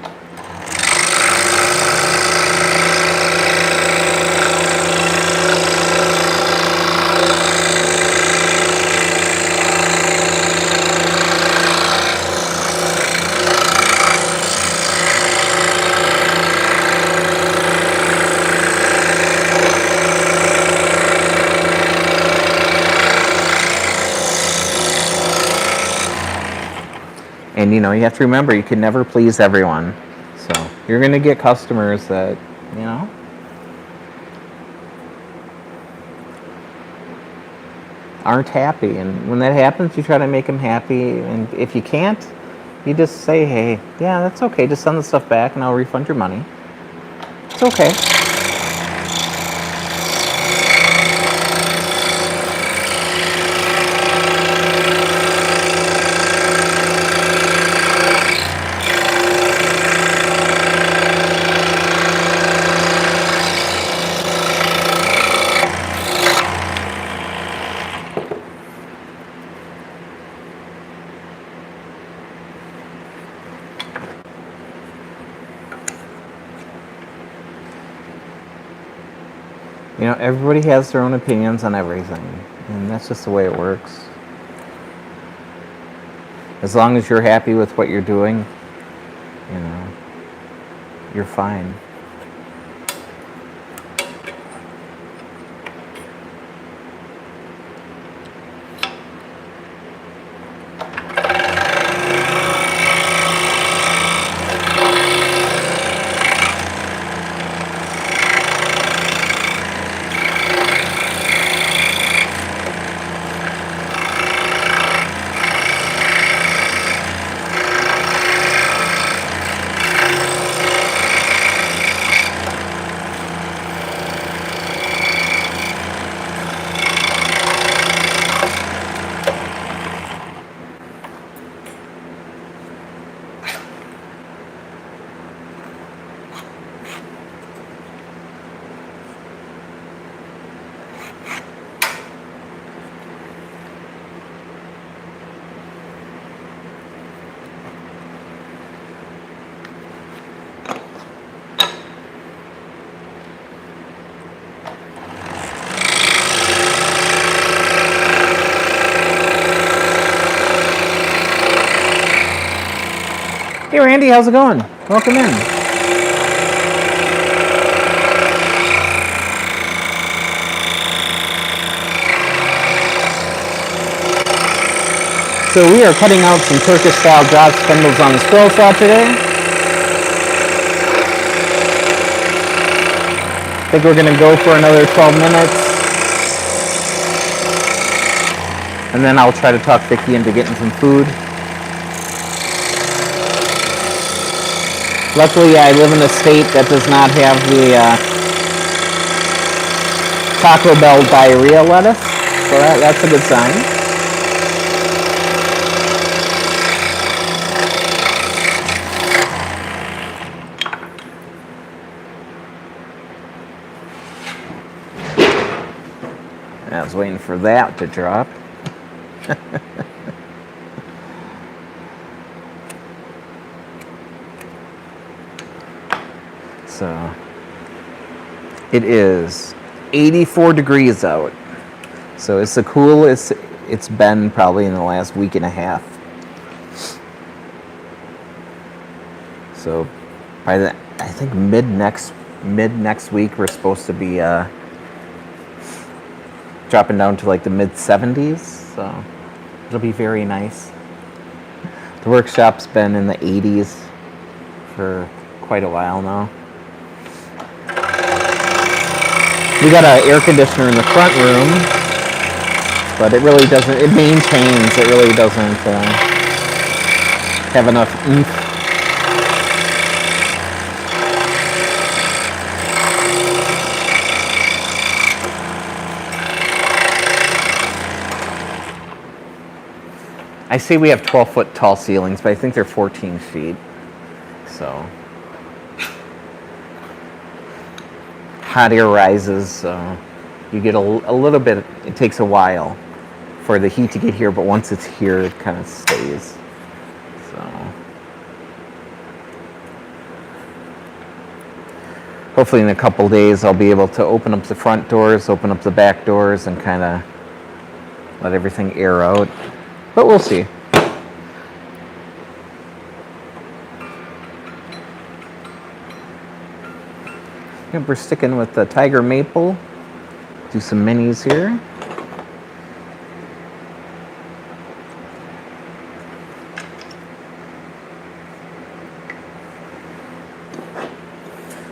And, you know, you have to remember, you can never please everyone. So you're going to get customers that, you know, aren't happy. And when that happens, you try to make them happy. And if you can't, you just say, hey, yeah, that's okay. Just send the stuff back and I'll refund your money. It's okay. You know, everybody has their own opinions on everything, and that's just the way it works. As long as you're happy with what you're doing, you know, you're fine. Hey Randy, how's it going? Welcome in. So we are cutting out some Turkish style drop spindles on the scroll saw today. I think we're going to go for another 12 minutes. And then I'll try to talk Vicky into getting some food. Luckily, I live in a state that does not have the Taco Bell diarrhea lettuce, so that's a good sign. I was waiting for that to drop. So, it is 84 degrees out. So it's the coolest it's been probably in the last week and a half. So by the, I think mid next week we're supposed to be dropping down to like the mid 70s. So it'll be very nice. The workshop's been in the 80s for quite a while now. We got an air conditioner in the front room, but it really doesn't, it maintains, it really doesn't have enough oomph. I say we have 12-foot tall ceilings, but I think they're 14 feet, so. Hot air rises, so you get a little bit, it takes a while for the heat to get here, but once it's here, it kind of stays. So hopefully in a couple days, I'll be able to open up the front doors, open up the back doors, and kind of let everything air out. But we'll see. Yep, we're sticking with the Tiger Maple. Do some minis here.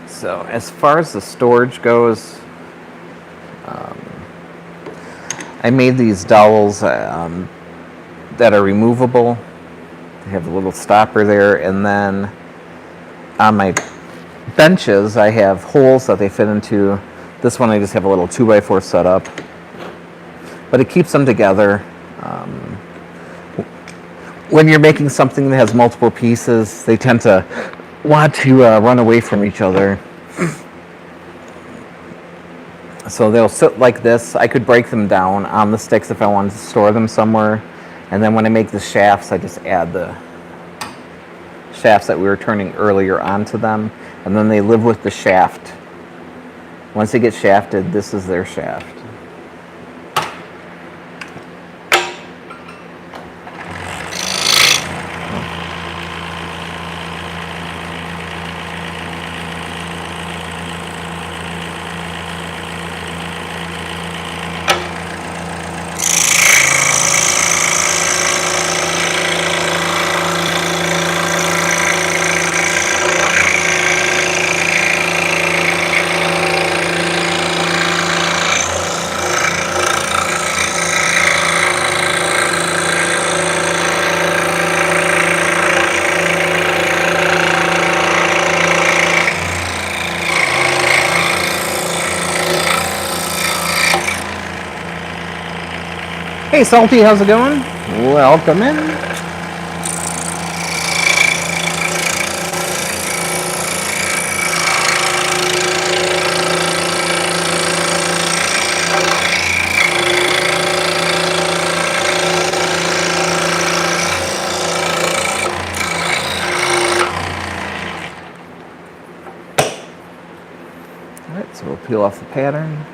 So as far as the storage goes, I made these dowels that are removable. They have a little stopper there, and then on my benches I have holes that they fit into. This one I just have a little 2x4 set up, but it keeps them together. When you're making something that has multiple pieces, they tend to want to run away from each other. So they'll sit like this. I could break them down on the sticks if I wanted to store them somewhere. And then when I make the shafts, I just add the shafts that we were turning earlier onto them. And then they live with the shaft Once it gets shafted, this is their shaft. Hey Salty, how's it going? Welcome in. Alright, so we'll peel off the pattern.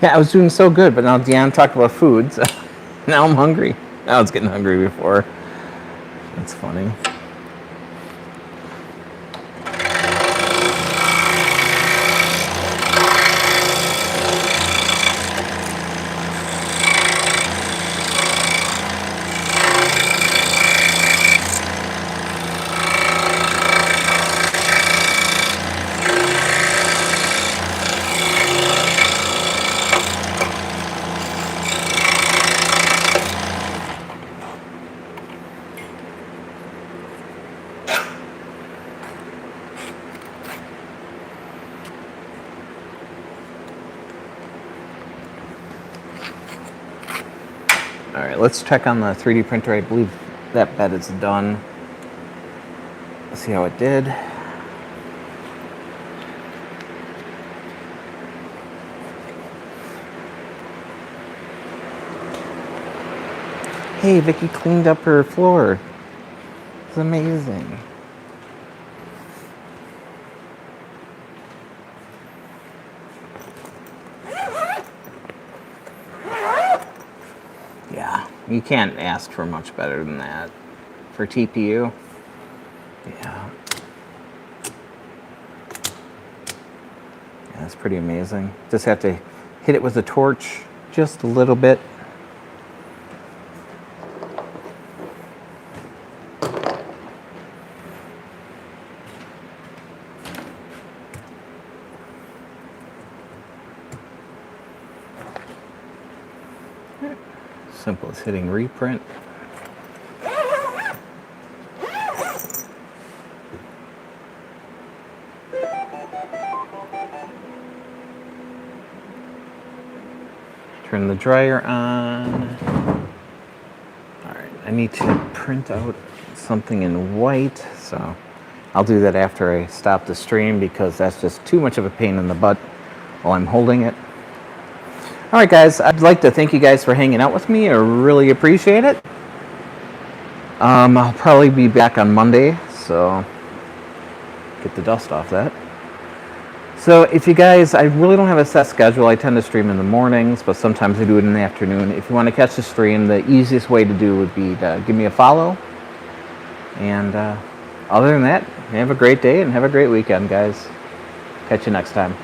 Yeah, I was doing so good, but now Deanna talked about food, so now I'm hungry. I was getting hungry before. That's funny. All right, let's check on the 3D printer. I believe that bed is done. Let's see how it did. Hey, Vicky cleaned up her floor. It's amazing. Yeah, you can't ask for much better than that for TPU. Yeah. That's pretty amazing. Just have to hit it with a torch just a little bit. Simple as hitting reprint. Turn the dryer on. All right, I need to print out something in white, so I'll do that after I stop the stream because that's just too much of a pain in the butt while I'm holding it. All right, guys, I'd like to thank you guys for hanging out with me. I really appreciate it. I'll probably be back on Monday, so get the dust off that. So if you guys, I really don't have a set schedule. I tend to stream in the mornings, but sometimes I do it in the afternoon. If you want to catch the stream, the easiest way to do would be to give me a follow. And other than that, have a great day and have a great weekend, guys. Catch you next time.